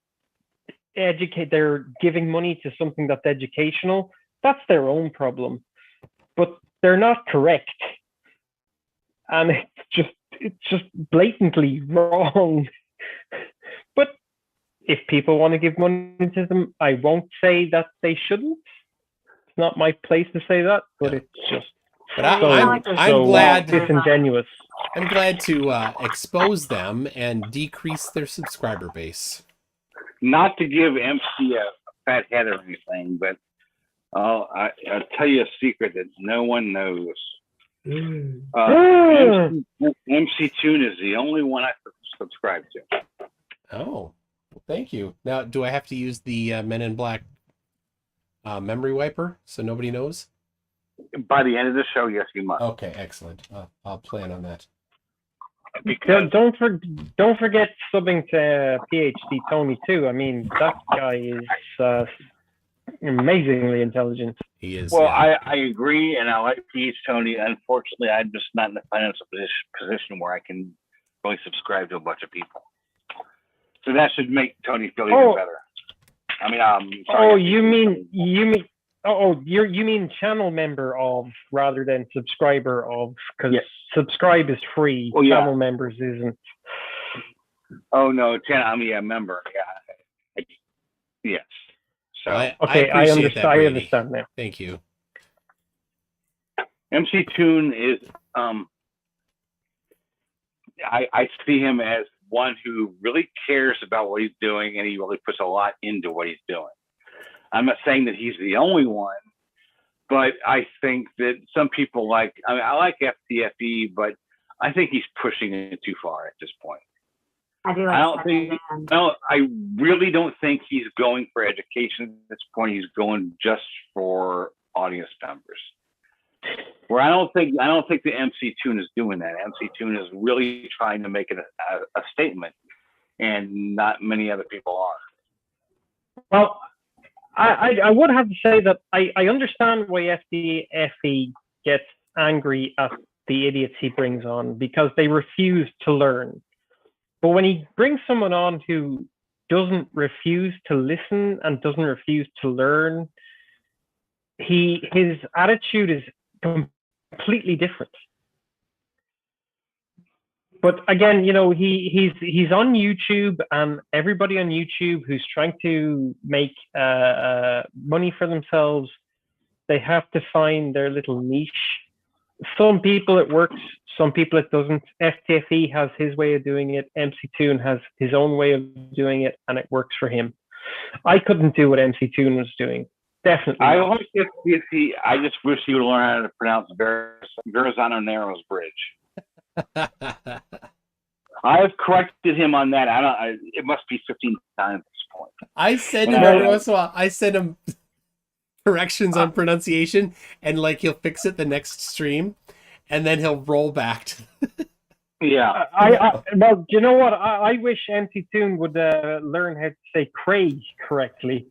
giving money to something that's educational, that's their own problem. But they're not correct, and it's just blatantly wrong. But if people want to give money to them, I won't say that they shouldn't. It's not my place to say that, but Yeah. it's just But I'm so glad disingenuous. I'm glad to expose them and decrease their subscriber base. Not to give MC a fat head or anything, but I'll tell you a secret that no one knows. MC Toon is the only one I subscribe to. Oh, thank you. Now, do I have to use the Men in Black memory wiper so nobody knows? By the end of the show, yes, you must. Okay, excellent. I'll plan on that. Because Don't forget subbing to PhD Tony too. I mean, that guy is amazingly intelligent. He is. well, yeah. I agree, and I like Peach Tony. Unfortunately, I'm just not in the financial position where I can really subscribe to a bunch of people. So that should make Tony feel even Oh. better. I mean, sorry. Oh, you mean channel member of rather than subscriber of? Because Yes. subscribe is free. Oh, yeah. Channel members isn't. Oh no, I'm a member. Yeah. Yes. So Okay, I appreciate understand. that, I Brady. understand now. Thank you. MC Toon is I see him as one who really cares about what he's doing, and he really puts a lot into what he's doing. I'm not saying that he's the only one, but I think that some people I like FTFE, but I think he's pushing it too far at this point. I do I don't like think- second No, I really don't think he's going for education at this point. He's going just for audience members. Where I don't think the MC Toon is doing that. MC Toon is really trying to make it a statement, and not many other people are. Well, I would have to say that I understand why FDFE gets angry at the idiots he brings on because they refuse to learn. But when he brings someone on who doesn't refuse to listen and doesn't refuse to learn, his attitude is completely different. But again, you know, he's on YouTube, and everybody on YouTube who's trying to make money for themselves, they have to find their little niche. Some people it works, some people it doesn't. FTFE has his way of doing it. MC Toon has his own way of doing it, and it works for him. I couldn't do what MC Toon was doing. Definitely. I like FTFE. I just wish he would learn how to pronounce Verrazano Narrows Bridge. I have corrected him on that. It must be 15 times at this point. I said him every once in a while. I send him corrections on pronunciation, and like he'll fix it the next stream, and then he'll roll back to Yeah. Well, you know what? I wish MC Toon would learn how to say Craig correctly.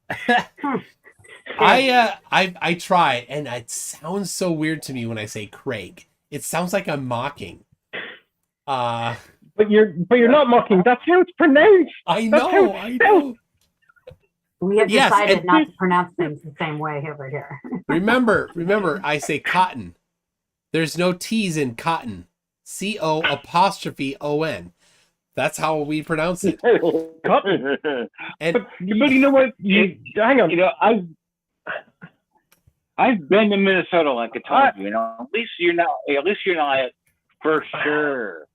I try, and it sounds so weird to me when I say Craig. It sounds like I'm mocking. But you're not mocking. That's how it's pronounced. I know. We have Yes, decided and- not to pronounce things the same way over here. Remember, I say cotton. There's no T's in cotton. C-O''O''N. That's how we pronounce it. Cotton. And But you know what? Hang on. You know, I've been to Minnesota, like I told you. You know, at least you're not for sure.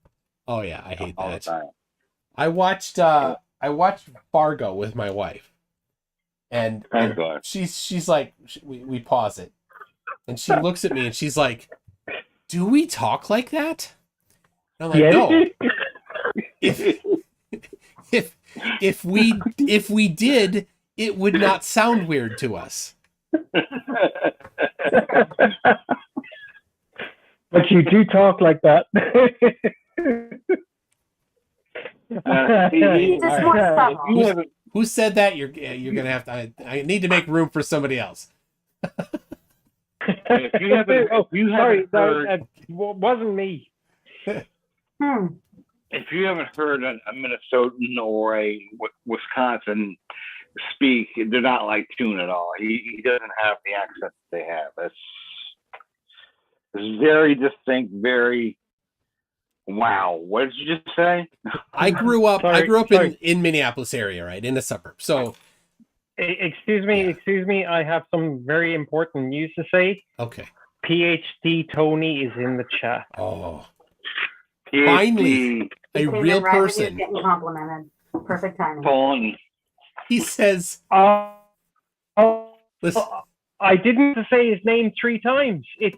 oh yeah, I hate All the that. time. I watched Fargo with my wife, and Thank God. she's like, we pause it, and she looks at me and she's like, "Do we talk like that?" And I'm like, "No. If we did, it would not sound weird to us." But you do talk like that. Just more subtle. Who said that? You're gonna have to. I need to make room for somebody else. If you haven't heard, wasn't me. if you haven't heard a Minnesotan or a Wisconsin speak, they're not like Toon at all. He doesn't have the accent that they have. It's very distinct, very. Wow, what did you just say? I grew up Sorry. in Minneapolis area, right, in the suburbs. So Excuse me. I have some very important news to say. okay. PhD Tony is in the chat. Oh, PhD finally, a Came in real right when he was person. getting complimented. Perfect timing. Tony. He says, "Listen." I didn't say his name 3 times. He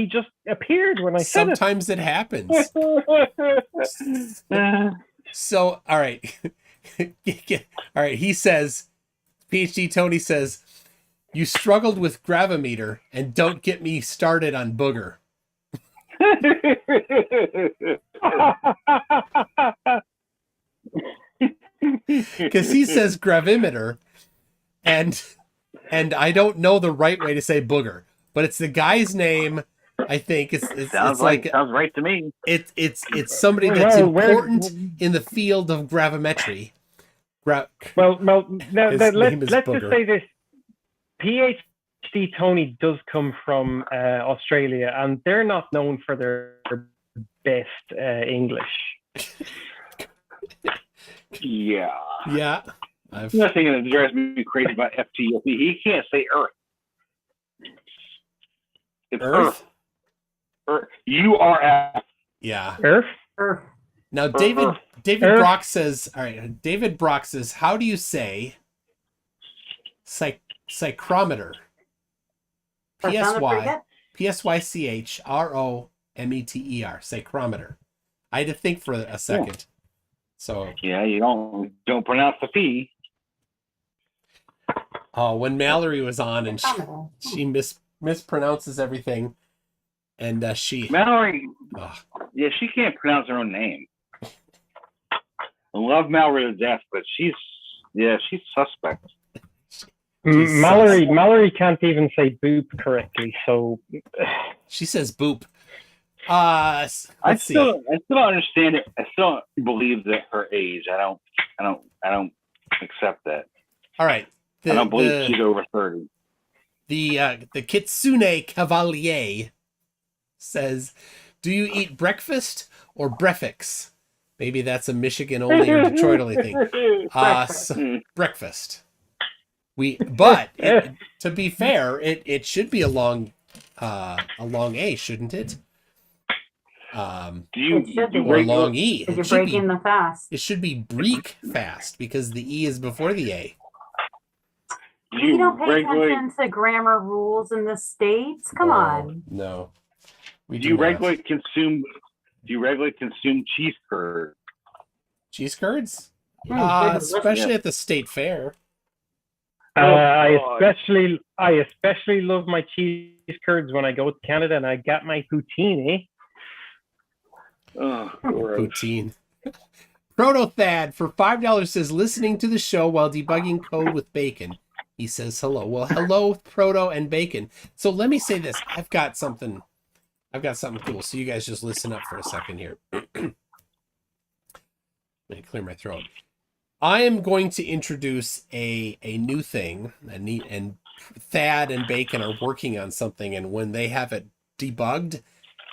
just appeared when I said Sometimes it happens. it. So, all right. All right. He says, PhD Tony says, "You struggled with gravimeter, and don't get me started on booger." Because he says gravimeter, and I don't know the right way to say booger, but it's the guy's name. I think it's sounds like right to me. it's somebody that's important in the field of gravimetry. Well, His let's name is just Booger. say this. PhD Tony does come from Australia, and they're not known for their best English. Yeah. Yeah. Nothing that drives me crazy about FTFE. He can't say Earth. It's Earth. Earth. URF. Yeah. Earth? Now David Brock says, all right, David Brock says, how do you say psychrometer? PSYCHROMETER. Psychrometer. I had to think for a second. So yeah, you don't pronounce the fee. Oh, when Mallory was on and she mispronounces everything, and Mallory, oh. yeah, she can't pronounce her own name. I love Mallory to death, but she's suspect. Mallory can't even say boop correctly, so she says boop. I Let's still see. don't understand it. I still don't believe that her age. I don't accept that. All right. I don't believe she's over 30. The Kitsune Cavalier says, "Do you eat breakfast or breakfast?" Maybe that's a Michigan only or Detroit only thing. Breakfast. To be fair, it should be a long A, shouldn't it? It should be. Or a long E. Because you're breaking the fast. It should be break fast because the E is before the A. You don't pay attention to grammar rules in the States? Come on. No. Do you regularly consume cheese curd? Cheese curds? Mm, Especially at the state fair. I especially love my cheese curds when I go to Canada and I got my poutine. Oh, gross. Poutine. Proto-Thad for $5 says, listening to the show while debugging code with bacon. He says hello. Well, hello, Proto and Bacon. So let me say this. I've got something cool. So you guys just listen up for a second here. Let me clear my throat. I am going to introduce a new thing, and Thad and Bacon are working on something, and when they have it debugged,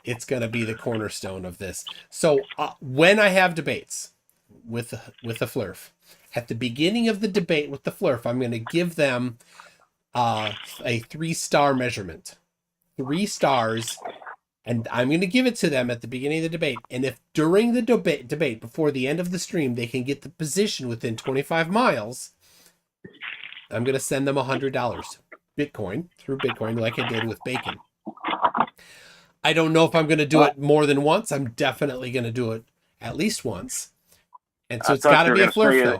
it's going to be the cornerstone of this. So when I have debates with the Flerf, at the beginning of the debate with the Flerf, I'm going to give them a 3-star measurement. 3 stars. And I'm going to give it to them at the beginning of the debate. And if during the debate, before the end of the stream, they can get the position within 25 miles, I'm going to send them $100 Bitcoin through Bitcoin like I did with Bacon. I don't know if I'm going to do it more than once. I'm definitely going to do it at least once. And so it's got to be a Flerf, though.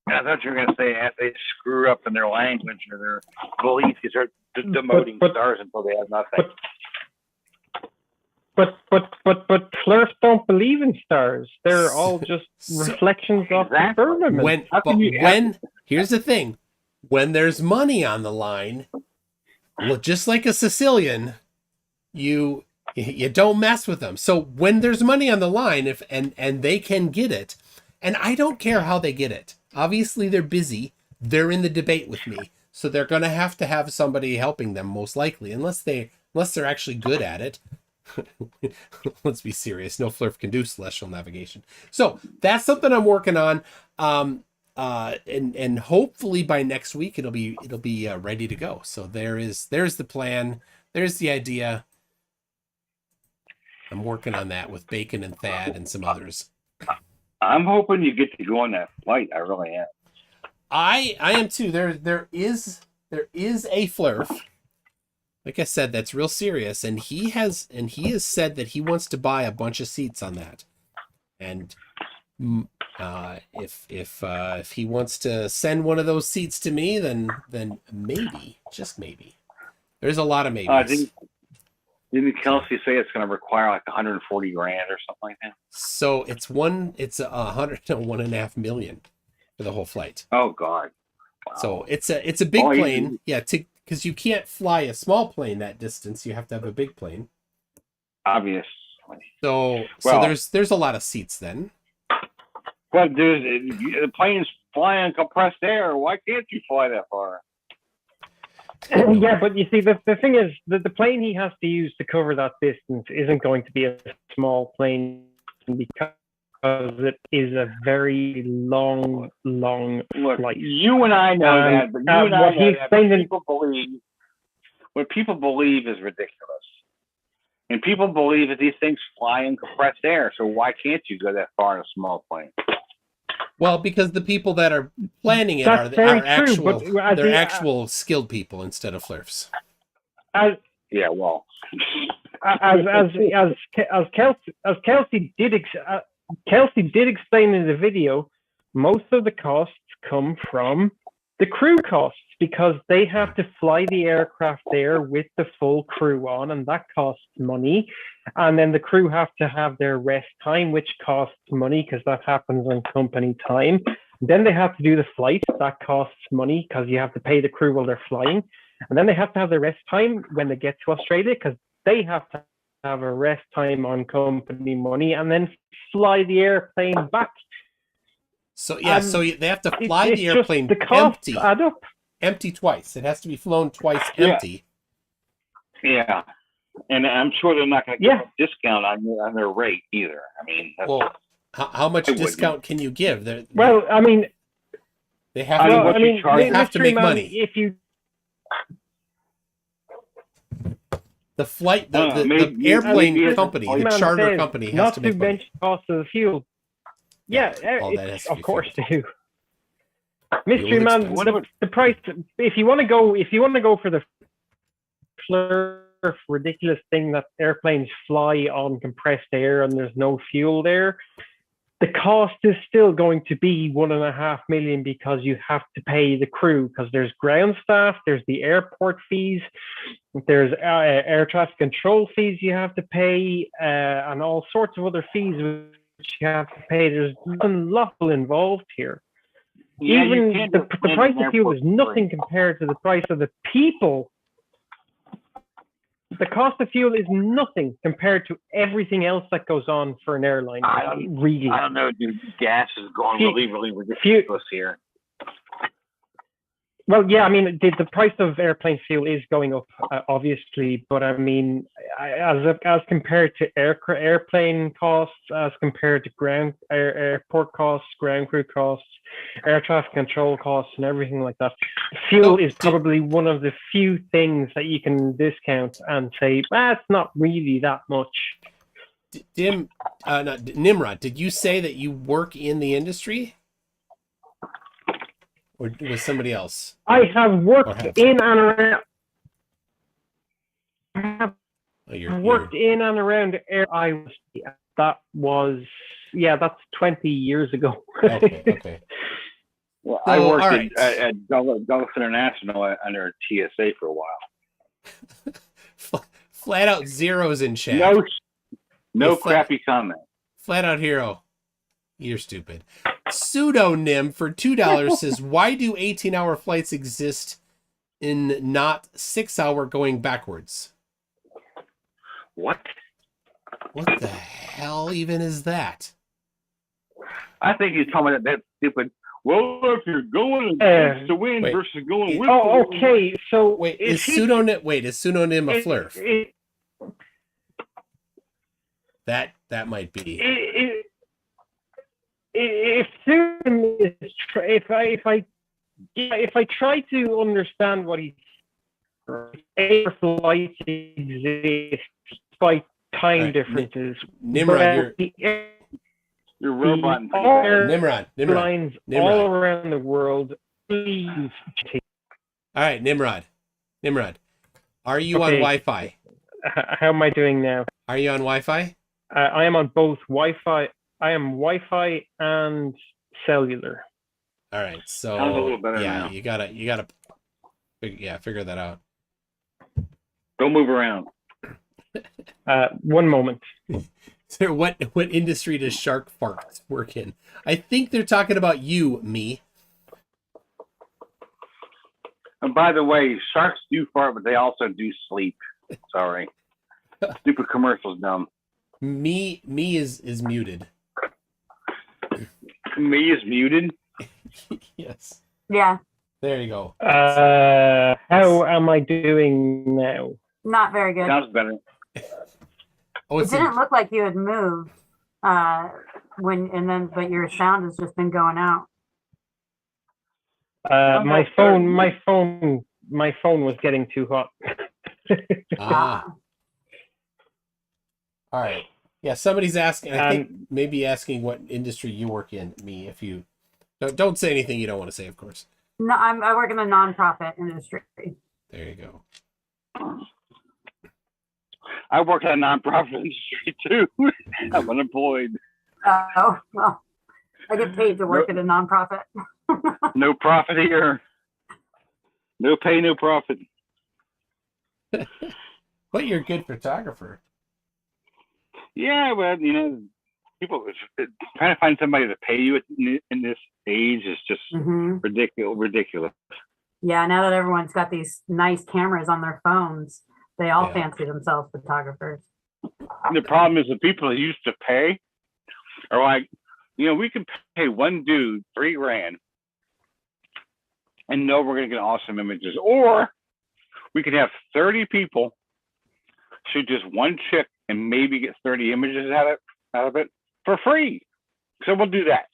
I thought you were going to say if they screw up in their language or their beliefs, you start demoting stars until they have nothing. But Flerf don't believe in stars. They're all just reflections of the firmament. Here's the thing. When there's money on the line, well, just like a Sicilian, you don't mess with them. So when there's money on the line, and they can get it, and I don't care how they get it. Obviously, they're busy. They're in the debate with me, so they're going to have somebody helping them, most likely, unless they're actually good at it. Let's be serious. No Flerf can do celestial navigation. So that's something I'm working on. And hopefully by next week it'll be ready to go. So there's the plan. There's the idea. I'm working on that with Bacon and Thad and some others. I'm hoping you get to go on that flight. I really am. I am too. There is a Flerf. Like I said, that's real serious, and he has said that he wants to buy a bunch of seats on that. And if he wants to send one of those seats to me, then maybe, just maybe. There's a lot of maybes. Didn't Kelsey say it's going to require like $140,000 or something like that? So it's $1.5 million for the whole flight. Oh God! Wow. So it's a big plane. Yeah, because you can't fly a small plane that distance. You have to have a big plane. Obviously. So there's a lot of seats then. But the plane's flying compressed air. Why can't you fly that far? Yeah, but you see, the thing is that the plane he has to use to cover that distance isn't going to be a small plane because it is a very long flight. You and I know that, but what people believe is ridiculous. And people believe that these things fly in compressed air, so why can't you go that far in a small plane? Well, because the people that are planning it are actual skilled people instead of Flerfs. As Kelsey did explain in the video, most of the costs come from the crew costs because they have to fly the aircraft there with the full crew on, and that costs money. And then the crew have to have their rest time, which costs money because that happens on company time. Then they have to do the flight. That costs money because you have to pay the crew while they're flying. And then they have to have their rest time when they get to Australia because they have to have a rest time on company money, and then fly the airplane back. So yeah, so they have to fly It's the just airplane the costs empty, add up. empty twice. It has to be flown twice Yeah. empty. Yeah. And I'm sure they're not going to Yeah. give a discount on their rate either. I mean, that's, Well, how much I wouldn't. discount can you give? Well, I mean, they have I mean, to. what you charge- they have to Mystery make Man, money. If you The flight, the maybe airplane it's- company, the Man charter says company has not to make money. mention cost of the fuel. Yeah, Yeah, all that has to be of course fuel. they do. Mystery Man, expensive. the price. If you want to go for the Flerf ridiculous thing that airplanes fly on compressed air and there's no fuel there, the cost is still going to be $1.5 million because you have to pay the crew, because there's ground staff, there's the airport fees, there's air traffic control fees you have to pay, and all sorts of other fees which you have to pay. There's a lot involved here. yeah, you Even can't the just price plan of fuel an is airport nothing compared to the price of the people. The cost of fuel is nothing compared to everything else that goes on for an airline. Really. I don't know, dude. Gas is going really, really ridiculous here. Well, yeah, I mean, the price of airplane fuel is going up, obviously, but I mean, as compared to airplane costs, as compared to airport costs, ground crew costs, air traffic control costs, and everything like that, fuel is probably one of the few things that you can discount and say, it's not really that much. Nimrod, did you say that you work in the industry? Or was somebody else? I have worked in and around. I have worked in and around air. That's 20 years ago. Okay. Well, So, I worked all right. at Gulf International under TSA for a while. Flat out zeros in chat. No crappy comment. Flat out hero. You're stupid. Pseudonym for $2 says, why do 18-hour flights exist in not 6-hour going backwards? What? What the hell even is that? I think he's talking about that stupid. Well, if you're going against the wind versus going with the wind. Okay. So wait, is pseudonym a Flerf? That might be. If I try to understand what he's air flights exist by time differences. Nimrod, you're robot. Nimrod. All around the world. Please. All right, Nimrod. Are you on Wi-Fi? How am I doing now? Are you on Wi-Fi? I am on both Wi-Fi. I am Wi-Fi and cellular. All right, so sounds a little better now. you gotta, figure that out. Don't move around. One moment. So what industry does shark farts work in? I think they're talking about you, me. And by the way, sharks do fart, but they also do sleep. Sorry. Stupid commercials, dumb. Me is muted. Me is muted? Yes. Yeah. There you go. How am I doing now? Not very good. Sounds better. It didn't look like you had moved but your sound has just been going out. My phone was getting too hot. All right. Yeah, somebody's asking. I think maybe asking what industry you work in. Me, if you don't say anything you don't want to say, of course. No, I work in the nonprofit industry. There you go. I work in a nonprofit industry too. I'm unemployed. Oh, well, I get paid to work at a nonprofit. No profit here. No pay, no profit. But you're a good photographer. Yeah, well, people trying to find somebody to pay you in this age is just ridiculous. Yeah, now that everyone's got these nice cameras on their phones, they all fancy themselves photographers. The problem is the people that used to pay are like, we can pay one dude $3,000 and know we're going to get awesome images. Or we could have 30 people shoot just one chick and maybe get 30 images out of it for free. So we'll do that.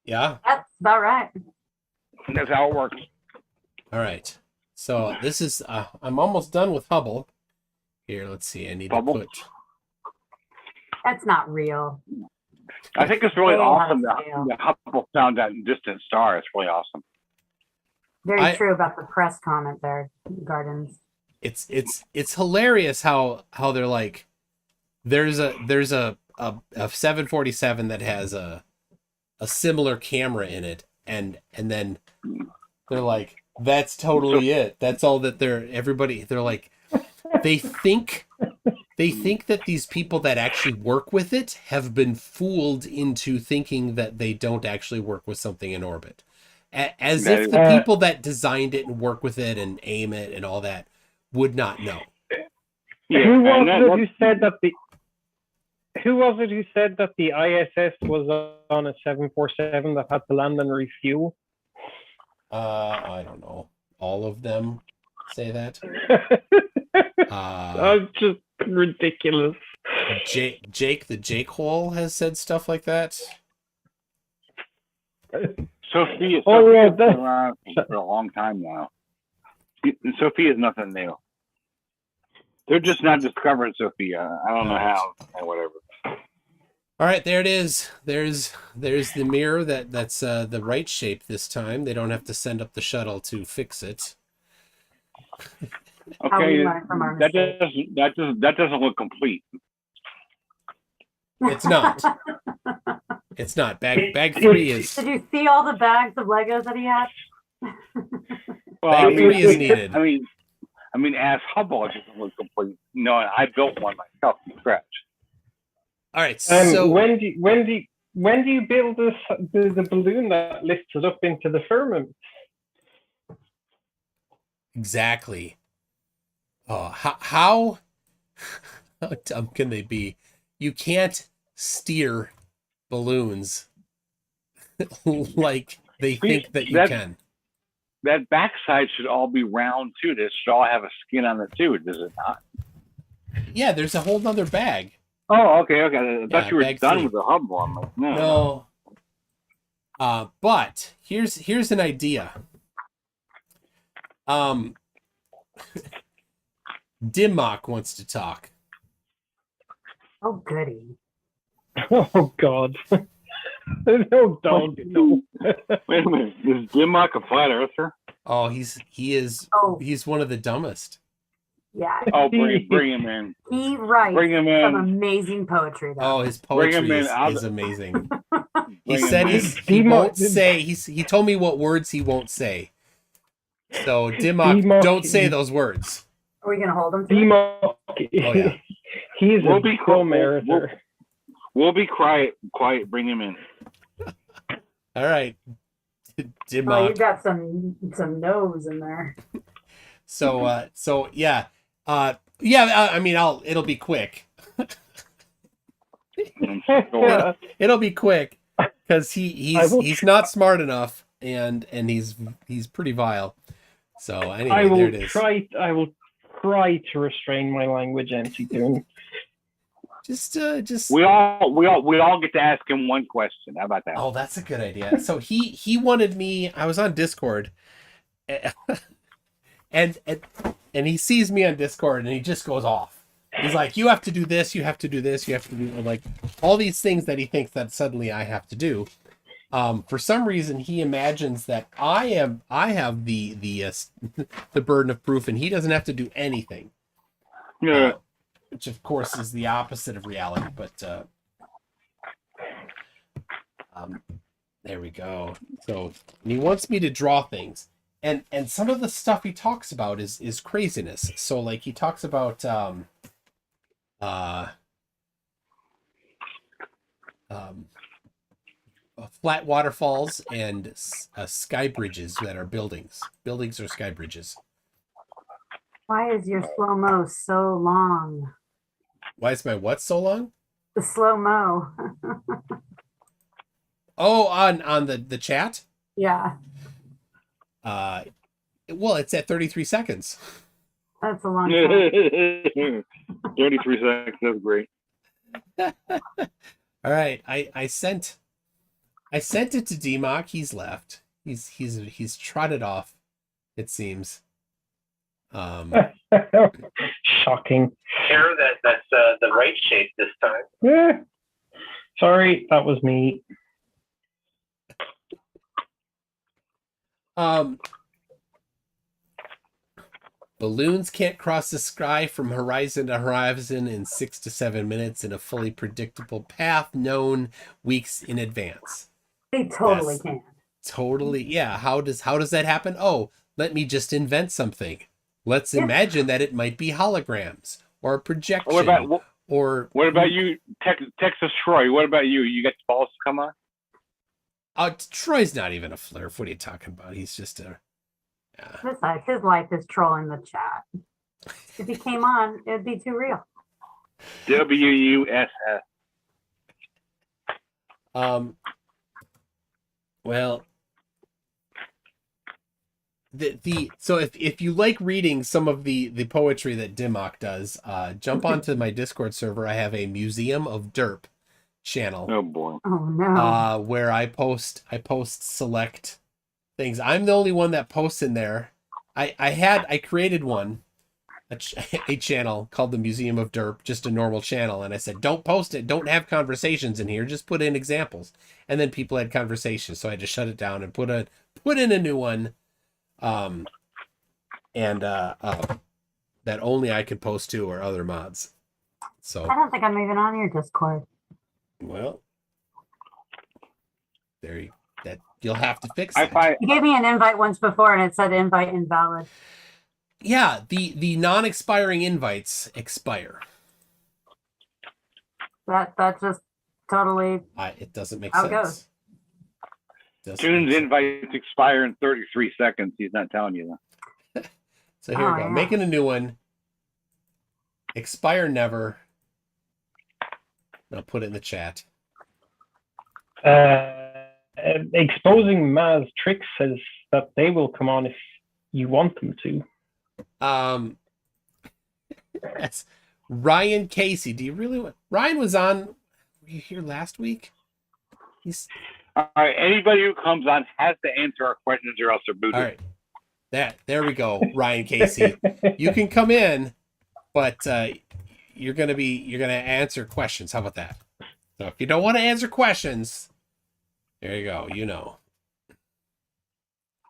Yeah. That's about right. That's how it works. All right. So this is, I'm almost done with Hubble. Here, let's see. I need Bubble? to put. That's not real. I think it's really Way awesome out that of scale. the Hubble found that distant star. It's really awesome. Very true about the press comment there, Gardens. It's hilarious how they're like, there's a 747 that has a similar camera in it, and then they're like, that's totally it. That's all that they're like, they think that these people that actually work with it have been fooled into thinking that they don't actually work with something in orbit. As if the people that designed it and work with it and aim it and all that would not know. Yeah, Who was it who said that the ISS was on a 747 that had to land and refuel? I don't know. All of them say that. That's just ridiculous. Jake the Jake Hole has said stuff like that. Sophia's Oh, yeah, been around for a long time now. Sophia's nothing new. They're just not discovering Sophia. I don't know how or whatever. All right, there it is. There's the mirror that's the right shape this time. They don't have to send up the shuttle to fix it. How we Okay, learn from our that mistakes. doesn't look complete. It's not. It's not. Bag 3 is. Did you see all the bags of Legos that he had? Well, Bag 3 is needed. I mean, as Hubble, it doesn't look complete. No, I built one myself from scratch. All right. So when do you build the balloon that lifts it up into the firmament? exactly. Oh, how dumb can they be? You can't steer balloons like they think that you can. That backside should all be round too. This should all have a skin on it too, does it not? Yeah, there's a whole nother bag. Oh, okay. I thought you were bag done 3. with the Hubble. I'm like, no. But here's an idea. Dimmock wants to talk. Oh, goody. Oh God. No, dog. No. Wait a minute. Is Dimmock a flat earther? Oh, he's one of the dumbest. Yeah. Oh, bring him in. He writes Bring him some in. amazing poetry, though. Oh, his Bring him poetry in. is amazing. He Bring said him in. he won't say. He told me what words he won't say. So Dimmock, don't say those words. Are we going to hold him to it? Dimmock. Oh yeah. He's We'll a be dumb editor. We'll be quiet. Bring him in. All right. Oh, Dimmock. you got some nose in there. So yeah. I mean, it'll be quick. It'll be quick because he's not smart enough and he's pretty vile. So anyway, there it is. I will try to restrain my language, MC Toon. Just We all get to ask him one question. How about that? Oh, that's a good idea. So he wanted me. I was on Discord, and he sees me on Discord, and he just goes off. He's like, "You have to do this. You have to do this. You have to do," like all these things that he thinks that suddenly I have to do. For some reason, he imagines that I have the burden of proof, and he doesn't have to do anything. Yeah. Which of course is the opposite of reality, but there we go. So he wants me to draw things, and some of the stuff he talks about is craziness. So like he talks about flat waterfalls and sky bridges that are buildings or sky bridges. Why is your slow-mo so long? Why is my what so long? The slow-mo. Oh, on the chat? Yeah, Well, it's at 33 seconds. that's a long time. 33 seconds. That's great. All right. I sent it to DMOC. He's left. He's trotted off, it seems. Shocking. Care that's the right shape this time. Eh. Sorry, that was me. Balloons can't cross the sky from horizon to horizon in 6 to 7 minutes in a fully predictable path known weeks in advance. They totally Yes. can. Totally. Yeah. How does that happen? Oh, let me just invent something. Let's imagine that it might be holograms or a projection. What about or you, Texas Troy? What about you? You got the balls to come on? Troy's not even a Flerf. What are you talking about? He's just a. His life is trolling the chat. If he came on, it'd be too real. WUSS. Well, so if you like reading some of the poetry that DMOC does, jump onto my Discord server. I have a Museum of Derp channel. Oh boy. Oh no. Where I post select things. I'm the only one that posts in there. I created one, a channel called the Museum of Derp, just a normal channel, and I said, don't post it, don't have conversations in here, just put in examples. And then people had conversations, so I just shut it down and put in a new one, that only I could post to or other mods. So I don't think I'm even on your Discord. well, you'll have to fix that. You gave me an invite once before and it said invite invalid. Yeah, the non-expiring invites expire. That's just totally It doesn't make how it sense. June's invites expire in 33 seconds. He's not telling you that. So here we go. yeah. Making a new one. Expire never. I'll put it in the chat. Exposing Maz tricks says that they will come on if you want them to. That's Ryan Casey. Do you really want Ryan was on? Were you here last week? All right. Anybody who comes on has to answer our questions or else they're booted. All right. There we go, Ryan Casey. You can come in, but you're gonna answer questions. How about that? So if you don't want to answer questions, there you go. You know.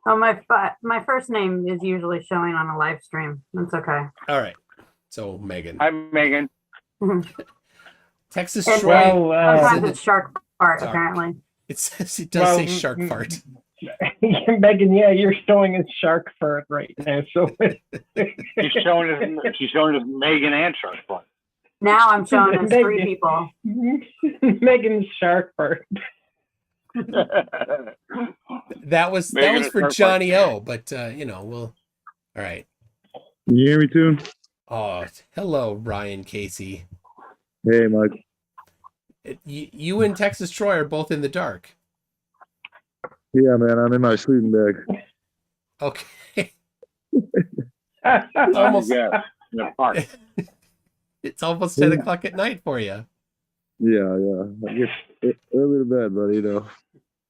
Oh, my first name is usually showing on a live stream. That's okay. All right. So Megan. Hi, Megan. Texas And- Troy. Sometimes it's shark fart, Sorry. apparently. It says it does say shark fart. Megan, yeah, you're showing a shark fart right now. So She's showing us Megan and Shark Fart. Now I'm showing us three people. Megan's shark fart. That was Megan for and Johnny Shark O, but we'll. All right. Can you hear me too? Oh, hello, Ryan Casey. Hey, Mike. You and Texas Troy are both in the dark. Yeah, man, I'm in my sleeping bag. Okay. Almost. Yeah. In the park. It's almost 10 o'clock at night for you. Yeah. I get early to bed, but you know.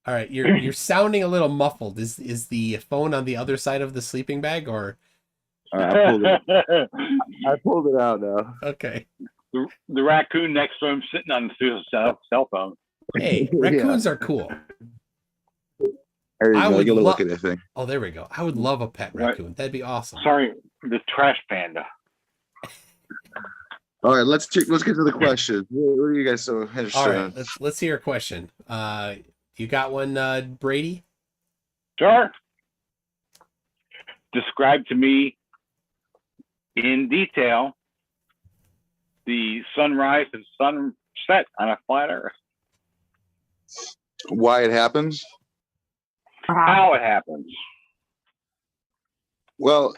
All right, you're sounding a little muffled. Is the phone on the other side of the sleeping bag, or? I pulled it out now. Okay. The raccoon next to him sitting on the cell phone. Hey, raccoons are cool. There you I go. would Get a look lo- at that thing. Oh, there we go. I would love a pet Right. raccoon. That'd be awesome. Sorry, the trash panda. All right, let's get to the questions. What are you guys so interested All in? right, let's hear a question. You got one, Brady? Sure. Describe to me in detail the sunrise and sunset on a flat Earth. Why it happens? Perhaps. How it happens. Well,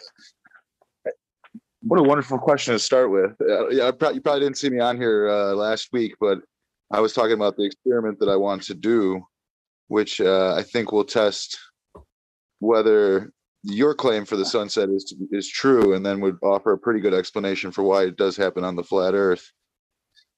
What a wonderful question to start with. Yeah, you probably didn't see me on here last week, but I was talking about the experiment that I want to do, which I think will test whether your claim for the sunset is true, and then would offer a pretty good explanation for why it does happen on the flat Earth.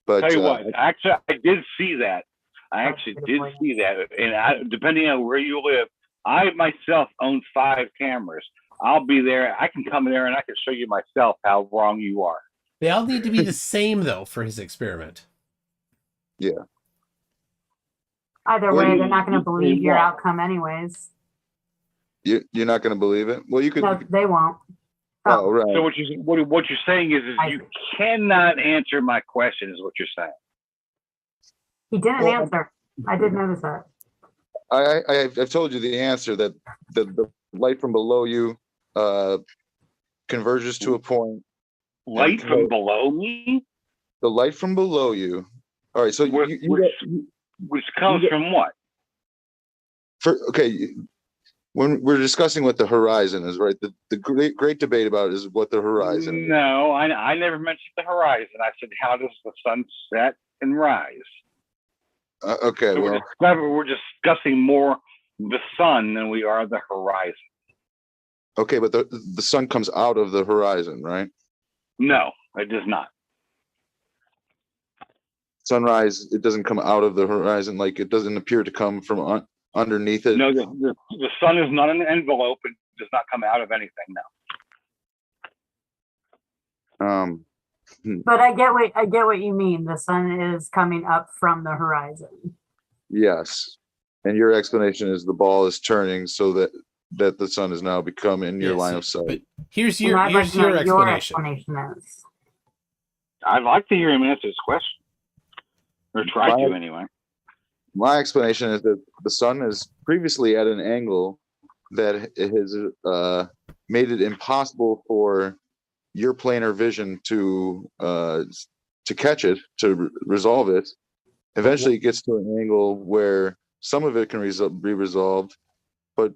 But Tell you what, actually, I did see that. I actually did see that, and depending on where you live, I myself own 5 cameras. I'll be there. I can come there and I can show you myself how wrong you are. They all need to be the same, though, for his experiment. Yeah. Either way, they're not going to believe your outcome anyways. You're not going to believe it? Well, you could. No, they won't. Oh, right. So what you're saying is you cannot answer my question, is what you're saying. He didn't answer. I did notice that. I've told you the answer, that the light from below you converges to a point. Light from below me? The light from below you. All right. So which comes from what? When we're discussing what the horizon is, right? The great debate about it is what the horizon is. No, I never mentioned the horizon. I said, how does the sun set and rise? Okay, so we're discussing more the sun than we are the horizon. Okay, but the sun comes out of the horizon, right? No, it does not. Sunrise, it doesn't come out of the horizon, like it doesn't appear to come from underneath it. No, the sun is not an envelope. It does not come out of anything. No. But I get what you mean. The sun is coming up from the horizon. Yes, and your explanation is the ball is turning so that the sun has now become in your line of sight. But here's your explanation. Your explanation is. I'd like to hear him answer this question, or try to anyway. My explanation is that the sun is previously at an angle that has made it impossible for your planar vision to catch it, to resolve it. Eventually it gets to an angle where some of it can be resolved, but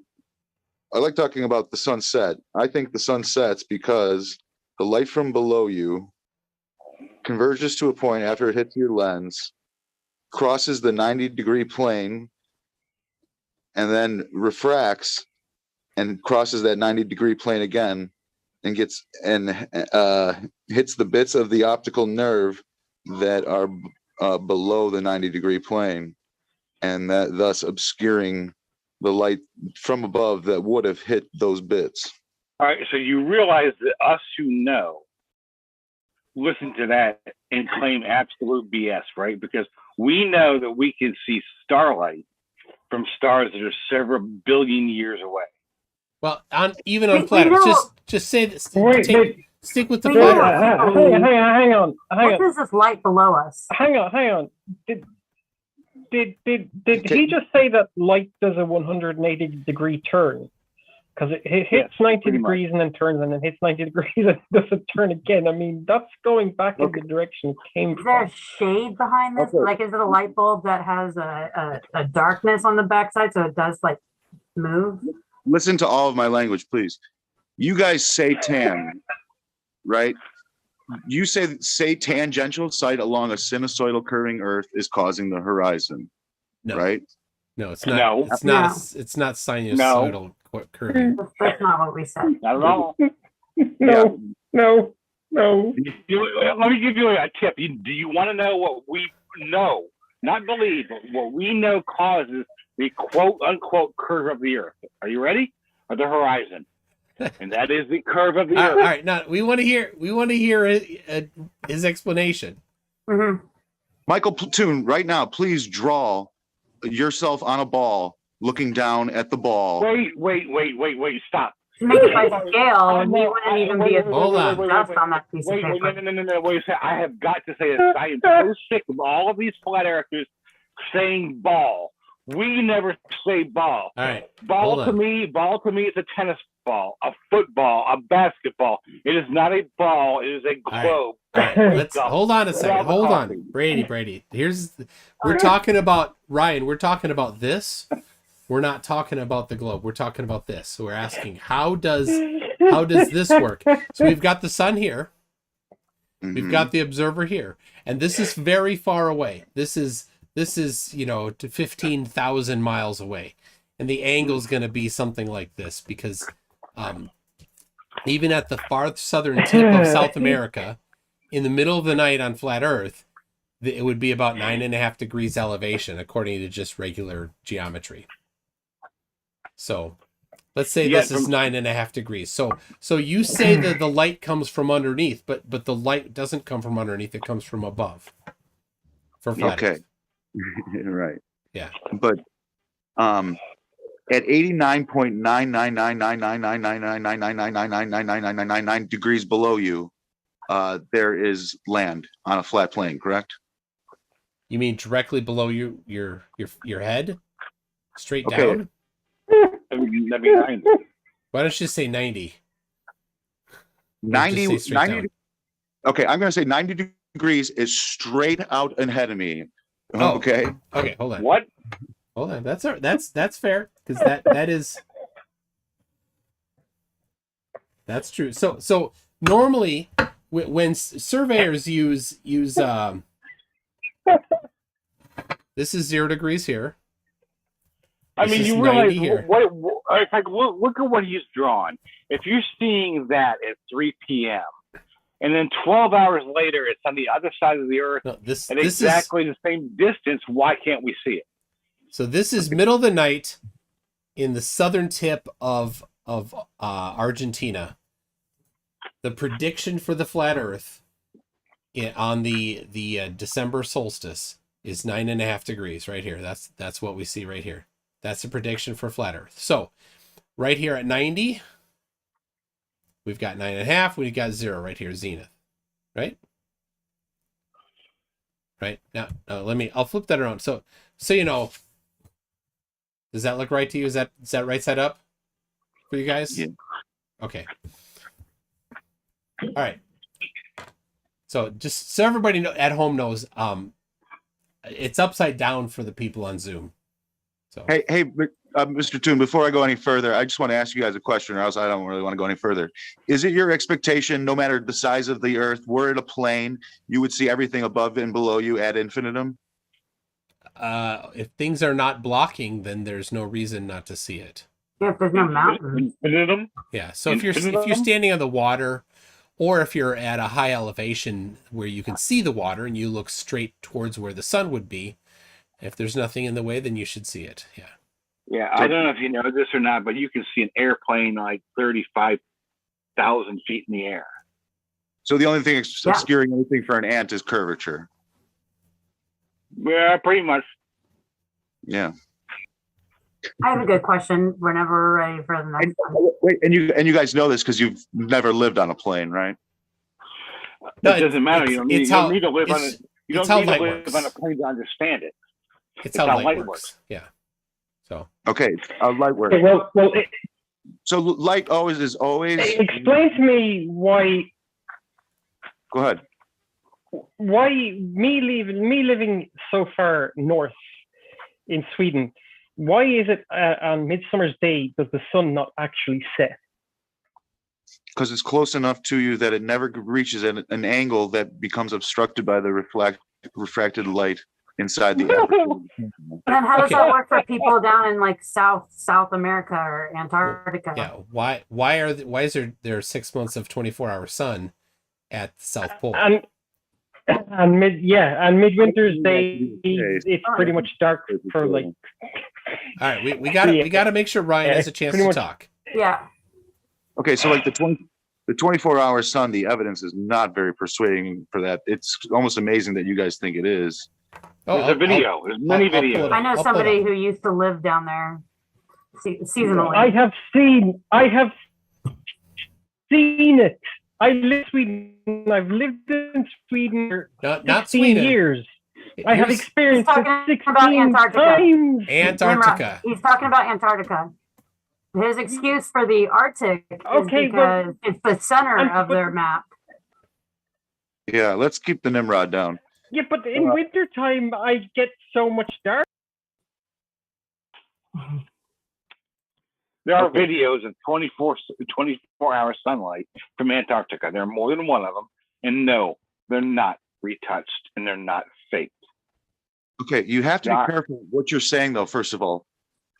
I like talking about the sunset. I think the sun sets because the light from below you converges to a point after it hits your lens, crosses the 90-degree plane, and then refracts and crosses that 90-degree plane again, and hits the bits of the optical nerve that are below the 90-degree plane, and that thus obscuring the light from above that would have hit those bits. All right, so you realize that us who know listen to that and claim absolute BS, right? Because we know that we can see starlight from stars that are several billion years away. Well, even on planet, just say this. Stick with the planet. Hang on. What is this light below us? Hang on. Did he just say that light does a 180-degree turn? Because it hits 90 degrees and then turns, and then hits 90 degrees and doesn't turn again. I mean, that's going back in the direction it came from. Is there a shade behind this? Okay. Like, is it a light bulb that has a darkness on the backside so it does, like, move? Listen to all of my language, please. You guys say tan, right? You say tangential sight along a sinusoidal curving Earth is causing the horizon, right? No, it's not. No, it's not sinusoidal curving. That's not what we said. Not at all. No. Let me give you a tip. Do you want to know what we know? Not believe, but what we know causes the quote-unquote curve of the Earth. Are you ready? Or the horizon. And that is the curve of the Earth. All right, now we want to hear his explanation. Mm-hmm. Michael Platoon, right now, please draw yourself on a ball, looking down at the ball. Wait, stop. To make it by scale, we wouldn't even be hold on. Just on that piece of paper. No, wait a second. I have got to say this. I am so sick of all of these flat earthers saying ball. We never say ball. All right. Ball to me is a tennis ball, a football, a basketball. It is not a ball. It is a globe. All right. Let's hold on a second. Hold on, Brady. We're talking about Ryan. We're talking about this. We're not talking about the globe. We're talking about this. So we're asking, how does how does this work? So we've got the sun here. We've Mhm. got the observer here, and this is very far away. This is to 15,000 miles away, and the angle is going to be something like this because even at the far southern tip of South America, in the middle of the night on flat Earth, it would be about 9.5 degrees elevation according to just regular geometry. So let's say this is 9.5 degrees. So you say that the light comes from underneath, but the light doesn't come from underneath; it comes from above. For flat Okay. Earth. Right. Yeah. But at 89.99999999999999999 degrees below you, there is land on a flat plane, correct? You mean directly below your head, straight Okay. down? That'd be 90. Why don't you say 90? Or just 90, say straight 90 down. Okay, I'm going to say 90 degrees is straight out ahead of me. Oh. Okay. Okay, hold on. What? Hold on. That's fair because that's true. So normally when surveyors use this is 0 degrees here. I This mean, is you 90 realize here. what it's like. Look at what he's drawn. If you're seeing that at 3 p.m. and then 12 hours later, it's on the other side of the Earth No, this at is exactly the same distance, why can't we see it? so this is middle of the night in the southern tip of Argentina. The prediction for the flat Earth on the December solstice is 9.5 degrees right here. That's what we see right here. That's the prediction for flat Earth. So right here at 90, we've got 9.5. We've got 0 right here, zenith. Right? Right now, I'll flip that around. So does that look right to you? Is that right side up for you guys? Yeah. Okay. All right. So just so everybody at home knows, it's upside down for the people on Zoom. So Hey, Mr. Toon, before I go any further, I just want to ask you guys a question, or else I don't really want to go any further. Is it your expectation, no matter the size of the Earth, were it a plane, you would see everything above and below you ad infinitum? if things are not blocking, then there's no reason not to see it. If there's no mountains. Yeah. So if you're standing on the water, or if you're at a high elevation where you can see the water and you look straight towards where the sun would be, if there's nothing in the way, then you should see it. Yeah. Yeah, I don't know if you know this or not, but you can see an airplane like 35,000 feet in the air. So the only thing obscuring anything for an ant is curvature. Yeah, pretty much. Yeah. I have a good question whenever we're ready for the next one. Wait, and you guys know this because you've never lived on a plane, right? No, It doesn't matter. You don't need to live on it. You don't need to live on a plane to understand it. It's how light works. Yeah. So Okay, light work. Okay, well, So light is always. explain to me why Go ahead. me living so far north in Sweden. Why is it on Midsummer's Day does the sun not actually set? Because it's close enough to you that it never reaches an angle that becomes obstructed by the refracted light inside the aperture. And then how does that work for people down in like South America or Antarctica? yeah, why is there 6 months of 24-hour sun at the South Pole? And midwinter's day it's pretty much dark for like. All right, we got to make sure Ryan has a chance to talk. Yeah. Okay, so like the 24-hour sun, the evidence is not very persuading for that. It's almost amazing that you guys think it is. There's a video. There's many videos. I know somebody who used to live down there seasonally. I have seen it. I live in Sweden. I've lived in Sweden for Not 16 Sweden. years. I have experienced He's it talking 16 about Antarctica. times. Antarctica. He's talking about Antarctica. His excuse for the Arctic is because it's the center of their map. Yeah, let's keep the Nimrod down. Yeah, but in wintertime, I get so much dark. There are videos of 24-hour sunlight from Antarctica. There are more than one of them. And no, they're not retouched and they're not faked. Okay, you have to be careful what you're saying, though. First of all,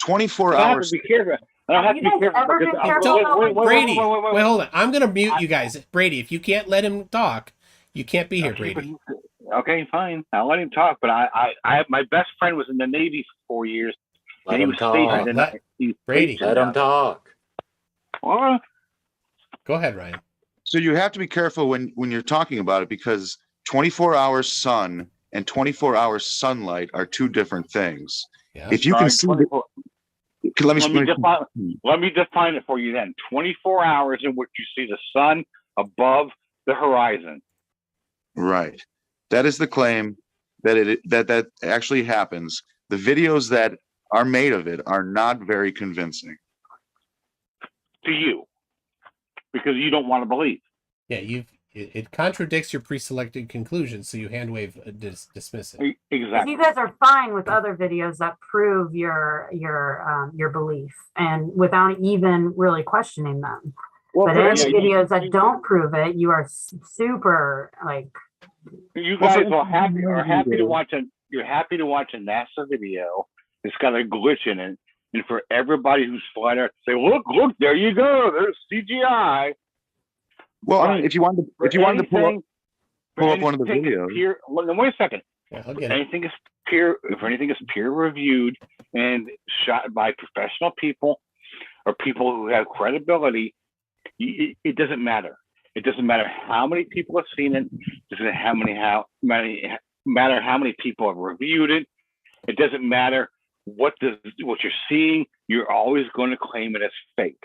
24 I have hours. to be careful. I have to be careful. Ever been because- careful? Brady, wait, hold on. I'm gonna mute you guys. Brady, if you can't let him talk, you can't be here, Brady. Okay, fine. I'll let him talk. But I my best friend was in the Navy for 4 years. Let and he him was talk. stationed in Let- he's Brady. stationed Let him down- talk. Well, Go ahead, Ryan. So you have to be careful when you're talking about it, because 24 hours sun and 24 hours sunlight are two different things. Yeah. If you can see, 24 let me let me define it for you then. 24 hours in which you see the sun above the horizon. Right. That is the claim that actually happens. The videos that are made of it are not very convincing. To you, because you don't want to believe. Yeah, it contradicts your pre-selected conclusions, so you hand wave dismiss it. Exactly. You guys are fine with other videos that prove your belief, and without even really questioning them. But any videos that don't prove it, you are super like. You guys are happy to watch a NASA video. It's got a glitch in it, and for everybody who's flat earth to say, "Look, there you go. There's CGI." Well, I mean, if you wanted to pull up one of the videos. Wait a second. Yeah, I'll get it. If anything is peer reviewed and shot by professional people or people who have credibility, it doesn't matter. It doesn't matter how many people have seen it. It doesn't matter how many people have reviewed it. It doesn't matter what you're seeing. You're always going to claim it as fake.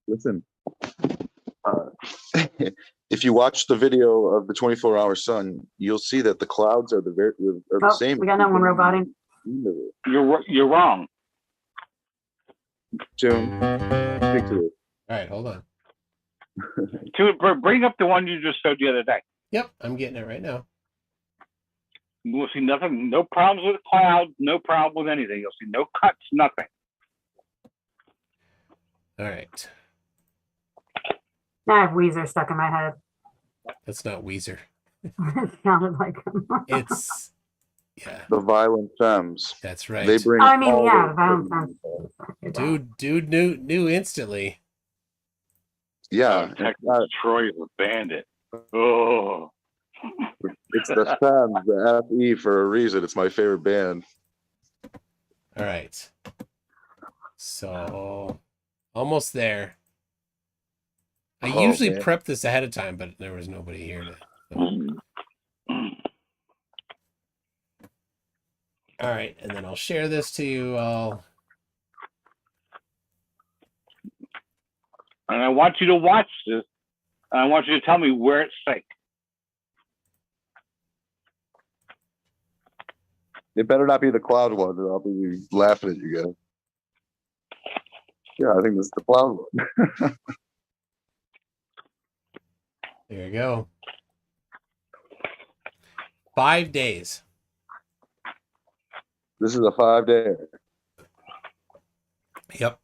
Listen, if you watch the video of the 24-hour sun, you'll see that the clouds are the same. We got no one roboting. You're wrong. June, speak to it. All right, hold on. To bring up the one you just showed the other day. Yep, I'm getting it right now. You'll see nothing, no problems with clouds, no problem with anything. You'll see no cuts, nothing. All right. Now I have Weezer stuck in my head. That's not Weezer. It sounded like him. It's The Violent Femmes. That's right. They bring. I mean, all yeah, the- Violent Femmes. Dude knew instantly. Yeah, Texas Troy is a bandit. Oh, it's the Femmes, the FE for a reason. It's my favorite band. All right. So almost there. I usually man. prep this ahead of time, but there was nobody here to. All right, and then I'll share this to you all. and I want you to watch this. And I want you to tell me where it's fake. It better not be the cloud one, or I'll be laughing at you guys. Yeah, I think this is the cloud one. There you go. 5 days. This is a 5-day. Yep.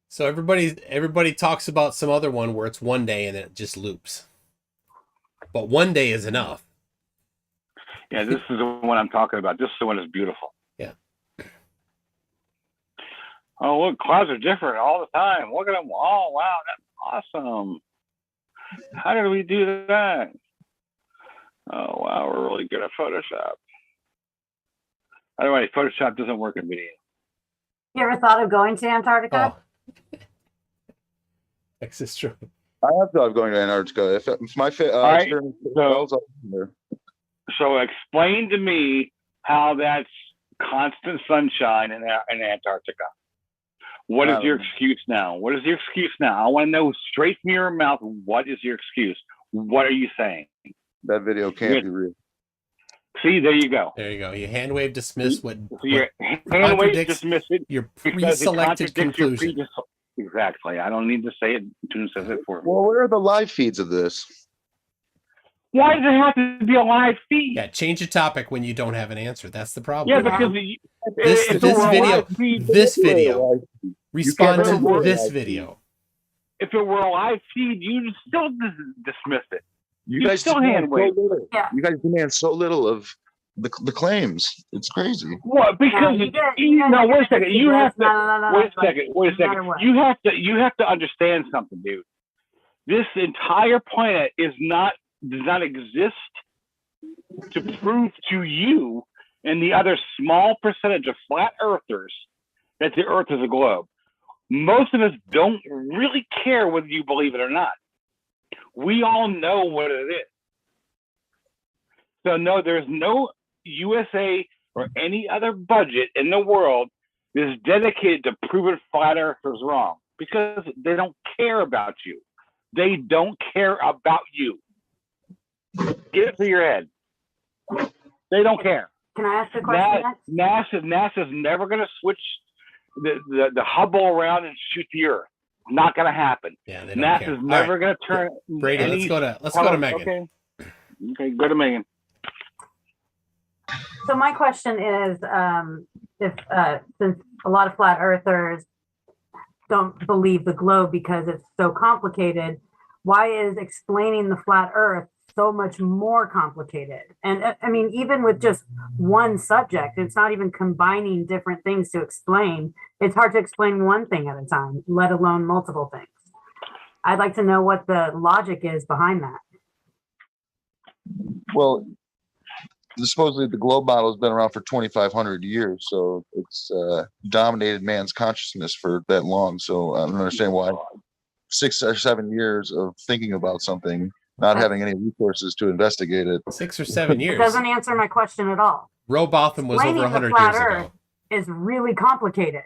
So everybody talks about some other one where it's 1 day and then it just loops. But 1 day is enough. Yeah, this is the one I'm talking about. This is the one that's beautiful. Yeah. Oh, look, clouds are different all the time. Look at them. Oh, wow, that's awesome. How did we do that? Oh, wow, we're really good at Photoshop. By the way, Photoshop doesn't work in video. You ever thought of going to Antarctica? Oh. X is true. I have thought of going to Antarctica. If my right, experience so- fails, I'll be there. So explain to me how that's constant sunshine in Antarctica. What is your excuse now? What is your excuse now? I want to know straight from your mouth, what is your excuse? What are you saying? That video can't be real. See, there you go. There you go. You hand wave dismiss what So your hand wave contradicts dismiss it your because it pre-selected contradicts your conclusion. Exactly. I don't need to say it. Tune says it for me. Well, where are the live feeds of this? Why does it have to be a live feed? Yeah, change the topic when you don't have an answer. That's the problem. Yeah, Yeah. because This if it were a video- live feed, This video. Respond can't to remember this live video. if it were a live feed, you'd still dismiss it. You guys still demand hand so wave. little. Yeah. You guys demand so little of the claims. It's crazy. What? Because you guys no, are wait a gonna second. You suggest- have to no, wait a like, second. Wait a no matter second. what. You have to understand something, dude. This entire planet does not exist to prove to you and the other small percentage of flat earthers that the Earth is a globe. Most of us don't really care whether you believe it or not. We all know what it is. So no, there's no USA or any other budget in the world that is dedicated to proving flat earthers wrong, because they don't care about you. They don't care about you. Get it through your head. They don't care. Can I ask a question next? NASA's never going to switch the Hubble around and shoot the Earth. Not going to happen. Yeah, they don't care. NASA's All never right, going to turn. Brady, let's go to Megan. Okay, go to Megan. So my question is, if since a lot of flat earthers don't believe the globe because it's so complicated, why is explaining the flat earth so much more complicated? And I mean, even with just one subject, it's not even combining different things to explain. It's hard to explain one thing at a time, let alone multiple things. I'd like to know what the logic is behind that. Well, supposedly the globe model has been around for 2,500 years, so it's dominated man's consciousness for that long. So I don't understand why 6 or 7 years of thinking about something, not having any resources to investigate it. 6 or 7 It years. doesn't answer my question at all. Robotham was Explaining over the 100 flat years Earth ago. is really complicated.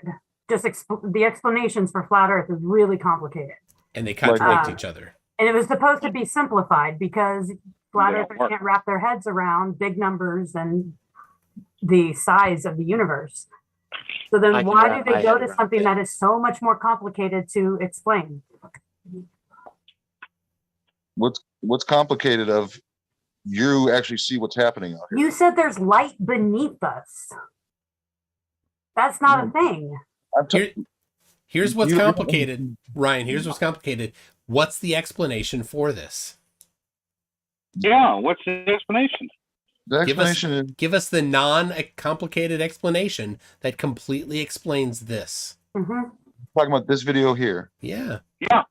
Just the explanations for flat Earth is really complicated. And they contradict Uh, each other. And it was supposed to be simplified because flat They don't earthers work. can't wrap their heads around big numbers and the size of the universe. So I then can why wrap do my they go head to around something it. that is so much more complicated to explain? What's complicated of you actually see what's happening out here? You said there's light beneath us. That's not a thing. I'm t- Here's what's you- complicated, Ryan. Here's what's complicated. What's the explanation for this? Yeah, what's the explanation? The Give us- explanation is Give us the non-complicated explanation that completely explains this. Mhm. talking about this video here. Yeah, Yeah,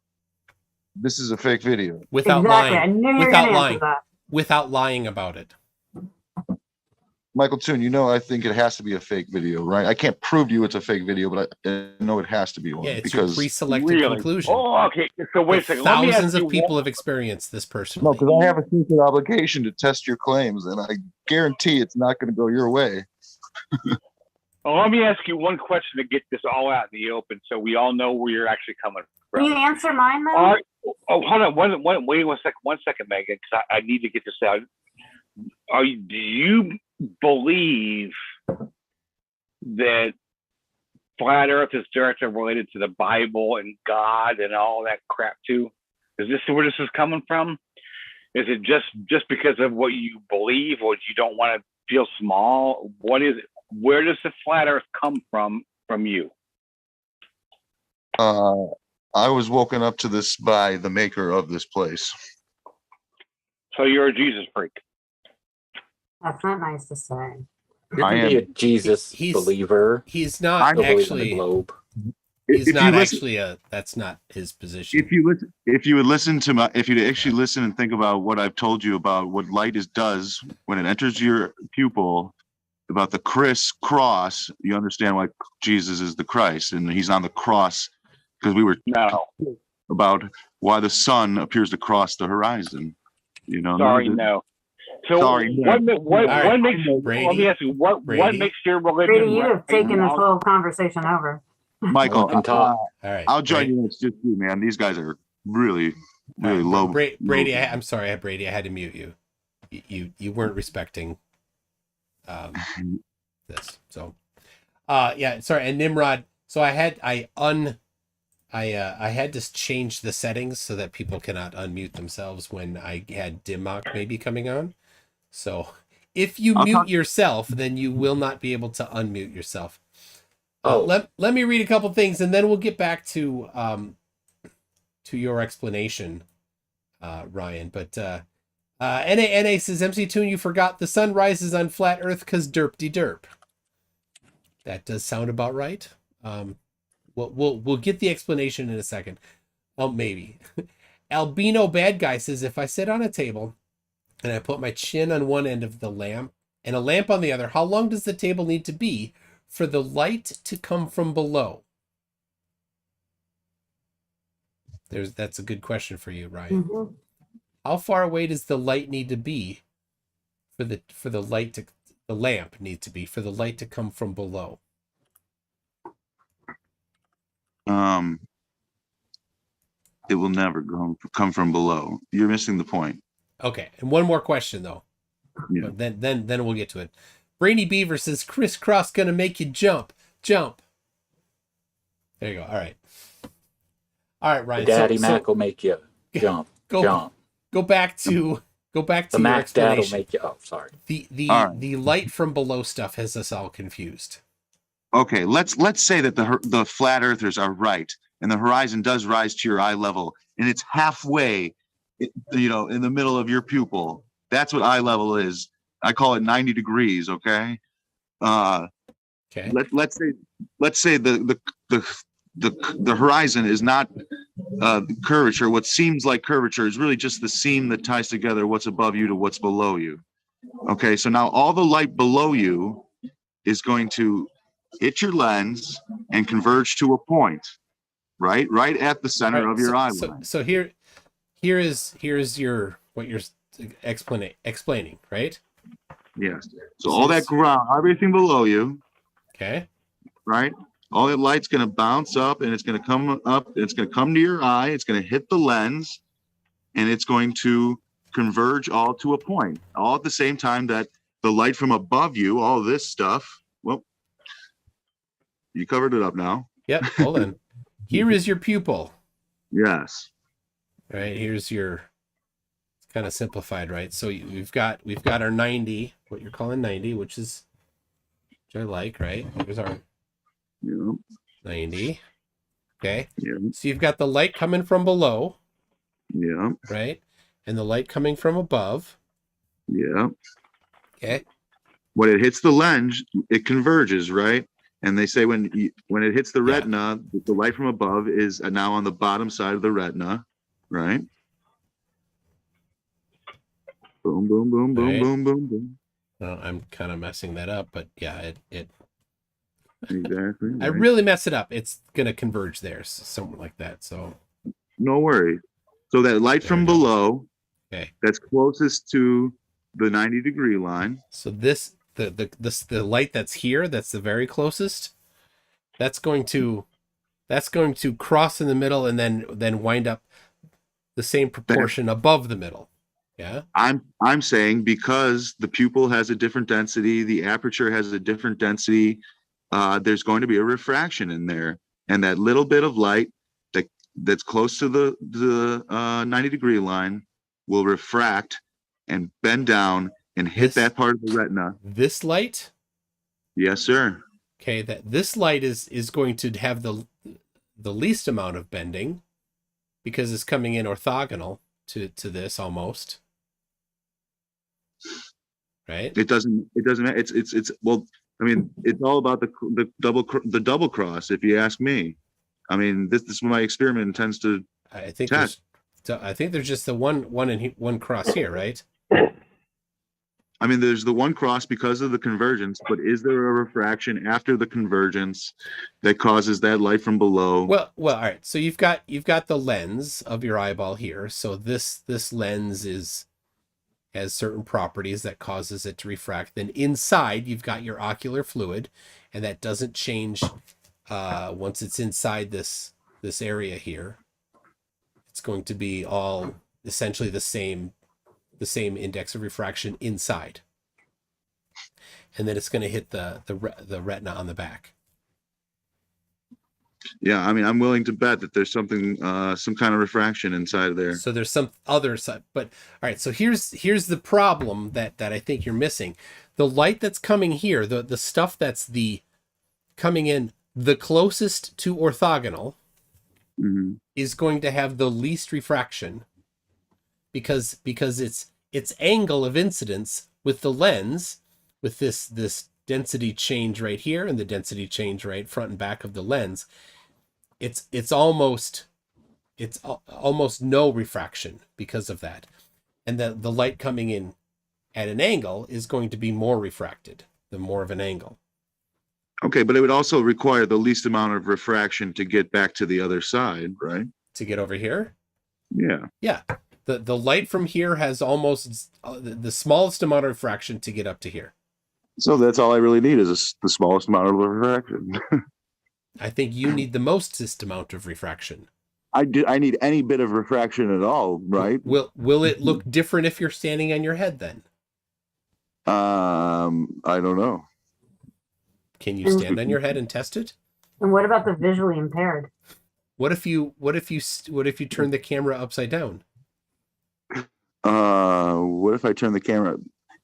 This is a fake video. without Exactly. I lying, knew you were without going to lying, answer that. without lying about it. Michael Toon, you know I think it has to be a fake video, right? I can't prove to you it's a fake video, but I know it has to be one Yeah, it's your because pre-selected really. conclusion. Oh, okay. So wait a But second. Let me ask thousands you of people one- have experienced this no, personally. because I have a secret obligation to test your claims, and I guarantee it's not going to go your way. Well, let me ask you one question to get this all out in the open, so we all know where you're actually coming Can you from. answer mine then? Hold on. Wait 1 second, Megan, because I need to get this out. Do you believe that flat Earth is directly related to the Bible and God and all that crap too? Is this where this is coming from? Is it just because of what you believe, or you don't want to feel small? What is it? Where does the flat Earth come from you? I was woken up to this by the maker of this place. So you're a Jesus freak. That's not nice to say. You I can be a am- Jesus He's- believer. He's Still not believe in the actually. globe. He's If not you listen- actually a. That's not his position. if you would listen to my, if you'd actually listen and think about what I've told you about what light does when it enters your pupil, about the cross, you understand why Jesus is the Christ, and he's on the cross because we were No, about why the sun appears to cross the horizon. You know, sorry, no. So Sorry, no. what All right, makes Brady. let me ask you what Brady. makes your religion Brady, you right have taken this now? whole conversation over. Michael, Can talk. All right, I'll join Brady. you when it's just you, man. These guys are really All right, low. Brady, low. I'm sorry, Brady. I had to mute you. You weren't respecting this. So, yeah, sorry. And Nimrod. So I I had to change the settings so that people cannot unmute themselves when I had Dimmock maybe coming on. So if you I'll mute talk- yourself, then you will not be able to unmute yourself. Oh. Let me read a couple things, and then we'll get back to your explanation, Ryan. But NA says, MC Toon, you forgot the sun rises on flat Earth because derp-de-derp. That does sound about right. We'll get the explanation in a second. Oh, maybe. Albino Bad Guy says, if I sit on a table and I put my chin on one end of the lamp and a lamp on the other, how long does the table need to be for the light to come from below? That's a good question for you, Ryan. Mhm. How far away does the light need to be for the lamp need to be for the light to come from below? It will never come from below. You're missing the point. Okay, and one more question though. Yeah. But then we'll get to it. Brainy Beaver says, crisscross gonna make you jump. There you go. All right, Ryan. Daddy Mac will make you jump. Go back to The your Mac Dad will explanation. make you. Oh, sorry. All right. The light from below stuff has us all confused. Okay, let's say that the flat earthers are right, and the horizon does rise to your eye level, and it's halfway, in the middle of your pupil. That's what eye level is. I call it 90 degrees. Okay. Okay. Let's say the horizon is not curvature. What seems like curvature is really just the seam that ties together what's above you to what's below you. Okay, so now all the light below you is going to hit your lens and converge to a point, right at the center of your eye line. So here is your what you're explaining, right? Yes. So all that ground, everything below you, Okay. right? All that light's going to bounce up, and it's going to come up. It's going to come to your eye. It's going to hit the lens, and it's going to converge all to a point, all at the same time that the light from above you, all this stuff. Well, you covered it up now. Yep. Hold on. Here is your pupil. Yes. Right. Here's your. It's kind of simplified, right? So we've got our 90, what you're calling 90, which I like, right? Here's our Yeah. 90. Okay. Yeah. So you've got the light coming from below, Yeah. right? And the light coming from above. Yeah. Okay. When it hits the lens, it converges, right? And they say when it hits the Yeah. retina, the light from above is now on the bottom side of the retina, right? Boom, boom, boom, boom, Right. boom, boom, boom. Well, I'm kind of messing that up, but yeah, it Exactly. I right. really mess it up. It's gonna converge there, something like that. So No worries. So that light There from we go. below, okay. that's closest to the 90-degree line. So the light that's here, that's the very closest. That's going to cross in the middle and then wind up the same proportion above the middle. Yeah. I'm saying because the pupil has a different density, the aperture has a different density, there's going to be a refraction in there, and that little bit of light that's close to the 90-degree line will refract and bend down and hit that part of the retina. This light, Yes, sir. okay, this light is going to have the least amount of bending because it's coming in orthogonal to this almost. Right? It doesn't matter. It's well, I mean, it's all about the double cross, if you ask me. I mean, this is what my experiment intends to I think test. there's just the one cross here, right? I mean, there's the one cross because of the convergence, but is there a refraction after the convergence that causes that light from below? Well, all right. So you've got the lens of your eyeball here. So this lens has certain properties that causes it to refract. Then inside you've got your ocular fluid, and that doesn't change once it's inside this area here. It's going to be all essentially the same index of refraction inside, and then it's going to hit the retina on the back. Yeah, I mean, I'm willing to bet that there's something, some kind of refraction inside of there. So there's some other side, but all right. So here's the problem that I think you're missing. The light that's coming here, the stuff that's coming in the closest to orthogonal, is going to have the least refraction because its angle of incidence with the lens, with this density change right here and the density change right front and back of the lens, it's almost no refraction because of that. And the light coming in at an angle is going to be more refracted, the more of an angle. Okay, but it would also require the least amount of refraction to get back to the other side, right? To get over here? Yeah. Yeah. The light from here has almost the smallest amount of refraction to get up to here. So that's all I really need is the smallest amount of refraction. I think you need the mostest amount of refraction. I need any bit of refraction at all, right? Will it look different if you're standing on your head then? I don't know. Can you stand on your head and test it? And what about the visually impaired? What if you turn the camera upside down? What if I turn the camera?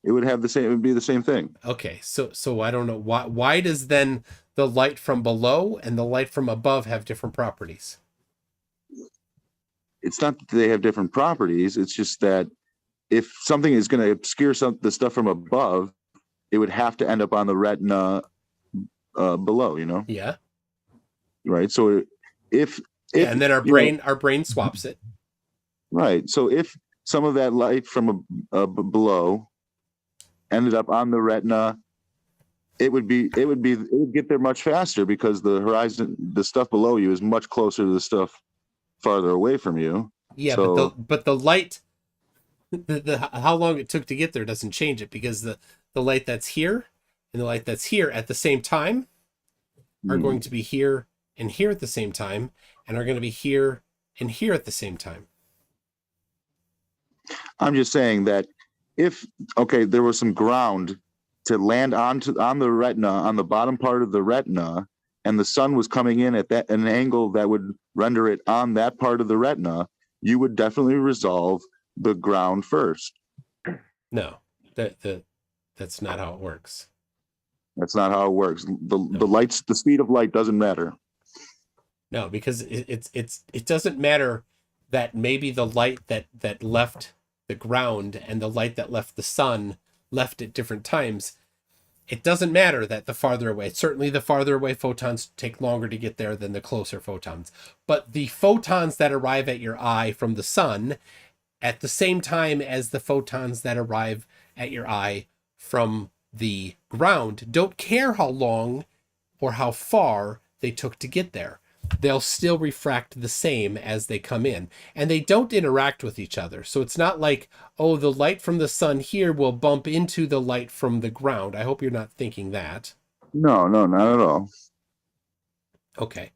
It would be the same thing. Okay, so I don't know why does then the light from below and the light from above have different properties? It's not that they have different properties. It's just that if something is going to obscure the stuff from above, it would have to end up on the retina below, you know? Yeah. Right. So if and then our brain swaps it. Right. So if some of that light from below ended up on the retina, it would get there much faster because the stuff below you is much closer to the stuff farther away from you. Yeah, so, but the light, the how long it took to get there doesn't change it because the light that's here and the light that's here at the same time are going to be here and here at the same time and are going to be here and here at the same time. I'm just saying that if there was some ground to land on the retina, on the bottom part of the retina, and the sun was coming in at an angle that would render it on that part of the retina, you would definitely resolve the ground first. No, that's not how it works. That's not how it works. The speed of light doesn't matter. No, because it doesn't matter that maybe the light that left the ground and the light that left the sun left at different times. It doesn't matter that the farther away, certainly the farther away photons take longer to get there than the closer photons. But the photons that arrive at your eye from the sun at the same time as the photons that arrive at your eye from the ground don't care how long or how far they took to get there. They'll still refract the same as they come in, and they don't interact with each other. So it's not like, oh, the light from the sun here will bump into the light from the ground. I hope you're not thinking that. No, not at all. Okay.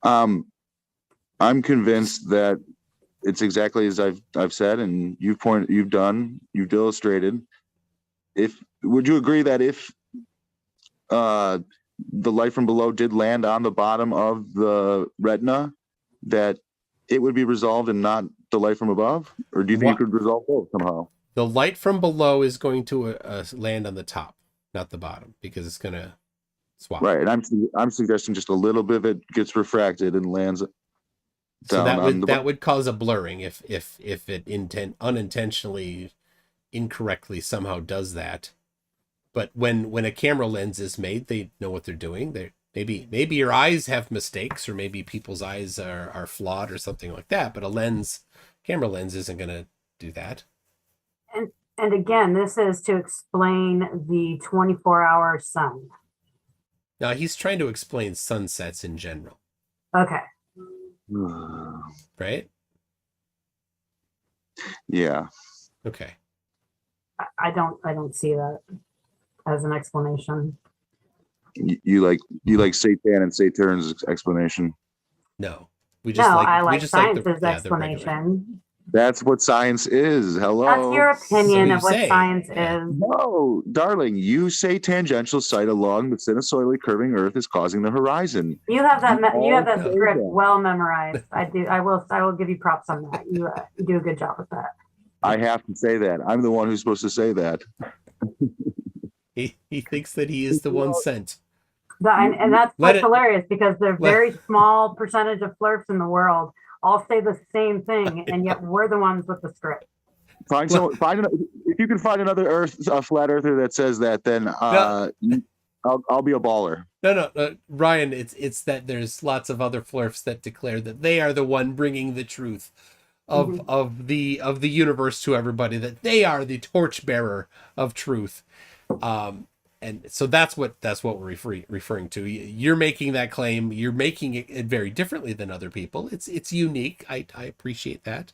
I'm convinced that it's exactly as I've said, and you've illustrated. Would you agree that if the light from below did land on the bottom of the retina, that it would be resolved and not the light from above? Or do you think you could resolve both somehow? The light from below is going to land on the top, not the bottom, because it's going to swap. Right, and I'm suggesting just a little bit of it gets refracted and lands down. So that would cause a blurring if it unintentionally, incorrectly somehow does that. But when a camera lens is made, they know what they're doing. Maybe your eyes have mistakes, or maybe people's eyes are flawed or something like that. But camera lens isn't going to do that. And again, this is to explain the 24-hour sun. Now he's trying to explain sunsets in general. Okay. Right? Yeah. Okay. I don't see that as an explanation. You like Satan and Saturn's explanation? No, we I like the science's regular. explanation. That's what science is. Hello. That's your opinion you of what say. science Yeah. is. No, darling, you say tangential sight along the sinusoidally curving Earth is causing the horizon. You have that. You have that all say script that. well memorized. I do. I will. I will give you props on that. You do a good job with that. I have to say that. I'm the one who's supposed to say that. He thinks that he is the one sent. And that's Let what's it- hilarious because the let- very small percentage of Flerfs in the world all say the same thing, and yet we're the ones with the script. Find if you can find another flat earther that says that, then I'll be a baller. No, Ryan. It's that there's lots of other Flerfs that declare that they are the one bringing the truth of the universe to everybody. That they are the torchbearer of truth. And so that's what we're referring to. You're making that claim. You're making it very differently than other people. It's unique. I appreciate that.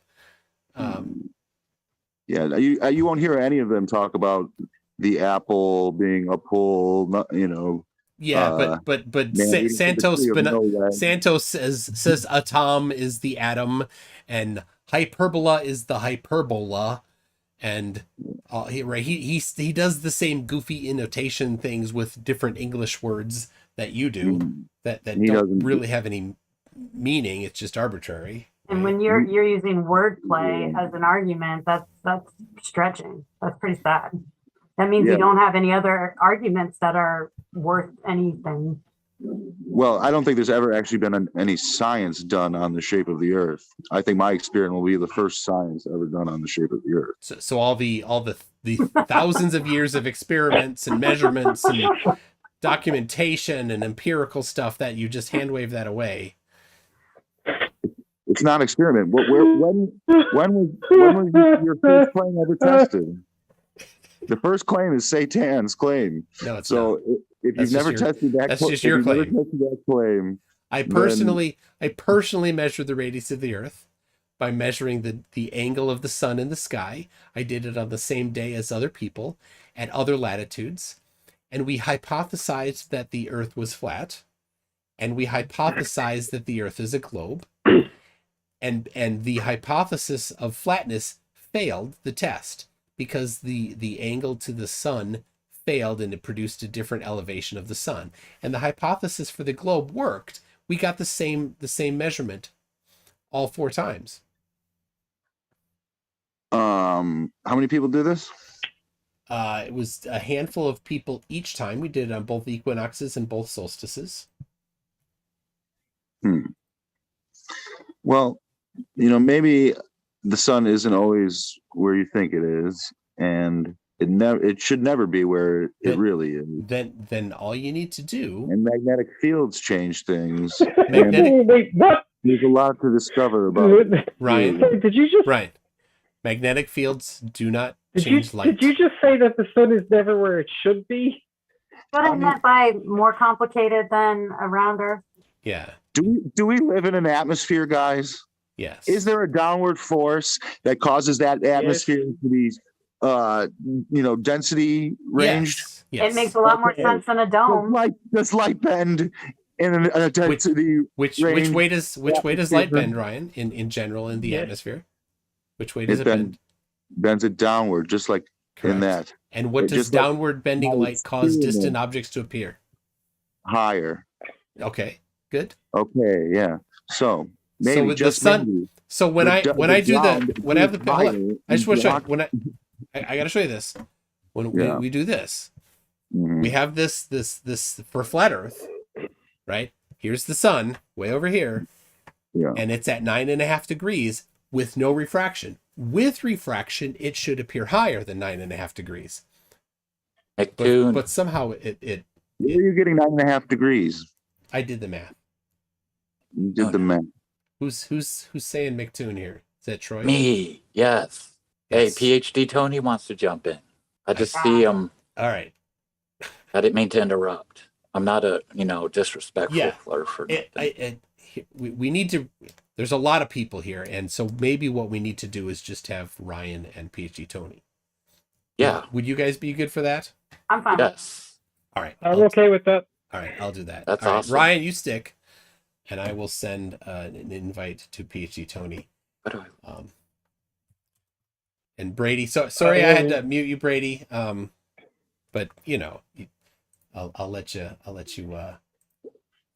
Yeah, you won't hear any of them talk about the apple being a pull. Yeah, but Santos says atom is the atom, and hyperbola is the hyperbola, and he does the same goofy innotation things with different English words that you do that don't really have any meaning. It's just arbitrary. And when you're using wordplay as an argument, that's stretching. That's pretty sad. That means you don't have any other arguments that are worth anything. Well, I don't think there's ever actually been any science done on the shape of the Earth. I think my experiment will be the first science ever done on the shape of the Earth. So all the thousands of years of experiments and measurements and documentation and empirical stuff that you just hand wave that away. It's not an experiment. When was your first claim ever tested? The first claim is Satan's claim. No, it's so not. If you've never tested that, that's just your claim. I personally measured the radius of the Earth by measuring the angle of the sun in the sky. I did it on the same day as other people at other latitudes, and we hypothesized that the Earth was flat, and we hypothesized that the Earth is a globe, and the hypothesis of flatness failed the test because the angle to the sun failed and it produced a different elevation of the sun. And the hypothesis for the globe worked. We got the same measurement all 4 times. How many people do this? It was a handful of people each time. We did it on both equinoxes and both solstices. Well, maybe the sun isn't always where you think it is, and it should never be where it really is. Then all you need to do. And magnetic fields change things. Wait, what? There's a lot to discover about Ryan. Did you just Ryan? Magnetic fields do not change light. Did you just say that the sun is never where it should be? What I meant by more complicated than around Earth? Yeah. Do we live in an atmosphere, guys? Yes. Is there a downward force that causes that atmosphere to be density ranged? Yes. It makes a lot more sense than a dome. Does light bend in a density which way does light bend, Ryan, in general in the atmosphere? Which way does it bend? Bends it downward, just like in that. And what does downward bending light cause distant objects to appear? Higher. Okay, good. Okay, yeah. So maybe the sun. So when I have the hold on, I just want to show you, I got to show you this. When we do this, we have this for flat Earth, right? Here's the sun way over here, and it's at 9.5 degrees with no refraction. With refraction, it should appear higher than 9.5 degrees. But somehow it. Where are you getting 9.5 degrees? I did the math. You did the math. Who's saying McToon here? Is that Troy? Me, yes. Hey, PhD Tony wants to jump in. I just see him. All right. I didn't mean to interrupt. I'm not a disrespectful Flerf or nothing. We need to. There's a lot of people here, and so maybe what we need to do is just have Ryan and PhD Tony. Yeah. Would you guys be good for that? I'm fine. Yes. All right. I'm okay with that. All right, I'll do that. That's all right, awesome. Ryan, you stick, and I will send an invite to PhD Tony. What do I? And Brady, so sorry I had to mute you, Brady. But I'll let you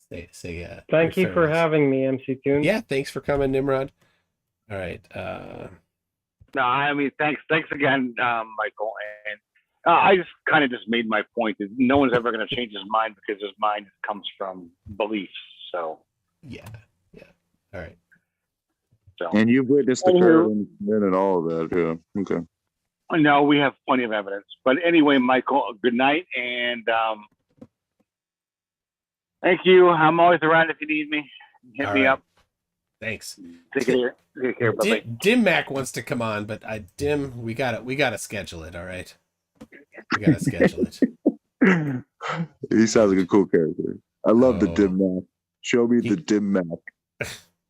say Thank your you for farewells. having me, MC Toon. Yeah, thanks for coming, Nimrod. All right. No, I mean, thanks again, Michael. And I just made my point that no one's ever going to change his mind because his mind comes from beliefs. So yeah. All right. So And you've witnessed the curve and all of that. Yeah. Okay. no, we have plenty of evidence. But anyway, Michael, good night, and thank you. I'm always around if you need me. Hit All me right. up. Thanks. Take care. Bye. Dim Mac wants to come on, but Dim, we gotta schedule it. All right. We gotta schedule it. He sounds like a cool character. I love the dim map. Show me the dim map.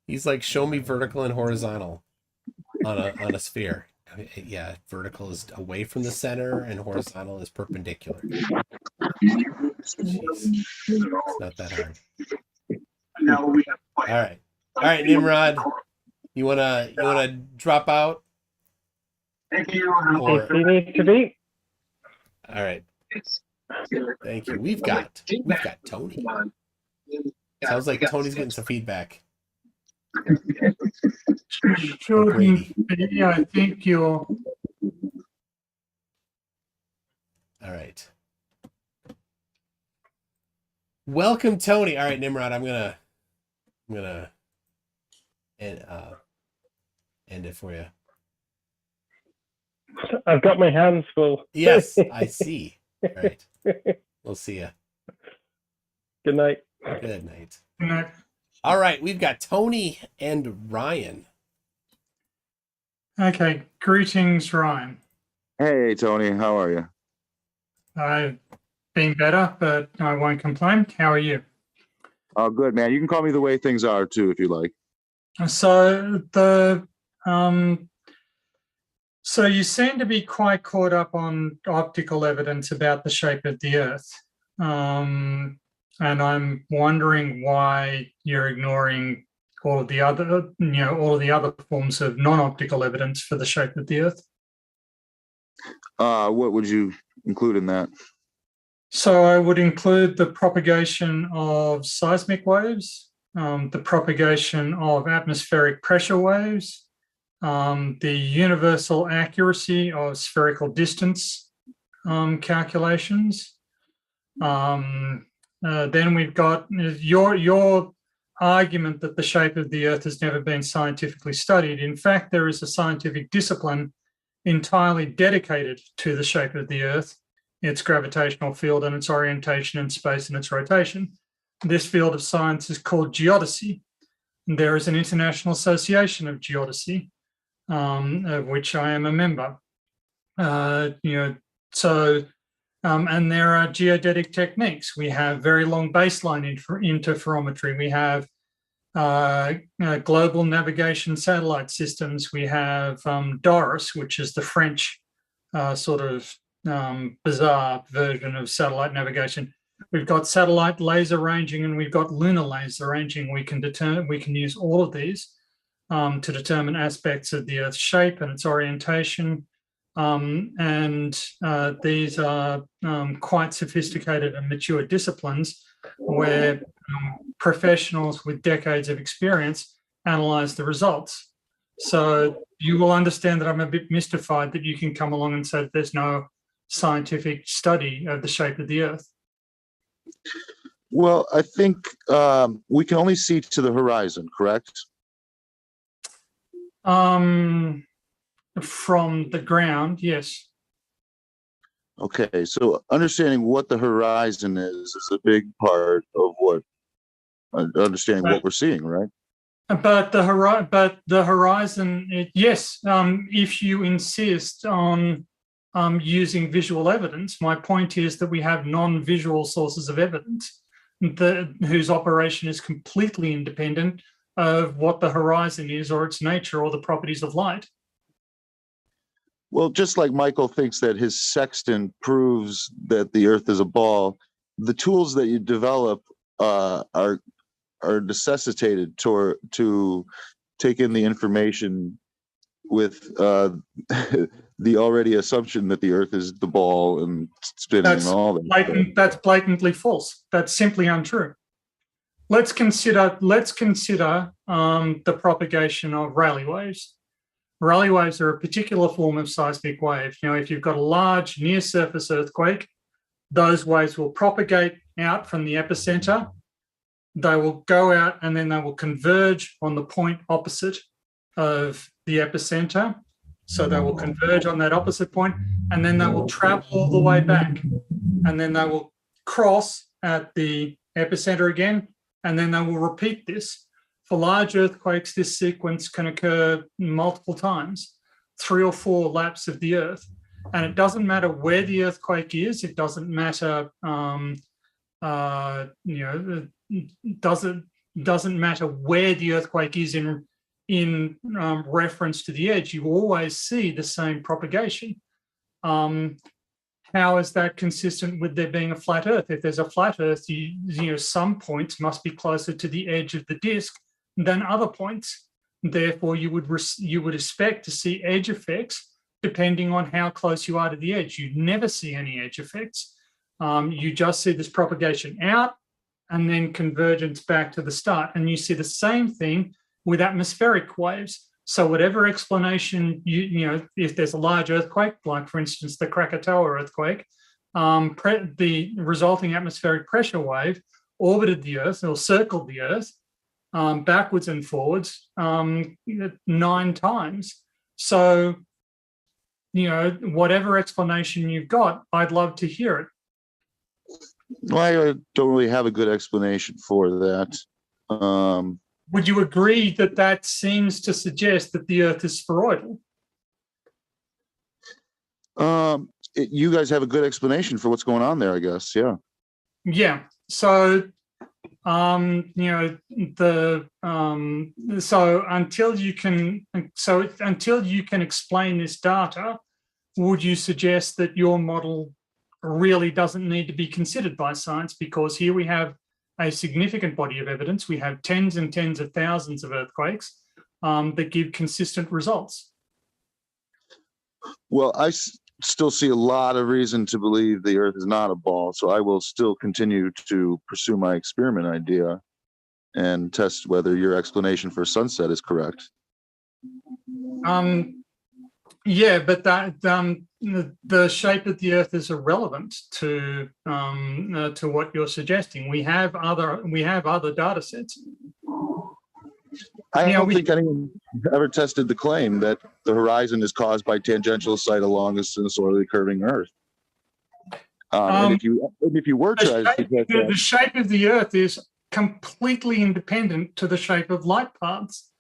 He's like, show me vertical and horizontal on a sphere. I mean, yeah, vertical is away from the center and horizontal is perpendicular. Jeez. It's not that hard. All right, Nimrod. You wanna drop out? If you need to be. All right. Thank you. We've got Tony. Sounds like Tony's getting some feedback. Shouldn't be, I think you're. All right. Welcome, Tony. All right, Nimrod. I'm gonna end it for you. I've got my hands full. Yes, I see. All right. We'll see you. Good night. Good night. Good night. All right, we've got Tony and Ryan. Okay, greetings, Ryan. Hey, Tony. How are you? I've been better, but I won't complain. How are you? Oh, good, man. You can call me the way things are too, if you like. So so you seem to be quite caught up on optical evidence about the shape of the Earth. And I'm wondering why you're ignoring all of the other forms of non-optical evidence for the shape of the Earth. What would you include in that? So I would include the propagation of seismic waves, the propagation of atmospheric pressure waves, the universal accuracy of spherical distance calculations. Then we've got your argument that the shape of the Earth has never been scientifically studied. In fact, there is a scientific discipline entirely dedicated to the shape of the Earth, its gravitational field and its orientation in space and its rotation. This field of science is called geodesy. There is an international association of geodesy, of which I am a member. And there are geodetic techniques. We have very long baseline interferometry. We have global navigation satellite systems. We have DORIS, which is the French bizarre version of satellite navigation. We've got satellite laser ranging and we've got lunar laser ranging. We can use all of these to determine aspects of the Earth's shape and its orientation. These are quite sophisticated and mature disciplines where professionals with decades of experience analyze the results. So you will understand that I'm a bit mystified that you can come along and say that there's no scientific study of the shape of the Earth. Well, I think we can only see to the horizon, correct? From the ground, yes. Okay, so understanding what the horizon is a big part of what understanding what we're seeing, right? But the horizon, yes. If you insist on using visual evidence, my point is that we have non-visual sources of evidence whose operation is completely independent of what the horizon is or its nature or the properties of light. Well, just like Michael thinks that his sextant proves that the Earth is a ball, the tools that you develop are necessitated to take in the information with the already assumption that the Earth is the ball and spinning That's and all that. That's blatantly false. That's simply untrue. Let's consider the propagation of Rayleigh waves. Rayleigh waves are a particular form of seismic wave. Now, if you've got a large near-surface earthquake, those waves will propagate out from the epicenter. They will go out and then they will converge on the point opposite of the epicenter. So they will converge on that opposite point, and then they will travel all the way back. And then they will cross at the epicenter again, and then they will repeat this. For large earthquakes, this sequence can occur multiple times, 3 or 4 laps of the Earth. And it doesn't matter where the earthquake is. It doesn't matter, doesn't matter where the earthquake is in reference to the edge. You always see the same propagation. How is that consistent with there being a flat Earth? If there's a flat Earth, some points must be closer to the edge of the disk than other points. Therefore, you would expect to see edge effects depending on how close you are to the edge. You never see any edge effects. You just see this propagation out and then convergence back to the start. And you see the same thing with atmospheric waves. So whatever explanation, if there's a large earthquake, like for instance, the Krakatoa earthquake, the resulting atmospheric pressure wave orbited the Earth or circled the Earth backwards and forwards 9 times. So, whatever explanation you've got, I'd love to hear it. Well, I don't really have a good explanation for that. Would you agree that that seems to suggest that the Earth is spheroidal? You guys have a good explanation for what's going on there, I guess. Yeah. Yeah. So, until you can explain this data, would you suggest that your model really doesn't need to be considered by science? Because here we have a significant body of evidence. We have tens and tens of thousands of earthquakes that give consistent results. Well, I still see a lot of reason to believe the Earth is not a ball, so I will still continue to pursue my experiment idea and test whether your explanation for sunset is correct. Yeah, but the shape of the Earth is irrelevant to what you're suggesting. We have other data sets. I don't think anyone ever tested the claim that the horizon is caused by tangential sight along a sinusoidally curving Earth. And if you were trying to test that, the shape of the Earth is completely independent to the shape of light paths.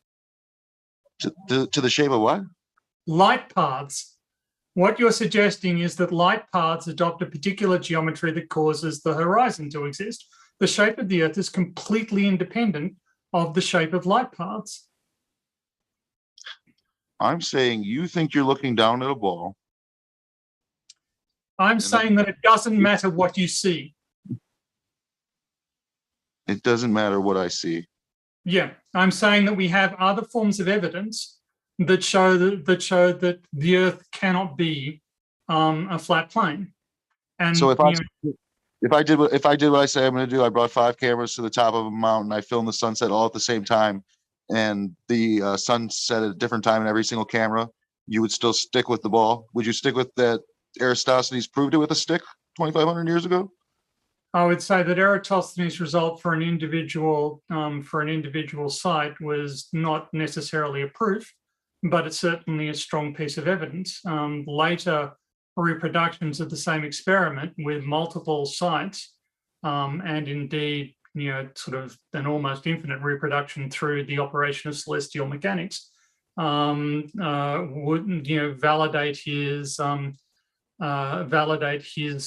To the shape of what? Light paths. What you're suggesting is that light paths adopt a particular geometry that causes the horizon to exist. The shape of the Earth is completely independent of the shape of light paths. I'm saying you think you're looking down at a ball. I'm saying that it doesn't matter what you see. It doesn't matter what I see. Yeah, I'm saying that we have other forms of evidence that show that the Earth cannot be a flat plane. And so if I did what I say I'm going to do, I brought 5 cameras to the top of a mountain, I filmed the sunset all at the same time, and the sun set at a different time in every single camera, you would still stick with the ball? Would you stick with that Eratosthenes proved it with a stick 2,500 years ago? I would say that Eratosthenes' result for an individual site was not necessarily a proof, but it's certainly a strong piece of evidence. Later reproductions of the same experiment with multiple sites, and indeed, sort of an almost infinite reproduction through the operation of celestial mechanics, would validate his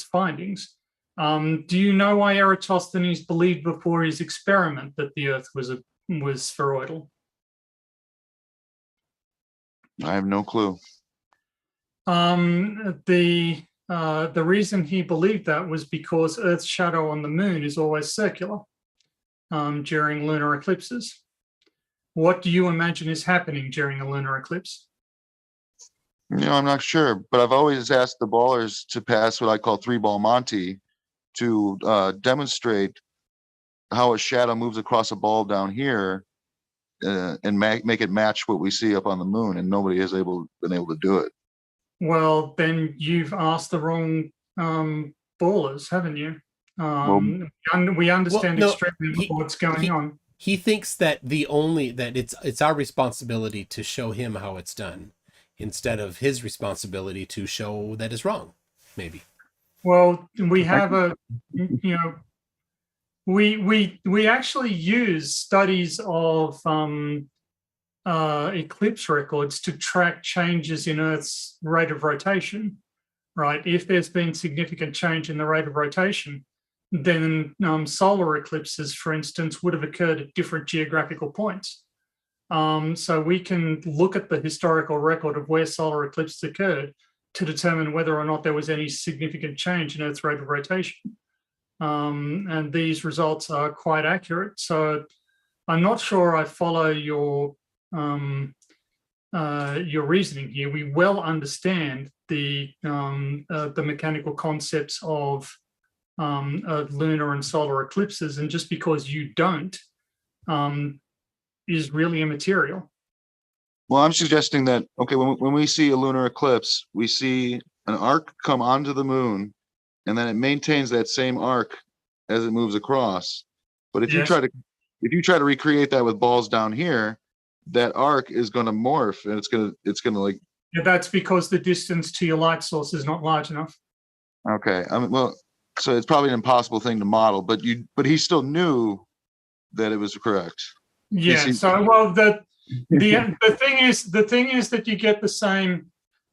findings. Do you know why Eratosthenes believed before his experiment that the Earth was spheroidal? I have no clue. The reason he believed that was because Earth's shadow on the moon is always circular during lunar eclipses. What do you imagine is happening during a lunar eclipse? I'm not sure, but I've always asked the ballers to pass what I call 3-ball Monty to demonstrate how a shadow moves across a ball down here and make it match what we see up on the moon, and nobody has been able to do it. Well, then you've asked the wrong ballers, haven't you? We understand extremely well what's going on. He thinks that it's our responsibility to show him how it's done, instead of his responsibility to show that is wrong. Maybe. Well, we have we actually use studies of eclipse records to track changes in Earth's rate of rotation, right? If there's been significant change in the rate of rotation, then solar eclipses, for instance, would have occurred at different geographical points. So we can look at the historical record of where solar eclipses occurred to determine whether or not there was any significant change in Earth's rate of rotation. And these results are quite accurate. So I'm not sure I follow your reasoning here. We well understand the mechanical concepts of lunar and solar eclipses, and just because you don't is really immaterial. Well, I'm suggesting that, okay, when we see a lunar eclipse, we see an arc come onto the moon, and then it maintains that same arc as it moves across. But if you try to recreate that with balls down here, that arc is going to morph, and it's going to like. Yeah, that's because the distance to your light source is not large enough. Okay, so it's probably an impossible thing to model, but he still knew that it was correct. Yeah. So well, the thing is that you get the same.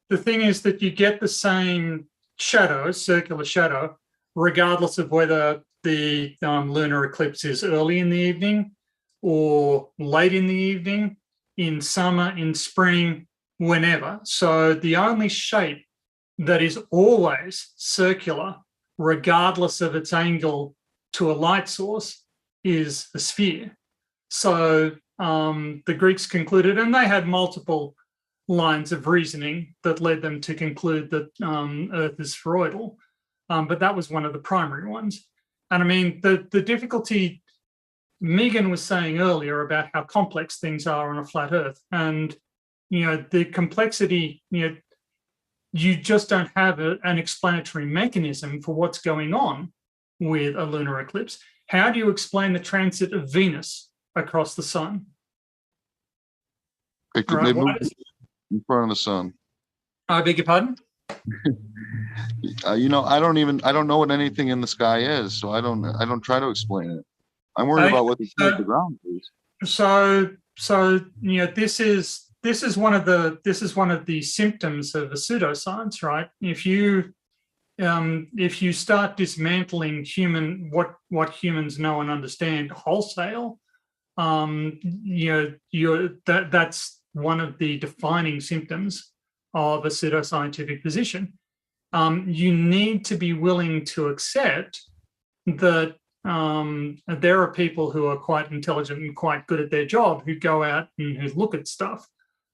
The thing is that you get the same shadow, circular shadow, regardless of whether the lunar eclipse is early in the evening or late in the evening, in summer, in spring, whenever. So the only shape that is always circular, regardless of its angle to a light source, is a sphere. So the Greeks concluded, and they had multiple lines of reasoning that led them to conclude that Earth is spheroidal, but that was one of the primary ones. And I mean, the difficulty Megan was saying earlier about how complex things are on a flat Earth, and the complexity, you just don't have an explanatory mechanism for what's going on with a lunar eclipse. How do you explain the transit of Venus across the sun? It could move in front of the sun. I beg your pardon? I don't know what anything in the sky is, so I don't try to explain it. I'm worried about what the ground is. So this is one of the symptoms of a pseudoscience, right? If you start dismantling what humans know and understand wholesale, that's one of the defining symptoms of a pseudoscientific position. You need to be willing to accept that there are people who are quite intelligent and quite good at their job who go out and who look at stuff.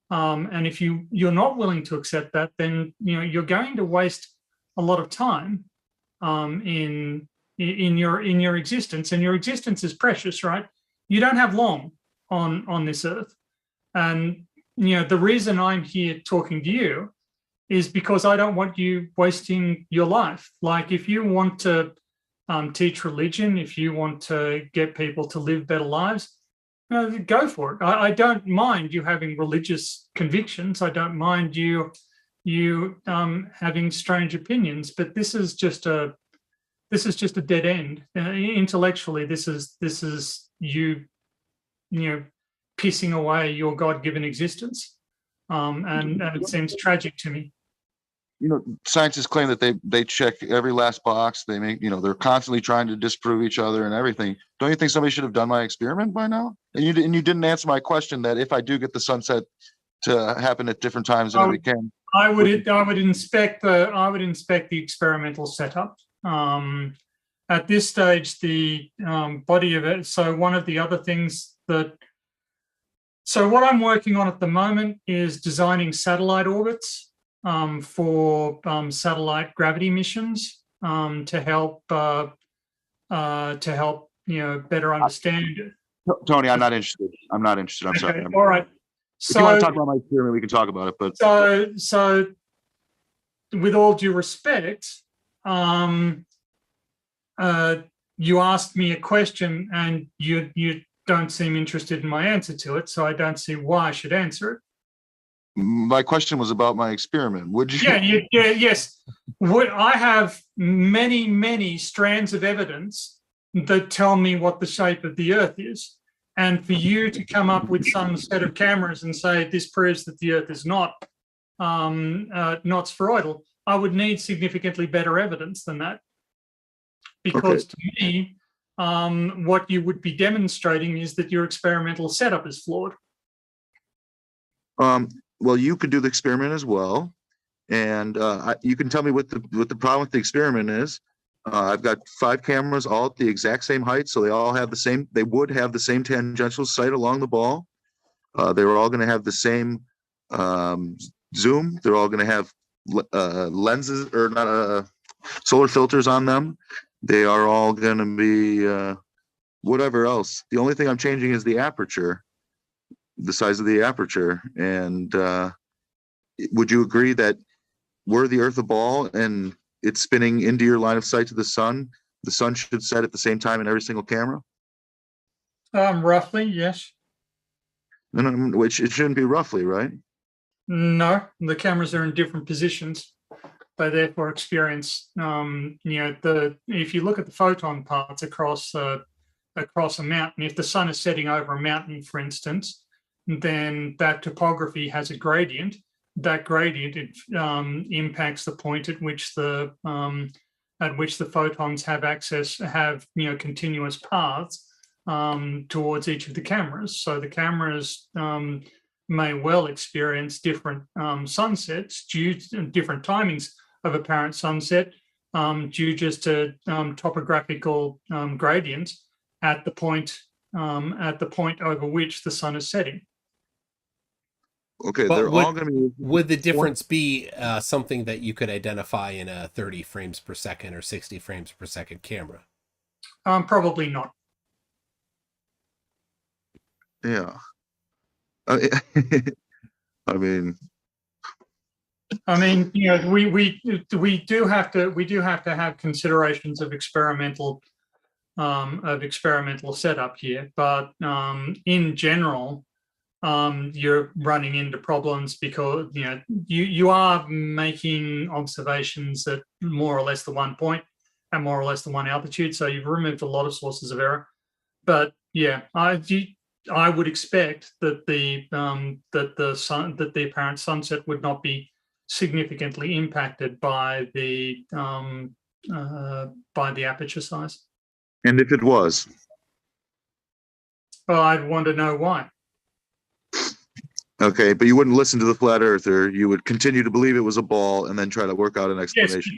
And if you're not willing to accept that, then you're going to waste a lot of time in your existence, and your existence is precious, right? You don't have long on this earth, and the reason I'm here talking to you is because I don't want you wasting your life. Like, if you want to teach religion, if you want to get people to live better lives, go for it. I don't mind you having religious convictions. I don't mind you having strange opinions. But this is just a dead end. Intellectually, this is you pissing away your God-given existence, and it seems tragic to me. Scientists claim that they check every last box. They make, they're constantly trying to disprove each other and everything. Don't you think somebody should have done my experiment by now? And you didn't answer my question that if I do get the sunset to happen at different times than we can, I would inspect the experimental setup. At this stage, the body of it. So one of the other things so what I'm working on at the moment is designing satellite orbits for satellite gravity missions to help better understand. Tony, I'm not interested. I'm sorry. All right. If you want to talk about my experiment, we can talk about it. But so with all due respect, you asked me a question and you don't seem interested in my answer to it, so I don't see why I should answer it. My question was about my experiment. Would you? Yes. I have many strands of evidence that tell me what the shape of the Earth is. And for you to come up with some set of cameras and say this proves that the Earth is not spheroidal, I would need significantly better evidence than that. Because to me, what you would be demonstrating is that your experimental setup is flawed. Well, you could do the experiment as well, and you can tell me what the problem with the experiment is. I've got 5 cameras, all at the exact same height, so they all have the same. They would have the same tangential sight along the ball. They were all going to have the same zoom. They're all going to have lenses or not solar filters on them. They are all going to be whatever else. The only thing I'm changing is the aperture, the size of the aperture. And would you agree that were the Earth a ball and it's spinning into your line of sight to the sun should set at the same time in every single camera? Roughly, yes. Which it shouldn't be roughly, right? No, the cameras are in different positions. They therefore experience, if you look at the photon paths across a mountain, if the sun is setting over a mountain, for instance, then that topography has a gradient. That gradient impacts the point at which the photons have continuous paths towards each of the cameras. So the cameras may well experience different sunsets due to different timings of apparent sunset due just to topographical gradients at the point over which the sun is setting. Okay, but they're all going to be. Would the difference be something that you could identify in a 30 frames per second or 60 frames per second camera? Probably not. Yeah. I mean, we do have to have considerations of experimental setup here, but in general, you're running into problems because you are making observations at more or less the one point and more or less the one altitude, so you've removed a lot of sources of error. But yeah, I would expect that the apparent sunset would not be significantly impacted by the aperture size. And if it was, well, I'd want to know why. Okay, but you wouldn't listen to the flat earther. You would continue to believe it was a ball and then try to work out an explanation. Yes,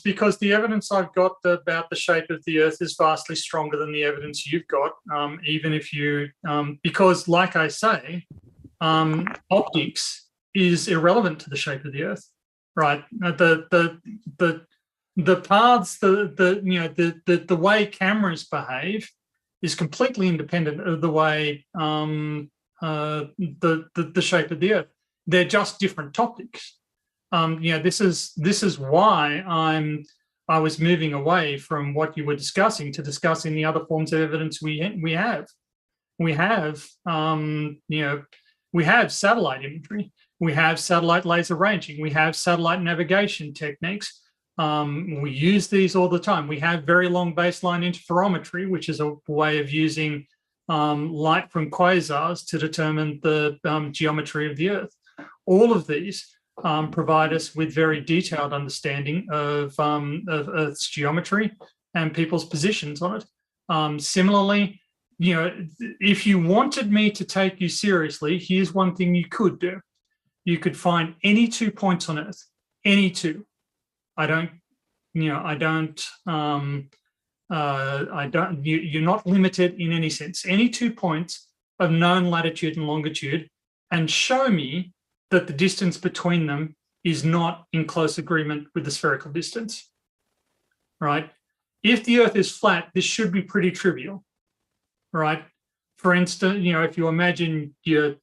because the evidence I've got about the shape of the Earth is vastly stronger than the evidence you've got. Even if you, because like I say, optics is irrelevant to the shape of the Earth, right? The paths, the way cameras behave is completely independent of the way the shape of the Earth. They're just different topics. This is why I was moving away from what you were discussing to discussing the other forms of evidence we have. We have satellite imagery. We have satellite laser ranging. We have satellite navigation techniques. We use these all the time. We have very long baseline interferometry, which is a way of using light from quasars to determine the geometry of the Earth. All of these provide us with very detailed understanding of Earth's geometry and people's positions on it. Similarly, if you wanted me to take you seriously, here's one thing you could do. You could find any 2 points on Earth, any 2. You're not limited in any sense. Any 2 points of known latitude and longitude, and show me that the distance between them is not in close agreement with the spherical distance, right? If the Earth is flat, this should be pretty trivial, right? For instance, if you imagine your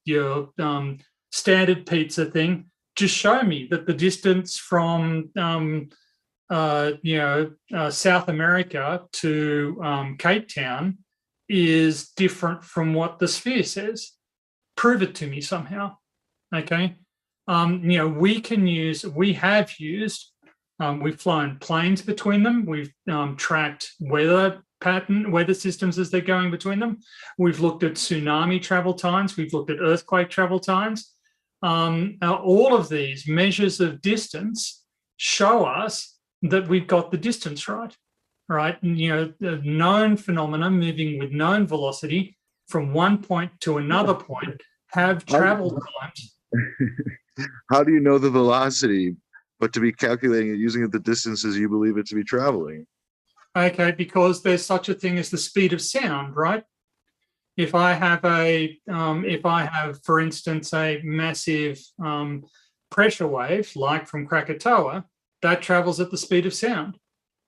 standard pizza thing, just show me that the distance from South America to Cape Town is different from what the sphere says. Prove it to me somehow. Okay. We've flown planes between them. We've tracked weather systems as they're going between them. We've looked at tsunami travel times. We've looked at earthquake travel times. All of these measures of distance show us that we've got the distance right? The known phenomena moving with known velocity from one point to another point have travel times. How do you know the velocity, but to be calculating it using the distances you believe it to be traveling? Okay, because there's such a thing as the speed of sound, right? If I have, for instance, a massive pressure wave, like from Krakatoa, that travels at the speed of sound.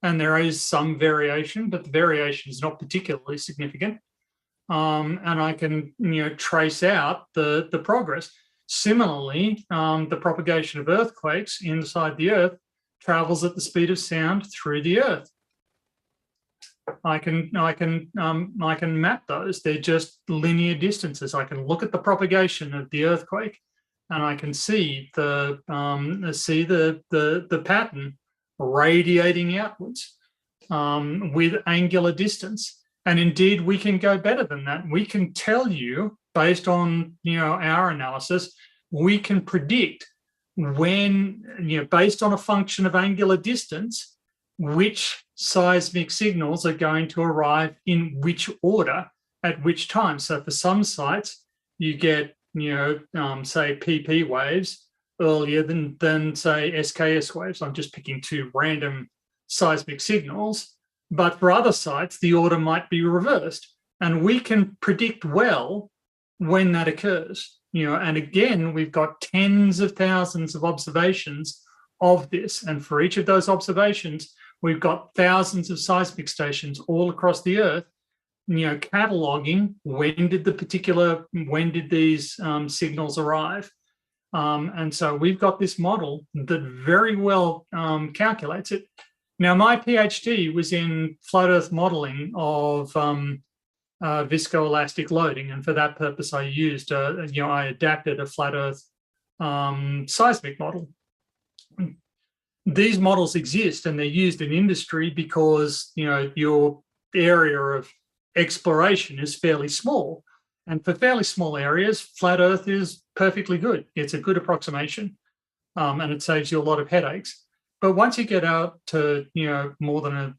And there is some variation, but the variation is not particularly significant. And I can, trace out the progress. Similarly, the propagation of earthquakes inside the Earth travels at the speed of sound through the Earth. I can map those. They're just linear distances. I can look at the propagation of the earthquake, and I can see the pattern radiating outwards with angular distance. And indeed, we can go better than that. We can tell you, based on our analysis, we can predict when, based on a function of angular distance, which seismic signals are going to arrive in which order at which time. So for some sites, you get, say PP waves earlier than say SKS waves. I'm just picking two random seismic signals. But for other sites, the order might be reversed. And we can predict well when that occurs. And again, we've got tens of thousands of observations of this. And for each of those observations, we've got thousands of seismic stations all across the Earth, cataloging when did these signals arrive. And so we've got this model that very well calculates it. Now, my PhD was in flat Earth modeling of viscoelastic loading. And for that purpose, I used, I adapted a flat Earth seismic model. These models exist and they're used in industry because, your area of exploration is fairly small. And for fairly small areas, flat Earth is perfectly good. It's a good approximation, and it saves you a lot of headaches. But once you get out to, more than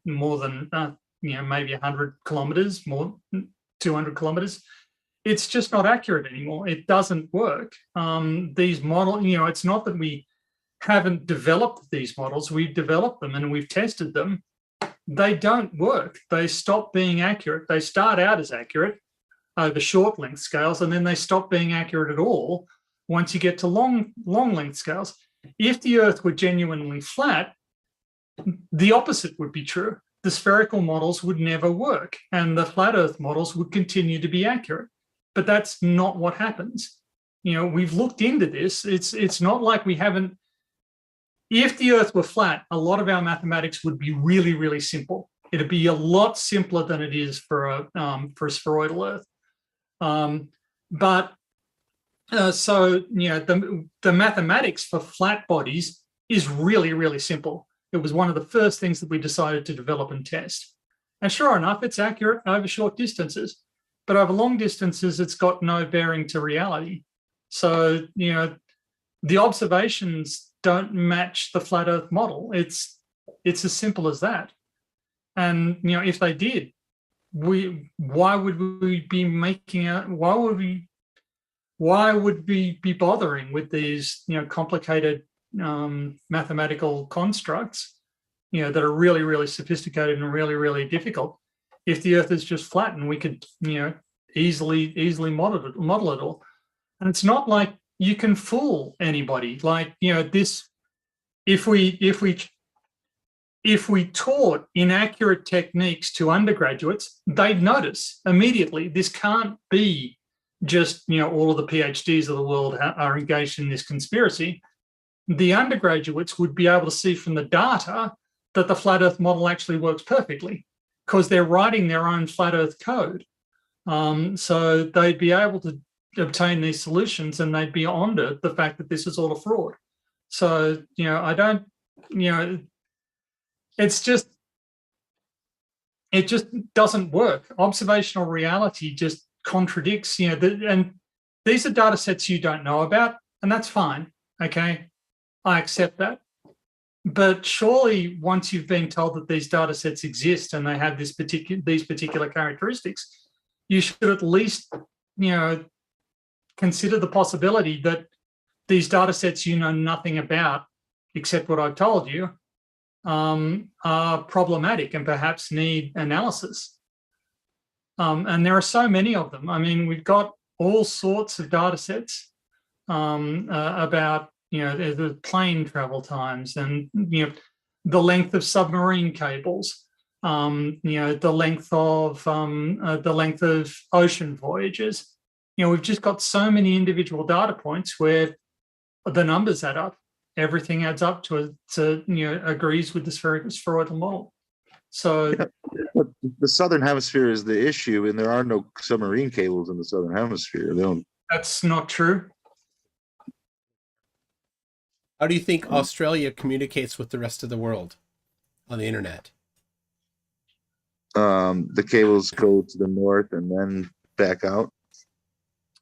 maybe 100 kilometers, 200 kilometers, it's just not accurate anymore. It doesn't work. These models, it's not that we haven't developed these models. We've developed them and we've tested them. They don't work. They stop being accurate. They start out as accurate over short length scales, and then they stop being accurate at all once you get to long length scales. If the Earth were genuinely flat, the opposite would be true. The spherical models would never work, and the flat Earth models would continue to be accurate. But that's not what happens. We've looked into this. It's not like we haven't. If the Earth were flat, a lot of our mathematics would be really, really simple. It'd be a lot simpler than it is for a spheroidal Earth. The mathematics for flat bodies is really, really simple. It was one of the first things that we decided to develop and test. And sure enough, it's accurate over short distances, but over long distances, it's got no bearing to reality. So, the observations don't match the flat Earth model. It's as simple as that. And, if they did, why would we be bothering with these, complicated mathematical constructs, that are really, really sophisticated and really, really difficult, if the Earth is just flat and we could, easily model it all. And it's not like you can fool anybody. Like, this if we taught inaccurate techniques to undergraduates, they'd notice immediately this can't be just, all of the PhDs of the world are engaged in this conspiracy. The undergraduates would be able to see from the data that the flat Earth model actually works perfectly because they're writing their own flat Earth code. So they'd be able to obtain these solutions and they'd be onto the fact that this is all a fraud. So, I don't, it just doesn't work. Observational reality just contradicts, and these are data sets you don't know about, and that's fine. Okay, I accept that. But surely once you've been told that these data sets exist and they have these particular characteristics, you should at least, consider the possibility that these data sets you know nothing about, except what I've told you, are problematic and perhaps need analysis. And there are so many of them. I mean, we've got all sorts of data sets about, the plane travel times and, the length of submarine cables, the length of ocean voyages. We've just got so many individual data points where the numbers add up. Everything adds up to agrees with the spheroidal model. So but the southern hemisphere is the issue, and there are no submarine cables in the southern hemisphere. They don't. That's not true. How do you think Australia communicates with the rest of the world on the internet? The cables go to the north and then back out.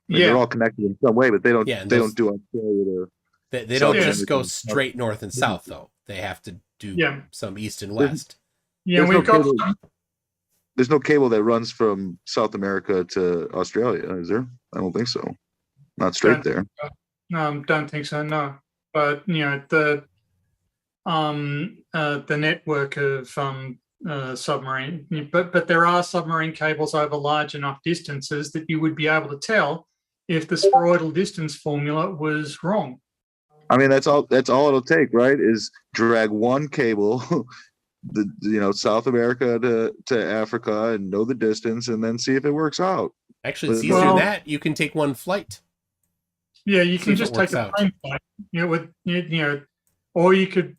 They're all connected in some way, but they don't. Yeah, they don't do Australia to. They don't just go straight north and south, though. They have to do some east and west. There's no cable that runs from South America to Australia, is there? I don't think so. Not straight there. No, don't think so. No, but the network of submarine, but there are submarine cables over large enough distances that you would be able to tell if the spheroidal distance formula was wrong. I mean, that's all it'll take, right? Is drag one cable, South America to Africa, and know the distance, and then see if it works out. Actually, it's easier than that. You can take one flight. Yeah, you can just take a plane flight. Or you could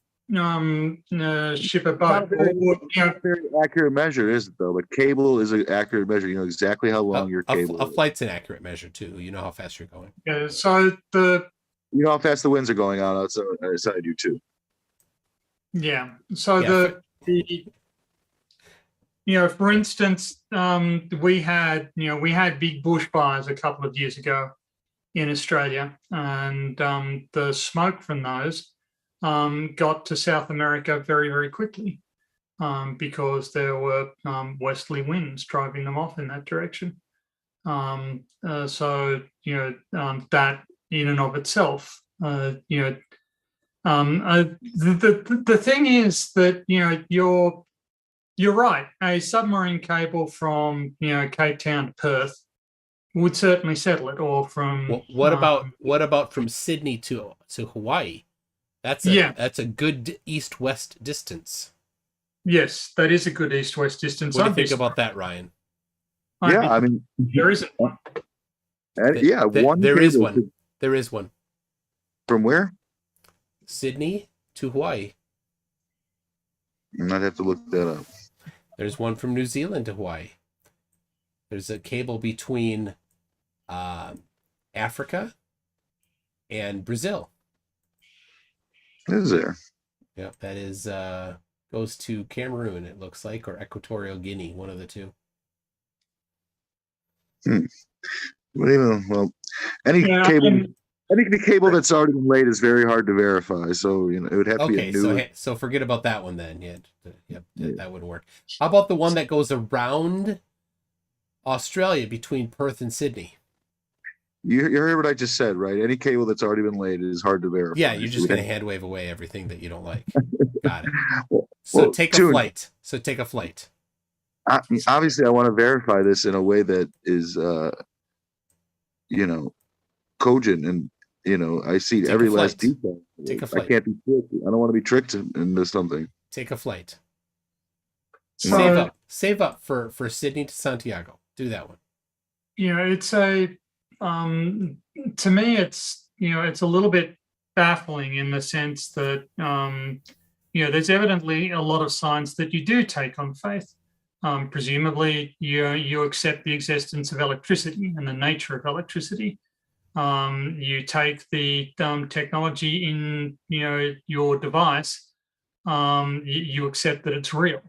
ship a boat. Not a very accurate measure, is it though? But cable is an accurate measure. You know exactly how long your cable. A flight's an accurate measure too. You know how fast you're going. Yeah. So you know how fast the winds are going on outside you too. Yeah. So for instance, we had big bushfires a couple of years ago in Australia, and the smoke from those got to South America very, very quickly because there were westerly winds driving them off in that direction. That in and of itself, the thing is that you're right. A submarine cable from Cape Town to Perth would certainly settle it, or from what about from Sydney to Hawaii? That's a good east-west distance. Yes, that is a good east-west distance. What do you think about that, Ryan? I mean, there isn't one. There is one. There is one. From where? Sydney to Hawaii. You might have to look that up. There's one from New Zealand to Hawaii. There's a cable between Africa and Brazil. Is there? Yeah, that is goes to Cameroon, it looks like, or Equatorial Guinea, one of the two. Well, any cable that's already been laid is very hard to verify. So it would have to be a new. So forget about that one then. That wouldn't work. How about the one that goes around Australia between Perth and Sydney? You heard what I just said, right? Any cable that's already been laid is hard to verify. Yeah, you're just going to hand wave away everything that you don't like. Got it. Take a flight. Obviously, I want to verify this in a way that is, cogent and I see Take every a last flight. detail. Take a I flight. can't be tricked. I don't want to be tricked into something. Take a flight. So, Save up for Sydney to Santiago. Do that one. it's a, to me, it's a little bit baffling in the sense that, there's evidently a lot of signs that you do take on faith. Presumably, you accept the existence of electricity and the nature of electricity. You take the technology in your device. You accept that it's real.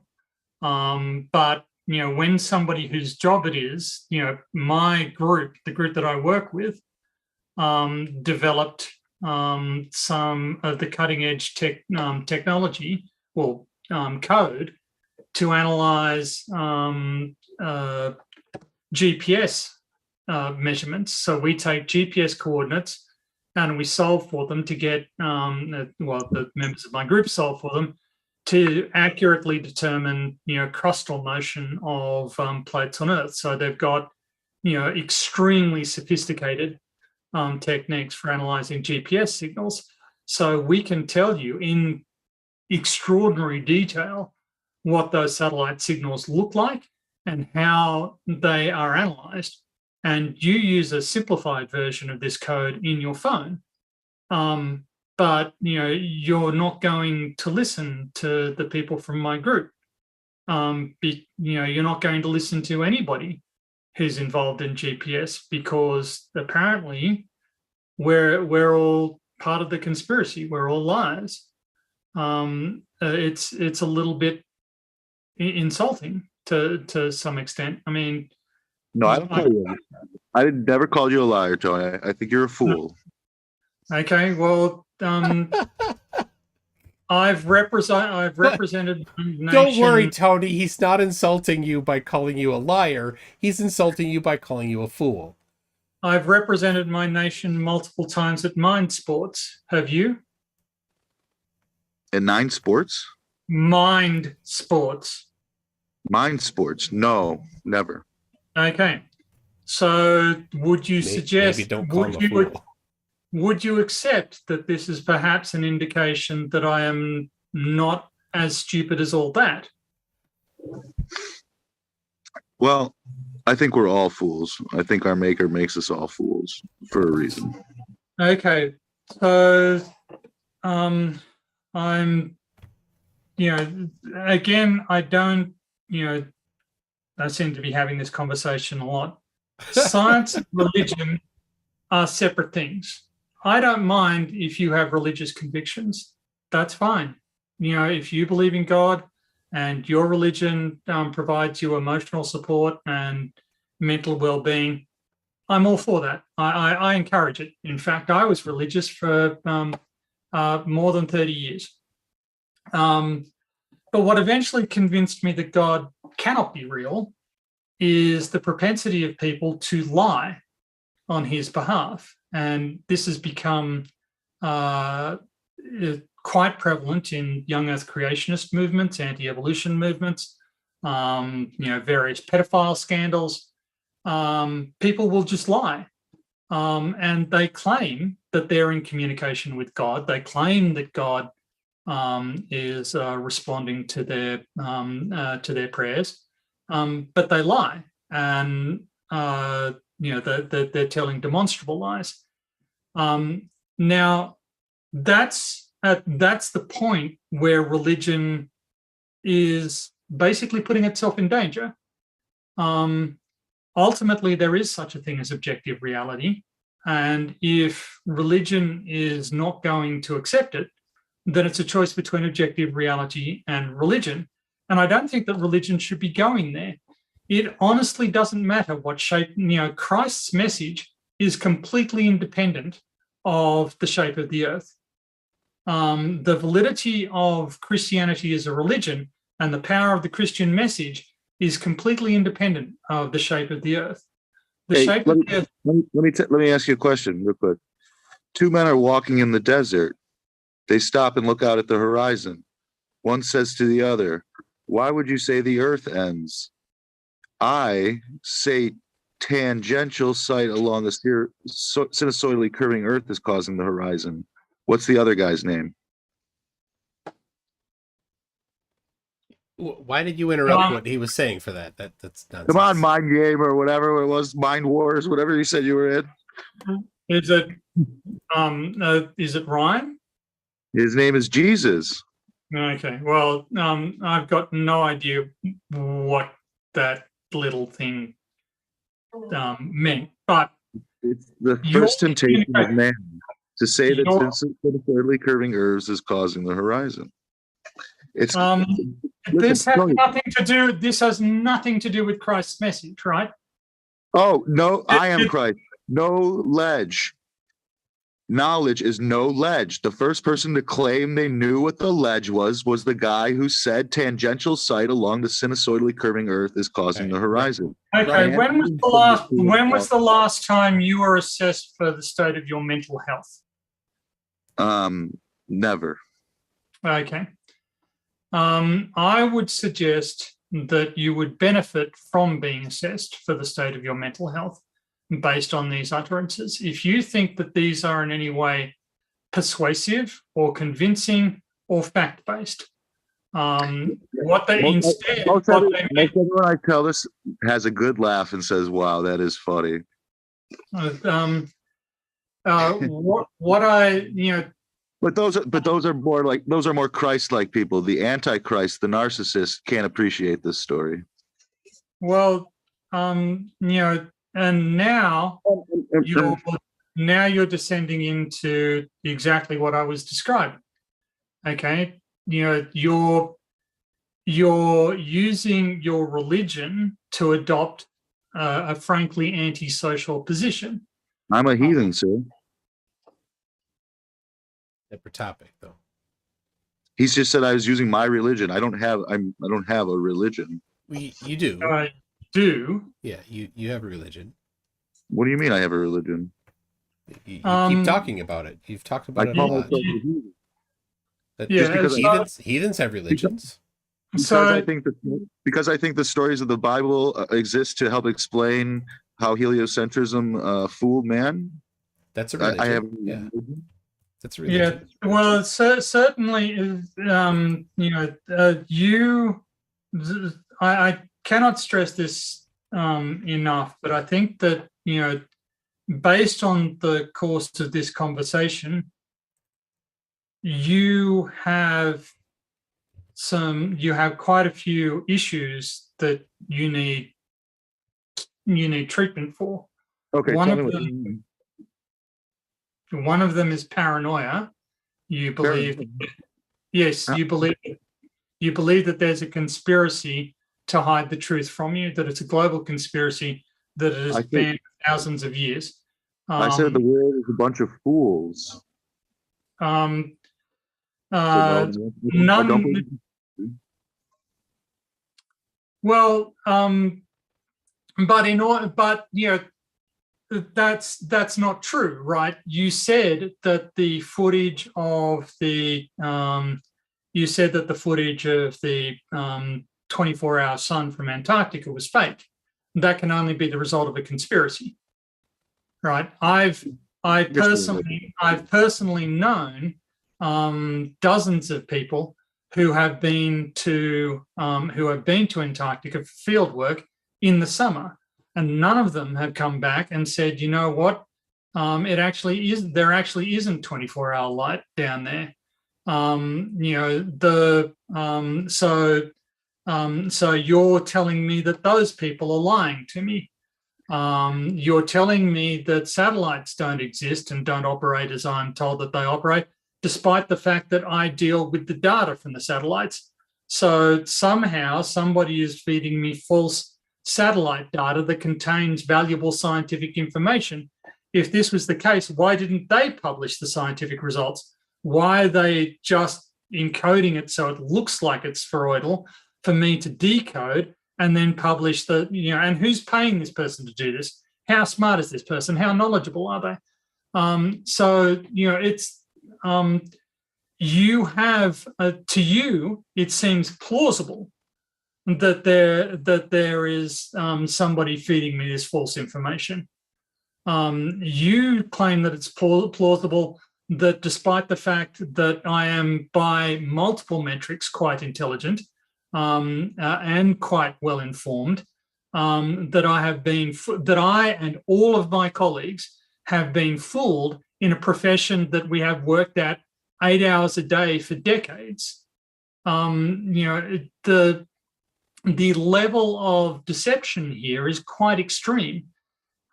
But when somebody whose job it is, my group, the group that I work with, developed some of the cutting edge technology, code, to analyze GPS measurements. So we take GPS coordinates and we solve for them to get, the members of my group solve for them to accurately determine, crustal motion of plates on Earth. So they've got, extremely sophisticated techniques for analyzing GPS signals. So we can tell you in extraordinary detail what those satellite signals look like and how they are analyzed. And you use a simplified version of this code in your phone. But you're not going to listen to the people from my group. You're not going to listen to anybody who's involved in GPS because apparently we're all part of the conspiracy. We're all liars. It's a little bit insulting to some extent. I mean, No, I don't call you. I never called you a liar, Tony. I think you're a fool. Okay, well, I've represented my nation. Don't worry, Tony. He's not insulting you by calling you a liar. He's insulting you by calling you a fool. I've represented my nation multiple times at Mind Sports. Have you? In 9 sports? Mind Sports. Mind sports? No, never. Okay. So would you suggest, maybe don't call him a fool. Would you accept that this is perhaps an indication that I am not as stupid as all that? Well, I think we're all fools. I think our maker makes us all fools for a reason. Okay. So I'm, again, I don't, I seem to be having this conversation a lot. Science and religion are separate things. I don't mind if you have religious convictions. That's fine. If you believe in God and your religion provides you emotional support and mental well-being, I'm all for that. I encourage it. In fact, I was religious for more than 30 years. But what eventually convinced me that God cannot be real is the propensity of people to lie on his behalf. And this has become quite prevalent in young earth creationist movements, anti-evolution movements, various pedophile scandals. People will just lie. And they claim that they're in communication with God. They claim that God is responding to their prayers, but they lie, and they're telling demonstrable lies. Now, that's the point where religion is basically putting itself in danger. Ultimately, there is such a thing as objective reality, and if religion is not going to accept it, then it's a choice between objective reality and religion. And I don't think that religion should be going there. It honestly doesn't matter what shape, Christ's message is completely independent of the shape of the earth. The validity of Christianity as a religion and the power of the Christian message is completely independent of the shape of the earth. Let me ask you a question real quick. 2 men are walking in the desert. They stop and look out at the horizon. One says to the other, "Why would you say the earth ends?" I say tangential sight along a sinusoidally curving Earth is causing the horizon. What's the other guy's name? Why did you interrupt what he was saying for that? That's nonsense. Come on, Mind Game or whatever it was, Mind Wars, whatever you said you were in. Is it Ryan? His name is Jesus. Okay. Well, I've got no idea what that little thing meant, but it's the first temptation of man to say that sinusoidally curving Earths is causing the horizon. It's this has nothing to do. This has nothing to do with Christ's message, right? Oh no, I am Christ. No ledge. Knowledge is no ledge. The first person to claim they knew what the ledge was the guy who said tangential sight along the sinusoidally curving Earth is causing the horizon. Okay, when was the last time you were assessed for the state of your mental health? Never. Okay. I would suggest that you would benefit from being assessed for the state of your mental health based on these utterances. If you think that these are in any way persuasive or convincing or fact-based, what they instead... Most everyone I tell this has a good laugh and says, wow, that is funny. But those are more Christ-like people. The Antichrist, the narcissist, can't appreciate this story. Well, and now you're descending into exactly what I was describing. Okay, you're using your religion to adopt a frankly antisocial position. I'm a heathen, sir. Separate topic, though. He's just said I was using my religion. I don't have a religion. You do. Do. Yeah, you have a religion. What do you mean I have a religion? You keep talking about it. You've talked about it a lot. Heathens have religions. Because I think the stories of the Bible exist to help explain how heliocentrism fooled man. That's a religion. I have. Yeah. That's a religion. Yeah. Well, certainly, I cannot stress this enough, but I think that, based on the course of this conversation, you have quite a few issues that you need treatment for. Okay. One of them is paranoia. You believe, yes, you believe that there's a conspiracy to hide the truth from you, that it's a global conspiracy that has spanned thousands of years. I said the world is a bunch of fools. None. Well, that's not true, right? You said that the footage of the 24-hour sun from Antarctica was fake. That can only be the result of a conspiracy, right? I've personally known dozens of people who have been to Antarctica for field work in the summer, and none of them have come back and said, you know what, there actually isn't 24-hour light down there. So you're telling me that those people are lying to me. You're telling me that satellites don't exist and don't operate as I'm told that they operate, despite the fact that I deal with the data from the satellites. So somehow somebody is feeding me false satellite data that contains valuable scientific information. If this was the case, why didn't they publish the scientific results? Why are they just encoding it so it looks like it's spheroidal for me to decode and then publish and who's paying this person to do this? How smart is this person? How knowledgeable are they? You have, to you, it seems plausible that there is somebody feeding me this false information. You claim that it's plausible that despite the fact that I am by multiple metrics quite intelligent and quite well informed, that I and all of my colleagues have been fooled in a profession that we have worked at 8 hours a day for decades. The level of deception here is quite extreme.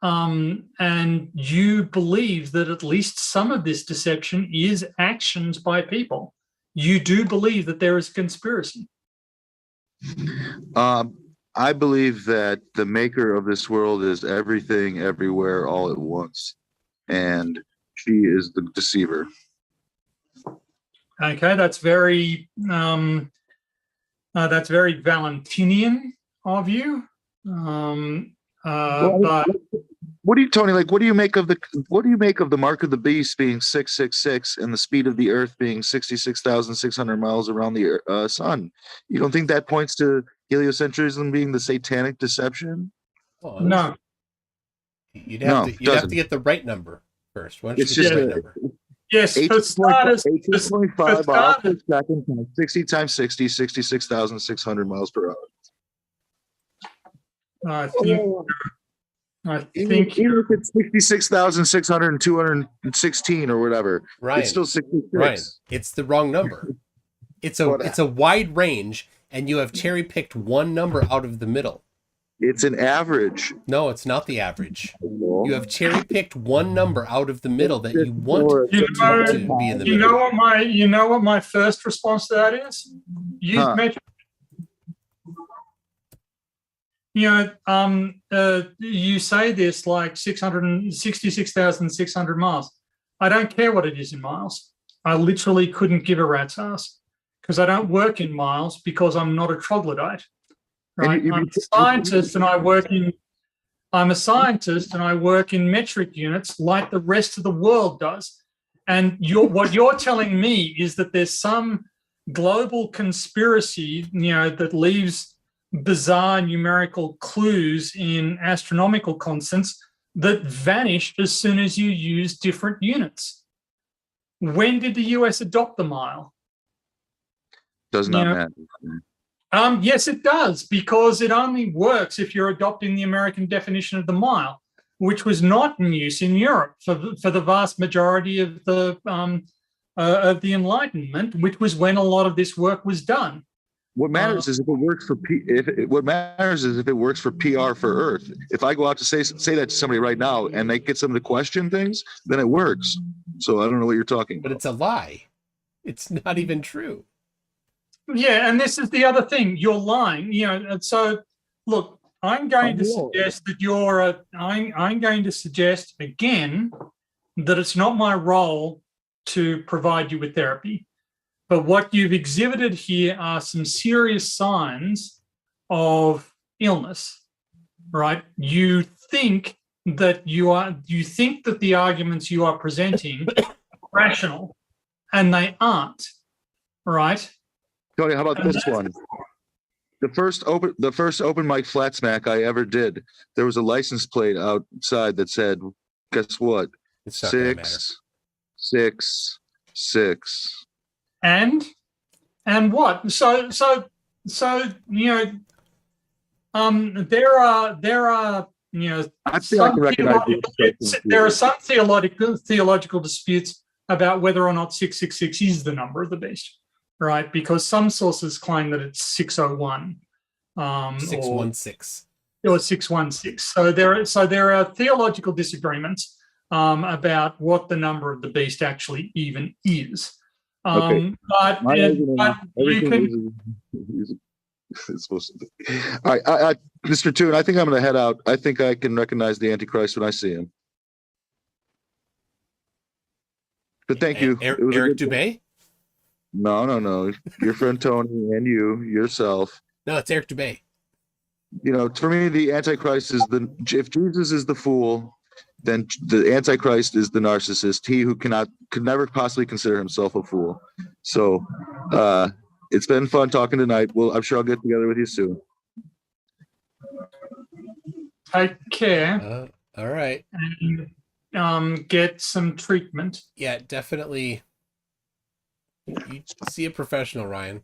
And you believe that at least some of this deception is actions by people. You do believe that there is conspiracy. I believe that the maker of this world is everything, everywhere, all at once, and she is the deceiver. Okay, that's very Valentinian of you. But what do you, Tony? Like, what do you make of the mark of the beast being 666 and the speed of the Earth being 66,600 miles around the sun? You don't think that points to heliocentrism being the satanic deception? Oh, no. You'd have to get the right number first. Why don't you get the right number? Yes, for starters, 18.5 off the second, 60 times 60, 66,600 miles per hour. I think even if it's 66,600 and 216 or whatever, Ryan, it's still 66. Ryan, it's the wrong number. It's a wide range, and you have cherry picked one number out of the middle. It's an average. No, it's not the average. You have cherry picked one number out of the middle that you want to be in the middle. You know what my first response to that is? Use metric. You say this like 666,600 miles. I don't care what it is in miles. I literally couldn't give a rat's ass because I don't work in miles because I'm not a troglodyte. Right? I'm a scientist and I work in metric units like the rest of the world does. And what you're telling me is that there's some global conspiracy, that leaves bizarre numerical clues in astronomical constants that vanish as soon as you use different units. When did the US adopt the mile? Does not matter. Yes, it does, because it only works if you're adopting the American definition of the mile, which was not in use in Europe for the vast majority of the Enlightenment, which was when a lot of this work was done. What matters is if it works for PR for Earth. If I go out to say that to somebody right now and they get them to question things, then it works. So I don't know what you're talking about. But it's a lie. It's not even true. Yeah, and this is the other thing. You're lying. So look, I'm going to suggest that I'm going to suggest again that it's not my role to provide you with therapy. But what you've exhibited here are some serious signs of illness, right? You think that the arguments you are presenting are rational, and they aren't, right? Tony, how about this one? The first open mic flat smack I ever did, there was a license plate outside that said, guess what? 666. And what? So there are I feel I can recognize there are some theological disputes about whether or not 666 is the number of the beast, right? Because some sources claim that it's 601, 616, or 616. So there are theological disagreements about what the number of the beast actually even is. Okay. But you can. It's supposed to be. All right, Mr. Toon, I think I'm going to head out. I think I can recognize the Antichrist when I see him. But thank you. Eric Dubé? No. Your friend Tony and yourself. No, it's Eric Dubé. For me, the Antichrist is if Jesus is the fool, then the Antichrist is the narcissist, he who could never possibly consider himself a fool. So It's been fun talking tonight. Well, I'm sure I'll get together with you soon. Take care All right. and get some treatment. Yeah, definitely. You see a professional, Ryan.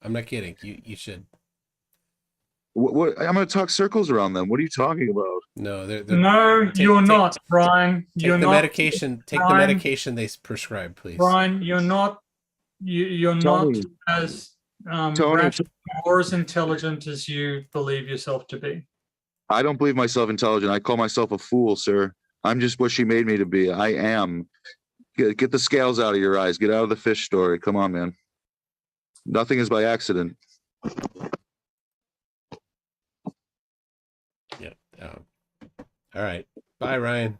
I'm not kidding. You should. What? I'm going to talk circles around them. What are you talking about? No, No, you're not, Brian. You're the not. medication. Take the medication they prescribe, please. Brian, you're not. You're not Tony. as Tony. rational or as intelligent as you believe yourself to be. I don't believe myself intelligent. I call myself a fool, sir. I'm just what she made me to be. I am. Get the scales out of your eyes. Get out of the fish story. Come on, man. Nothing is by accident. Yeah. All right. Bye, Ryan.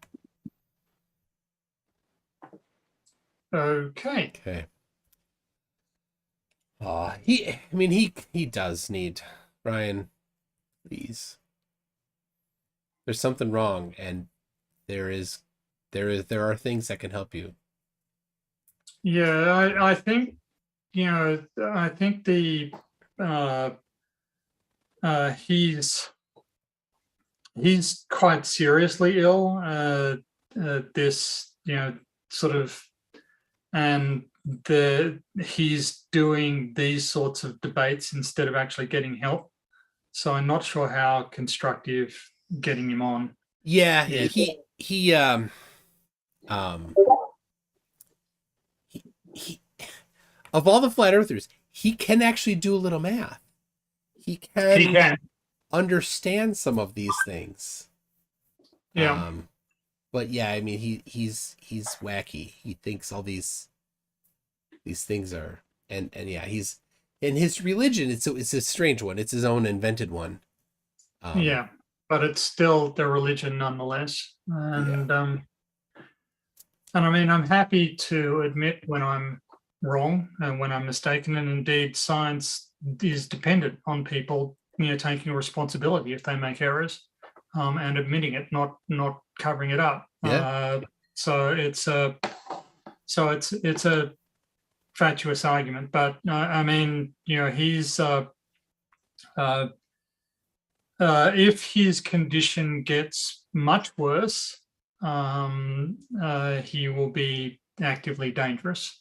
Okay. Okay. He does need Ryan. Please. There's something wrong, and there are things that can help you. Yeah, I think I think the he's quite seriously ill. This sort of, and he's doing these sorts of debates instead of actually getting help. So I'm not sure how constructive getting him on. Yeah, he of all the flat earthers, he can actually do a little math. He can understand some of these things. Yeah. But yeah, I mean, he's wacky. He thinks all these things are, and yeah, he's in his religion. It's a strange one. It's his own invented one. Yeah, but it's still the religion nonetheless. And and I mean, I'm happy to admit when I'm wrong and when I'm mistaken. And indeed, science is dependent on people, taking responsibility if they make errors, and admitting it, not covering it up. Yeah. So it's a fatuous argument, but I mean, he's if his condition gets much worse, he will be actively dangerous.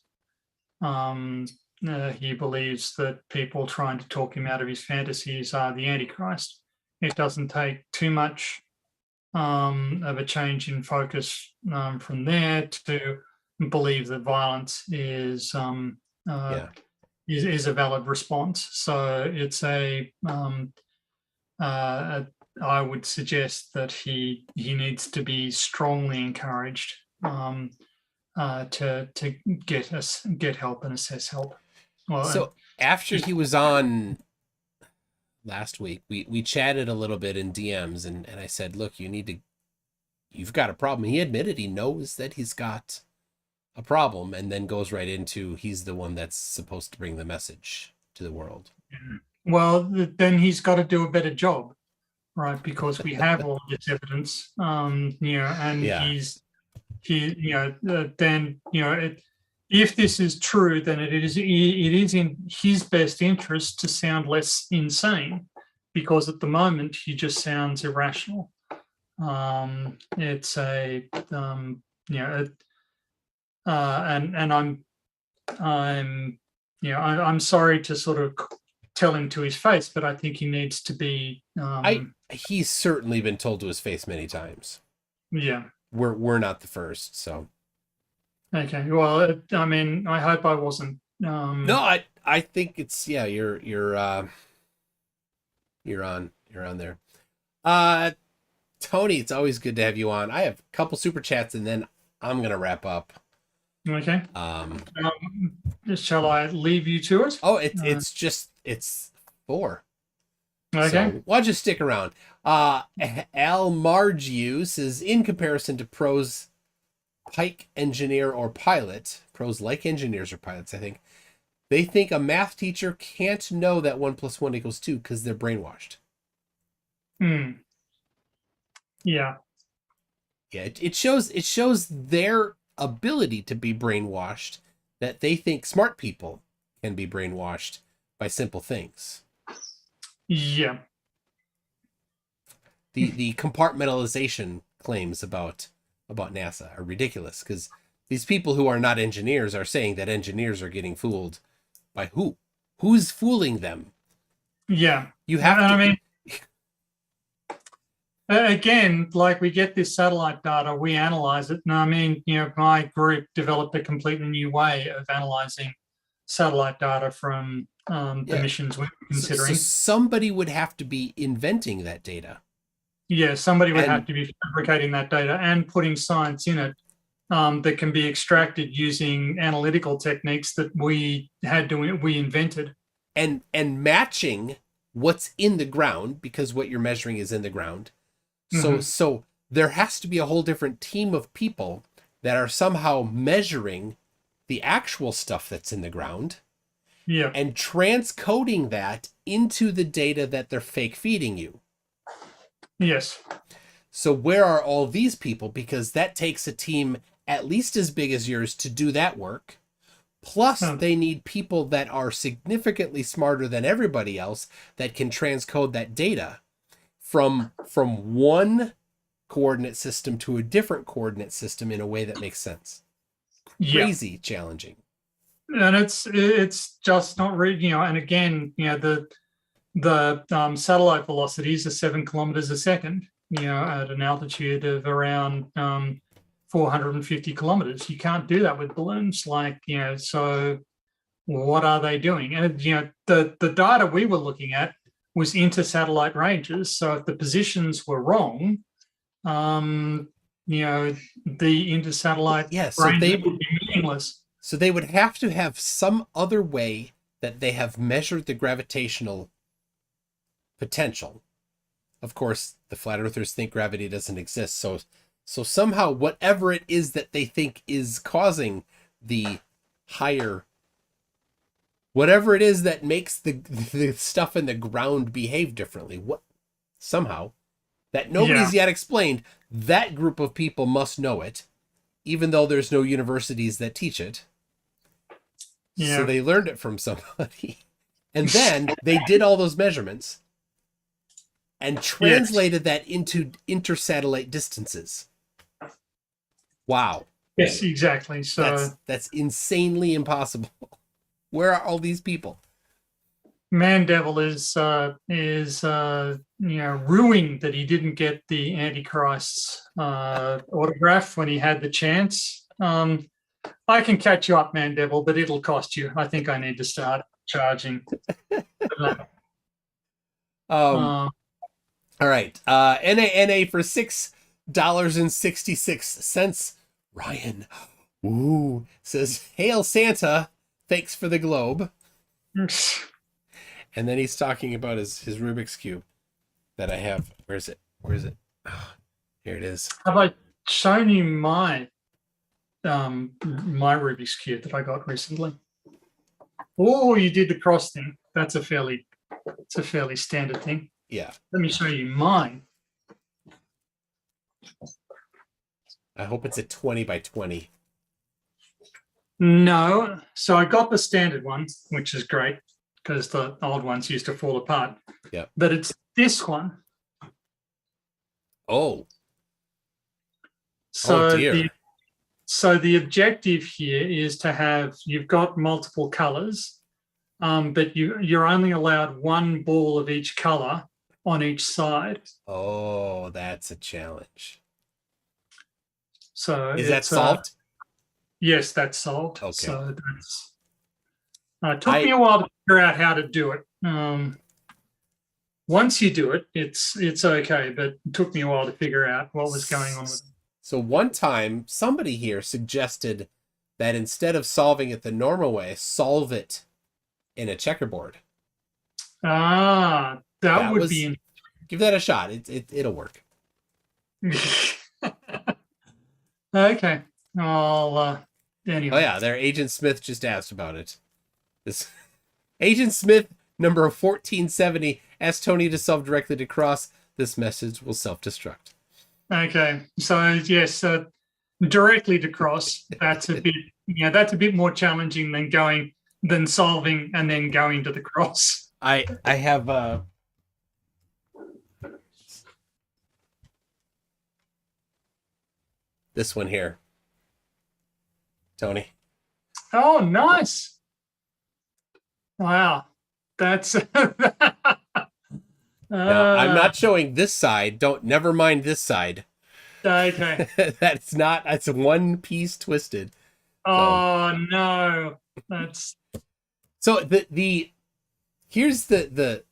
He believes that people trying to talk him out of his fantasies are the Antichrist. It doesn't take too much of a change in focus from there to believe that violence is a valid response. So it's I would suggest that he needs to be strongly encouraged to get help and assess help. Well, so after he was on last week, we chatted a little bit in DMs, and I said, look, you've got a problem. He admitted he knows that he's got a problem, and then goes right into he's the one that's supposed to bring the message to the world. Well, then he's got to do a better job, right? Because we have all this evidence, and if this is true, then it is in his best interest to sound less insane, because at the moment he just sounds irrational. And I'm sorry to sort of tell him to his face, but I think he needs to be. He's certainly been told to his face many times. Yeah, we're not the first, so. Okay, well, I mean, I hope I wasn't. No, I think it's you're on there. Tony, it's always good to have you on. I have a couple super chats, and then I'm gonna wrap up. Okay. Shall I leave you to it? Oh, it's 4. Okay. So why don't you stick around? Al Margiu says, in comparison to pros like engineers or pilots, I think, they think a math teacher can't know that 1 + 1 = 2 because they're brainwashed. Yeah. Yeah, it shows their ability to be brainwashed, that they think smart people can be brainwashed by simple things. Yeah. The compartmentalization claims about NASA are ridiculous, because these people who are not engineers are saying that engineers are getting fooled by who? Who's fooling them? Yeah. You have to. I mean, again, like we get this satellite data, we analyze it. And I mean, my group developed a completely new way of analyzing satellite data from the missions we're considering. So somebody would have to be inventing that data. Yeah, somebody would have to be fabricating that data and putting science in it that can be extracted using analytical techniques that we invented. And matching what's in the ground, because what you're measuring is in the ground. So there has to be a whole different team of people that are somehow measuring the actual stuff that's in the ground. Yeah. And transcoding that into the data that they're fake feeding you. Yes. So where are all these people? Because that takes a team at least as big as yours to do that work. Plus, they need people that are significantly smarter than everybody else that can transcode that data from one coordinate system to a different coordinate system in a way that makes sense. Crazy challenging. And it's just not really, and again, the satellite velocities are 7 kilometers a second, at an altitude of around 450 kilometers. You can't do that with balloons. So what are they doing? And, the data we were looking at was inter-satellite ranges. So if the positions were wrong, the inter-satellite ranges would be meaningless. So they would have to have some other way that they have measured the gravitational potential. Of course, the flat earthers think gravity doesn't exist. So somehow whatever it is that they think is causing the higher, whatever it is that makes the stuff in the ground behave differently, somehow that nobody's yet explained, that group of people must know it, even though there's no universities that teach it. Yeah. So they learned it from somebody. And then they did all those measurements and translated that into intersatellite distances. Wow. Yes, exactly. So that's insanely impossible. Where are all these people? Mandeville is ruined that he didn't get the Antichrist's autograph when he had the chance. I can catch you up, Mandeville, but it'll cost you. I think I need to start charging. All right. NA for $6.66. Ryan, says, "Hail Santa, thanks for the globe." And then he's talking about his Rubik's Cube that I have. Where is it? Oh, here it is. Have I shown you my Rubik's Cube that I got recently? Oh, you did the cross thing. It's a fairly standard thing. Yeah. Let me show you mine. I hope it's a 20 by 20. No. So I got the standard one, which is great because the old ones used to fall apart. Yeah. But it's this one. Oh. So oh dear. The objective here is to have, you've got multiple colors, but you're only allowed one ball of each color on each side. Oh, that's a challenge. So is that solved? Yes, that's solved. Okay. So that's it took me a while to figure out how to do it. Once you do it, it's okay, but it took me a while to figure out what was going on with it. So one time, somebody here suggested that instead of solving it the normal way, solve it in a checkerboard. That would be. Give that a shot. It'll work. Okay. Anyway. Oh yeah, there. Agent Smith just asked about it. This Agent Smith number 1470 asked Tony to self-directly to cross. This message will self-destruct. Okay, so yes, directly to cross. That's a bit, that's a bit more challenging than going than solving and then going to the cross. I have this one here, Tony. Oh, nice. Wow. That's Now, I'm not showing this side. Never mind this side. okay. That's one piece twisted. Oh no. That's so here's the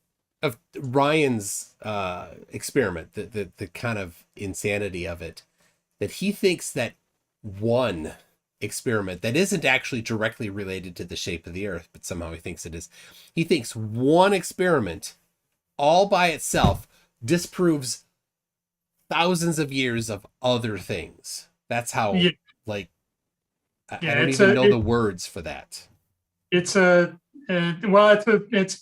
of Ryan's experiment, the kind of insanity of it, that he thinks that one experiment that isn't actually directly related to the shape of the Earth, but somehow he thinks it is. He thinks one experiment all by itself disproves thousands of years of other things. That's how, I don't even know the words for that. It's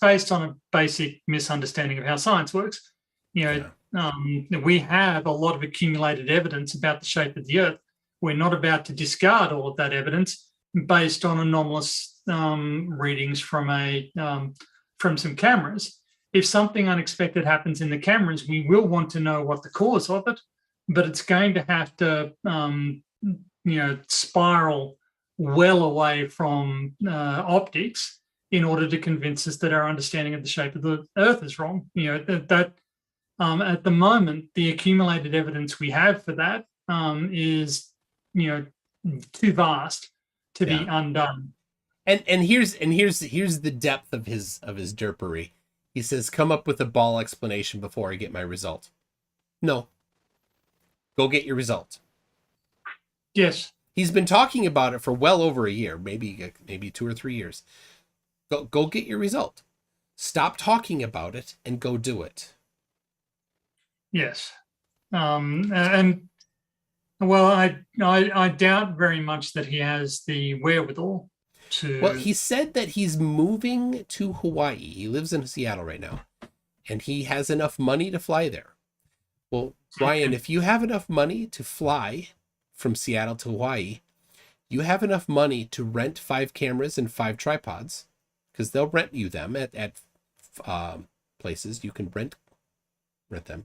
based on a basic misunderstanding of how science works. We have a lot of accumulated evidence about the shape of the Earth. We're not about to discard all of that evidence based on anomalous readings from some cameras. If something unexpected happens in the cameras, we will want to know what the cause of it, but it's going to have to, spiral well away from optics in order to convince us that our understanding of the shape of the Earth is wrong. At the moment, the accumulated evidence we have for that is, too vast to be undone. And here's the depth of his derpery. He says, come up with a ball explanation before I get my result. No. Go get your result. Yes. He's been talking about it for well over a year, maybe 2 or 3 years. Go get your result. Stop talking about it and go do it. Yes. I doubt very much that he has the wherewithal. Well, he said that he's moving to Hawaii. He lives in Seattle right now, and he has enough money to fly there. Well, Ryan, if you have enough money to fly from Seattle to Hawaii, you have enough money to rent 5 cameras and 5 tripods, because they'll rent you them at places. You can rent them,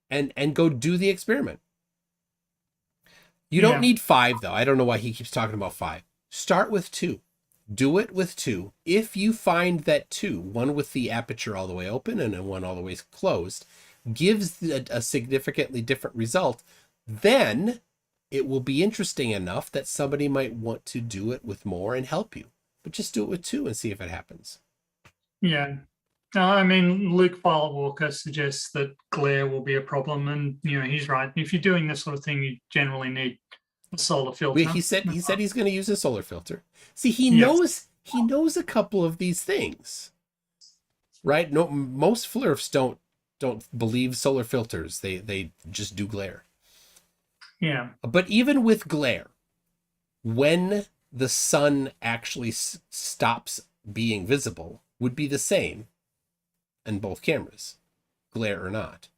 and go do the experiment. You don't need 5, though. I don't know why he keeps talking about 5. Start with 2. Do it with 2. If you find that 2, one with the aperture all the way open and one all the way closed, gives a significantly different result, then it will be interesting enough that somebody might want to do it with more and help you. But just do it with 2 and see if it happens. Yeah. Luke Walker suggests that glare will be a problem, and he's right. If you're doing this sort of thing, you generally need a solar filter. He said he's going to use a solar filter. See, he knows a couple of these things, right? No, most Flerfs don't believe solar filters. They just do glare. Yeah. But even with glare, when the sun actually stops being visible, would be the same in both cameras, glare or not.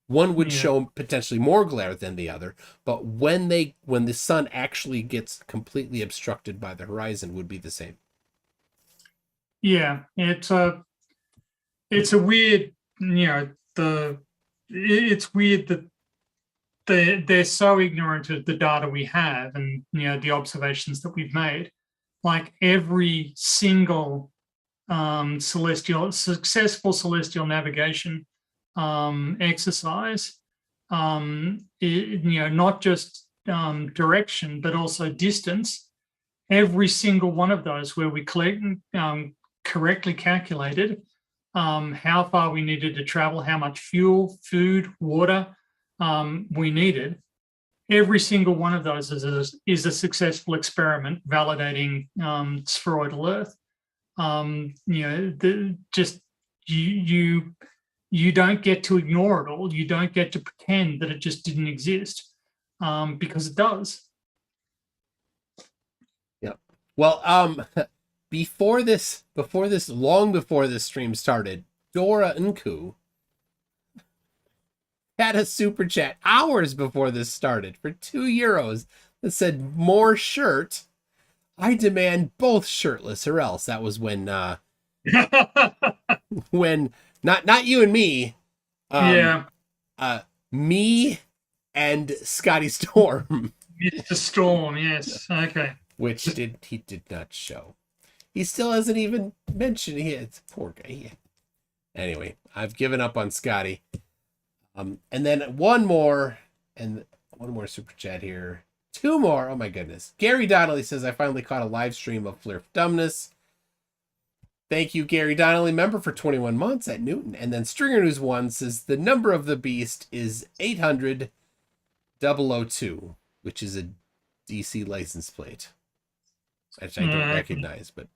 One would show potentially more glare than the other, but when the sun actually gets completely obstructed by the horizon, would be the same. Yeah, it's a weird, it's weird that they're so ignorant of the data we have and the observations that we've made. Like every single successful celestial navigation exercise, not just direction but also distance. Every single one of those where we correctly calculated how far we needed to travel, how much fuel, food, water we needed. Every single one of those is a successful experiment validating spheroidal Earth. You don't get to ignore it all. You don't get to pretend that it just didn't exist, because it does. Yeah. Well, long before this stream started, Dora Nku had a super chat hours before this started for €2 that said more shirt. I demand both shirtless or else. That was when when not you and me. Yeah. Me and Scotty Storm. Mr. Storm, yes. Okay. Which he did not show. He still hasn't even mentioned it. Poor guy. Anyway, I've given up on Scotty. And then one more super chat here. Two more. Oh my goodness. Gary Donnelly says, I finally caught a live stream of Flerf Dumbness. Thank you, Gary Donnelly, member for 21 months at Newton. And then Stringer News 1 says the number of the beast is 800-002, which is a DC license plate. Which I don't recognize, but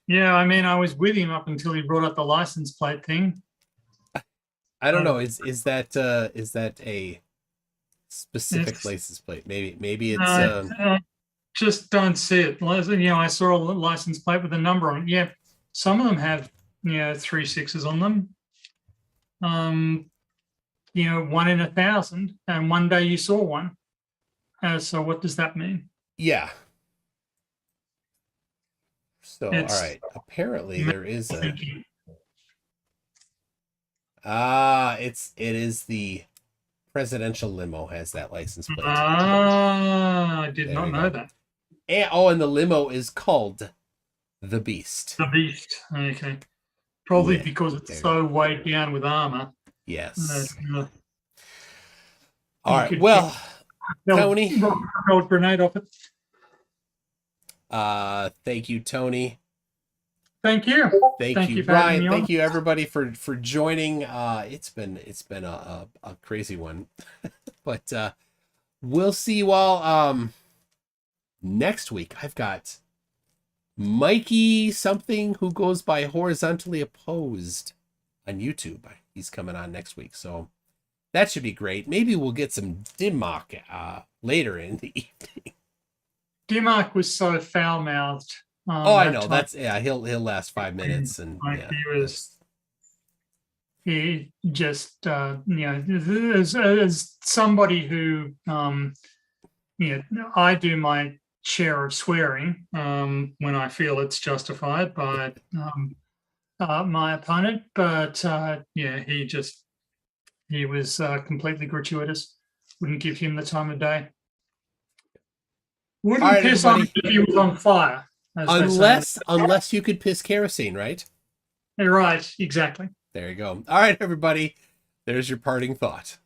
yeah, I mean, I was with him up until he brought up the license plate thing. I don't know. Is that a specific license plate? Maybe it's just don't see it. I saw a license plate with a number on it. Yeah, some of them have 3 6s on them. 1 in 1,000, and one day you saw one. So what does that mean? Yeah. So all right. Apparently there is a. It is the presidential limo has that license plate. I did not know that. And the limo is called the Beast. The Beast. Okay. Probably because it's so weighed down with armor. Yes. All right. Well, Tony. Throw a grenade off it. Thank you, Tony. Thank you. Thank you, Brian. Thank you, everybody, for joining. It's been a crazy one, but we'll see you all next week. I've got Mikey something who goes by Horizontally Opposed on YouTube. He's coming on next week, so that should be great. Maybe we'll get some Dimmock later in the evening. Dimmock was so foul-mouthed. I know. That's he'll last 5 minutes, and he just as somebody who I do my share of swearing when I feel it's justified by my opponent, but he was completely gratuitous. Wouldn't give him the time of day. Wouldn't piss on him if he was on fire. Unless you could piss kerosene, right? Right, exactly. There you go. All right, everybody. There's your parting thought.